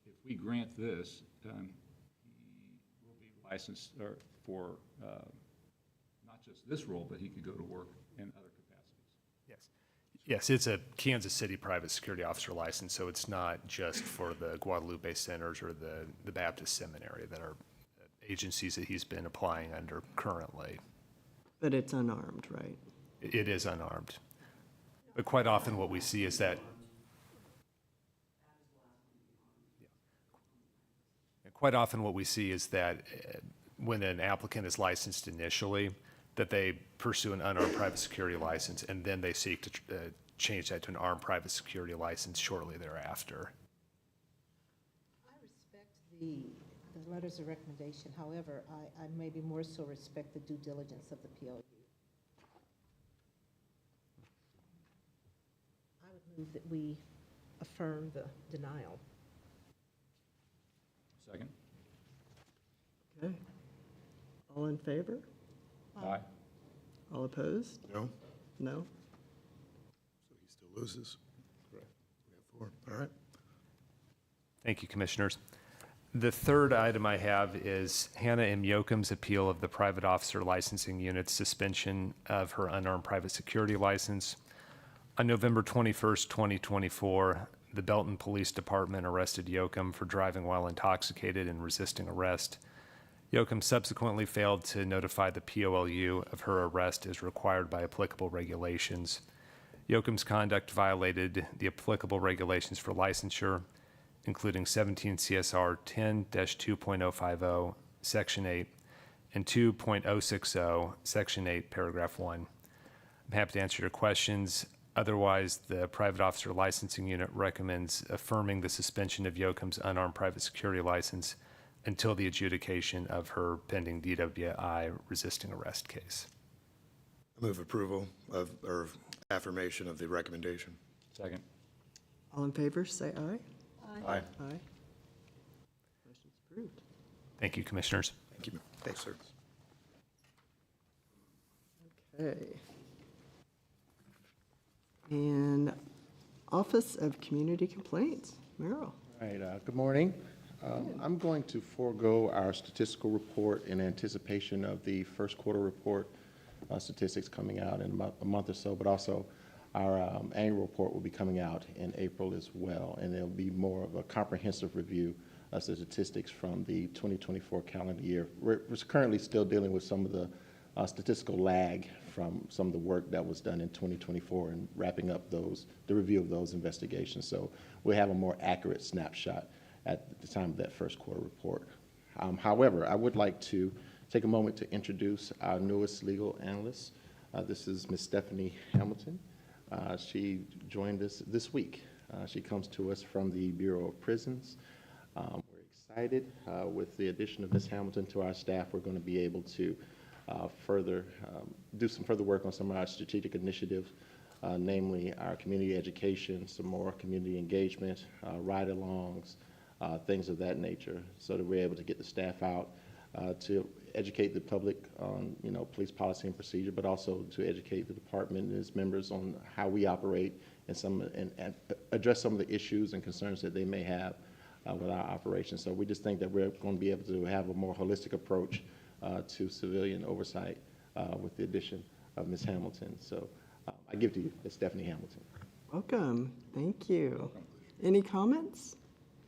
If we grant this, he will be licensed for not just this role, but he could go to work in other capacities. Yes. Yes, it's a Kansas City private security officer license, so it's not just for the Guadalupe Centers or the Baptist Seminary that are agencies that he's been applying under currently. But it's unarmed, right? It is unarmed. But quite often what we see is that when an applicant is licensed initially, that they pursue an unarmed private security license, and then they seek to change that to an armed private security license shortly thereafter. I respect the letters of recommendation. However, I maybe more so respect the due diligence of the PLU. I would move that we affirm the denial. Second? Okay. All in favor? Aye. All opposed? No? No? So he still loses. Correct. We have 4, all right. Thank you, Commissioners. The third item I have is Hannah M. Yoakum's appeal of the private officer licensing unit's suspension of her unarmed private security license. On November 21st, 2024, the Belton Police Department arrested Yoakum for driving while intoxicated and resisting arrest. Yoakum subsequently failed to notify the POLU of her arrest as required by applicable regulations. Yoakum's conduct violated the applicable regulations for licensure, including 17 CSR 10-2.050, Section 8, and 2.060, Section 8, Paragraph 1. I'm happy to answer your questions. Otherwise, the private officer licensing unit recommends affirming the suspension of Yoakum's unarmed private security license until the adjudication of her pending DWI resisting arrest case. I move approval of, or affirmation of the recommendation. Second. All in favor, say aye. Aye. Aye. Motion's approved. Thank you, Commissioners. Thank you. Thanks, sir. Okay. And Office of Community Complaints, Merrill. All right, good morning. I'm going to forego our statistical report in anticipation of the first quarter report statistics coming out in about a month or so, but also our annual report will be coming out in April as well, and there'll be more of a comprehensive review of statistics from the 2024 calendar year. We're currently still dealing with some of the statistical lag from some of the work that was done in 2024 and wrapping up the review of those investigations. So we'll have a more accurate snapshot at the time of that first quarter report. However, I would like to take a moment to introduce our newest legal analyst. This is Ms. Stephanie Hamilton. She joined us this week. She comes to us from the Bureau of Prisons. We're excited with the addition of Ms. Hamilton to our staff. We're going to be able to do some further work on some of our strategic initiatives, namely our community education, some more community engagement, ride-alongs, things of that nature, so that we're able to get the staff out to educate the public on, police policy and procedure, but also to educate the department and its members on how we operate and address some of the issues and concerns that they may have with our operations. So we just think that we're going to be able to have a more holistic approach to civilian oversight with the addition of Ms. Hamilton. So I give to you, it's Stephanie Hamilton. Welcome. Thank you. Any comments?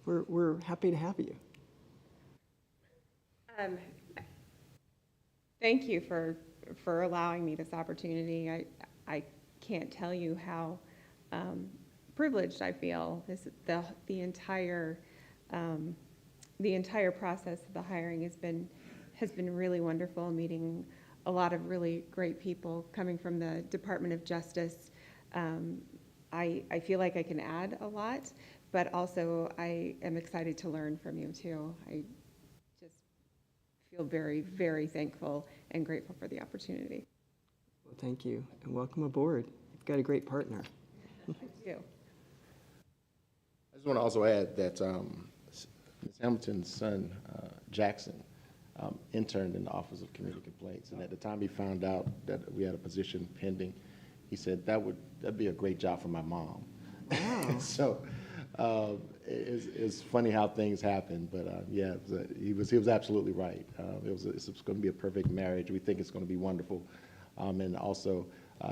We're happy to have you. Thank you for allowing me this opportunity. I can't tell you how privileged I feel. The entire process of the hiring has been really wonderful. Meeting a lot of really great people coming from the Department of Justice. I feel like I can add a lot, but also I am excited to learn from you too. I just feel very, very thankful and grateful for the opportunity. Well, thank you, and welcome aboard. You've got a great partner. Thank you. I just want to also add that Ms. Hamilton's son, Jackson, interned in the Office of Community Complaints, and at the time he found out that we had a position pending, he said that'd be a great job for my mom. Wow. So it's funny how things happen, but yeah, he was absolutely right. It's going to be a perfect marriage. We think it's going to be wonderful, and also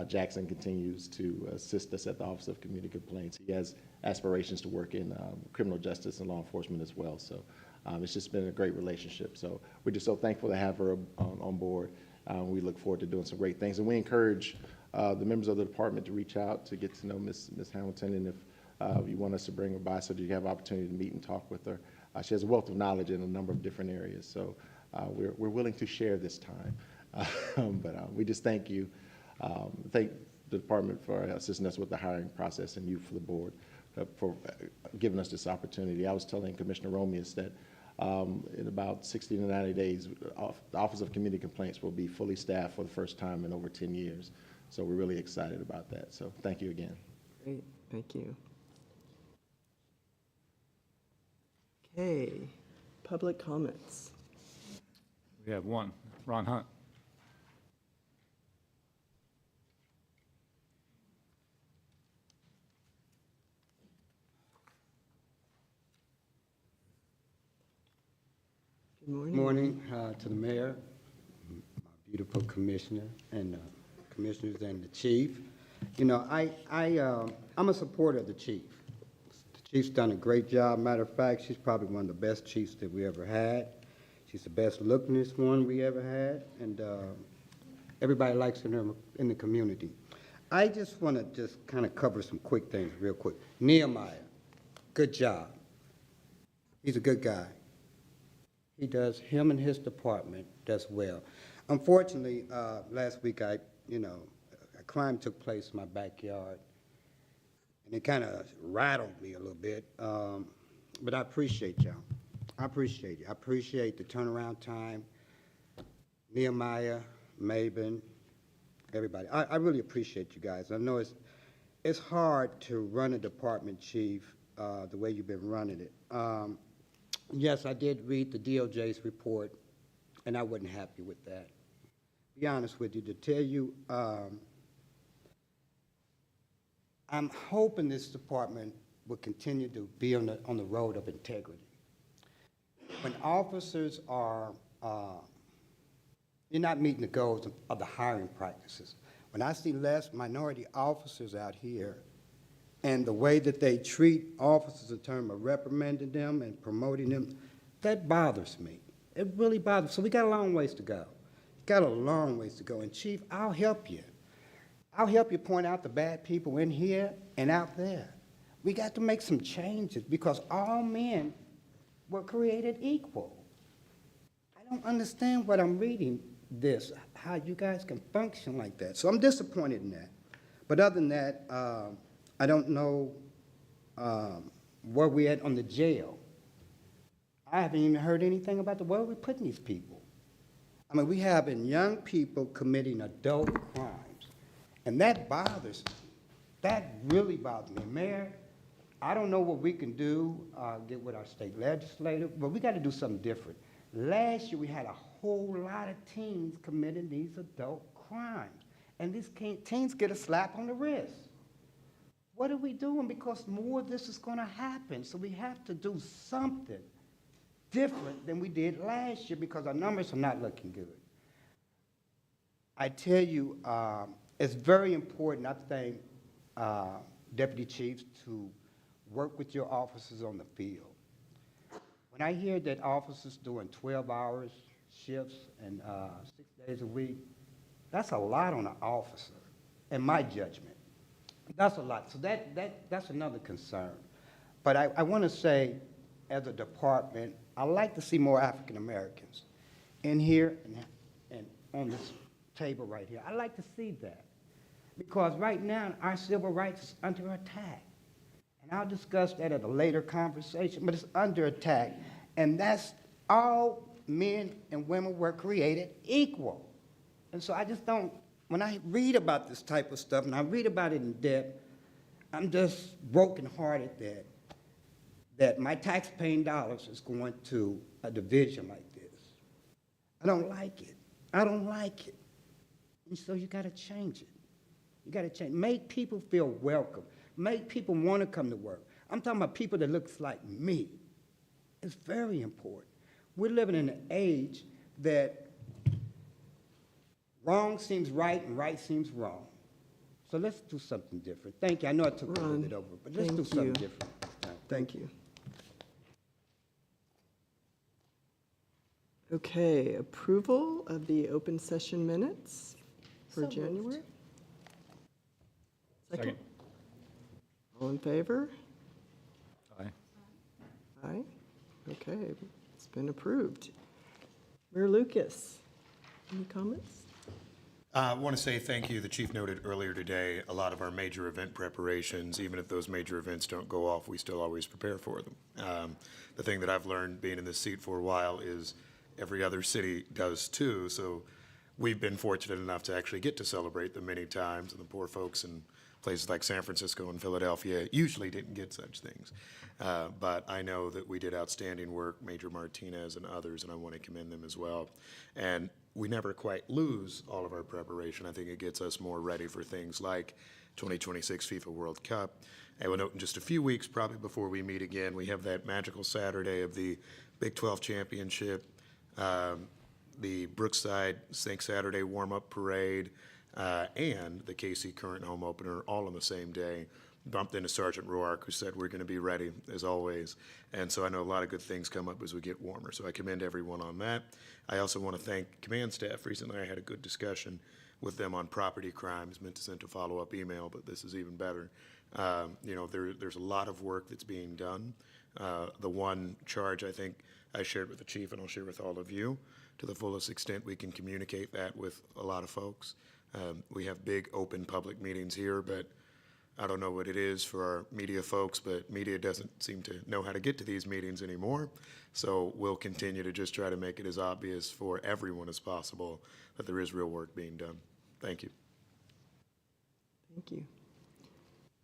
Jackson continues to assist us at the Office of Community Complaints. He has aspirations to work in criminal justice and law enforcement as well. So it's just been a great relationship. So we're just so thankful to have her on board. We look forward to doing some great things, and we encourage the members of the department to reach out to get to know Ms. Hamilton, and if you want us to bring her by so that you have opportunity to meet and talk with her. She has a wealth of knowledge in a number of different areas, so we're willing to share this time. But we just thank you. Thank the department for assisting us with the hiring process, and you for the board for giving us this opportunity. I was telling Commissioner Romius that in about 60 to 90 days, the Office of Community Complaints will be fully staffed for the first time in over 10 years. So we're really excited about that. So thank you again. Great, thank you. Okay, public comments. We have one, Ron Hunt. Good morning. Morning to the mayor, my beautiful commissioner, and commissioners and the chief. You know, I'm a supporter of the chief. The chief's done a great job. Matter of fact, she's probably one of the best chiefs that we ever had. She's the best lookingest one we ever had, and everybody likes her in the community. I just want to just kind of cover some quick things real quick. Nehemiah, good job. He's a good guy. Him and his department does well. Unfortunately, last week a crime took place in my backyard, and it kind of rattled me a little bit, but I appreciate y'all. I appreciate you. I appreciate the turnaround time, Nehemiah, Mabin, everybody. I really appreciate you guys. I know it's hard to run a department, chief, the way you've been running it. Yes, I did read the DOJ's report, and I wasn't happy with that. Be honest with you, to tell you, I'm hoping this department will continue to be on the road of integrity. When officers are, you're not meeting the goals of the hiring practices. When I see less minority officers out here, and the way that they treat officers in terms of reprimanding them and promoting them, that bothers me. It really bothers. So we got a long ways to go. Got a long ways to go. And Chief, I'll help you. I'll help you point out the bad people in here and out there. We got to make some changes because all men were created equal. I don't understand what I'm reading how you guys can function like that. So I'm disappointed in that. But other than that, I don't know where we at on the jail. I haven't even heard anything about where we're putting these people. I mean, we having young people committing adult crimes, and that bothers me. That really bothers me. Mayor, I don't know what we can do, get with our state legislature, but we got to do something different. Last year, we had a whole lot of teens committing these adult crimes, and these teens get a slap on the wrist. What are we doing? Because more of this is going to happen, so we have to do something different than we did last year because our numbers are not looking good. I tell you, it's very important, I think, Deputy Chiefs, to work with your officers on the field. When I hear that officers doing 12-hour shifts and 6 days a week, that's a lot on an officer, in my judgment. That's a lot. So that's another concern. But I want to say, as a department, I like to see more African Americans in here and on this table right here. I like to see that because right now our civil rights is under attack. And I'll discuss that at a later conversation, but it's under attack. And that's all men and women were created equal. And so I just don't, when I read about this type of stuff and I read about it in depth, I'm just brokenhearted that my tax-paying dollars is going to a division like this. I don't like it. I don't like it. And so you got to change it. You got to change. Make people feel welcome. Make people want to come to work. I'm talking about people that looks like me. It's very important. We're living in an age that wrong seems right and right seems wrong. So let's do something different. Thank you. I know I took a little bit over, but let's do something different. Thank you. Okay, approval of the open session minutes for January? Second. All in favor? Aye. Aye. Okay, it's been approved. Mayor Lucas, any comments? I want to say thank you. The chief noted earlier today, a lot of our major event preparations, even if those major events don't go off, we still always prepare for them. The thing that I've learned being in this seat for a while is every other city does too. So we've been fortunate enough to actually get to celebrate them many times, and the poor folks in places like San Francisco and Philadelphia usually didn't get such things. But I know that we did outstanding work, Major Martinez and others, and I want to commend them as well. And we never quite lose all of our preparation. I think it gets us more ready for things like 2026 FIFA World Cup. I will note in just a few weeks, probably before we meet again, we have that magical Saturday of the Big 12 Championship, the Brookside St. Saturday warm-up parade, and the KC Current home opener all on the same day. Bumped into Sergeant Roark, who said we're going to be ready as always. And so I know a lot of good things come up as we get warmer. So I commend everyone on that. I also want to thank command staff. Recently I had a good discussion with them on property crimes. Meant to send a follow-up email, but this is even better. You know, there's a lot of work that's being done. The one charge I think I shared with the chief, and I'll share with all of you, to the fullest extent we can communicate that with a lot of folks. We have big open public meetings here, but I don't know what it is for our media folks, but media doesn't seem to know how to get to these meetings anymore. So we'll continue to just try to make it as obvious for everyone as possible that there is real work being done. Thank you. Thank you.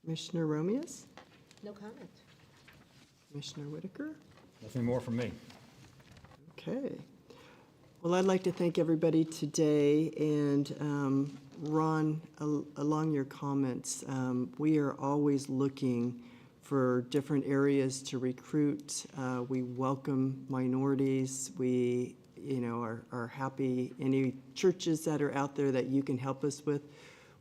Commissioner Romius? No comment. Commissioner Whitaker? Nothing more from me. Okay. Well, I'd like to thank everybody today, and Ron, along your comments, we are always looking for different areas to recruit. We welcome minorities. We, are happy. Any churches that are out there that you can help us with,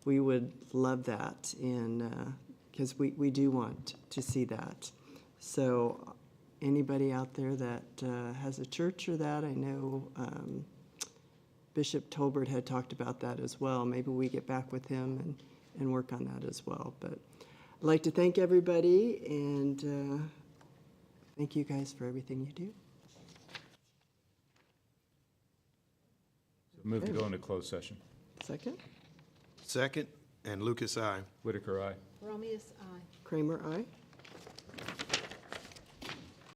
we would love that, and because we do want to see that. So anybody out there that has a church or that, I know Bishop Tolbert had talked about that as well. Maybe we get back with him and work on that as well. But I'd like to thank everybody, and thank you guys for everything you do. So move to go into closed session. Second? Second. And Lucas, aye. Whitaker, aye. Romeus, aye. Kramer, aye.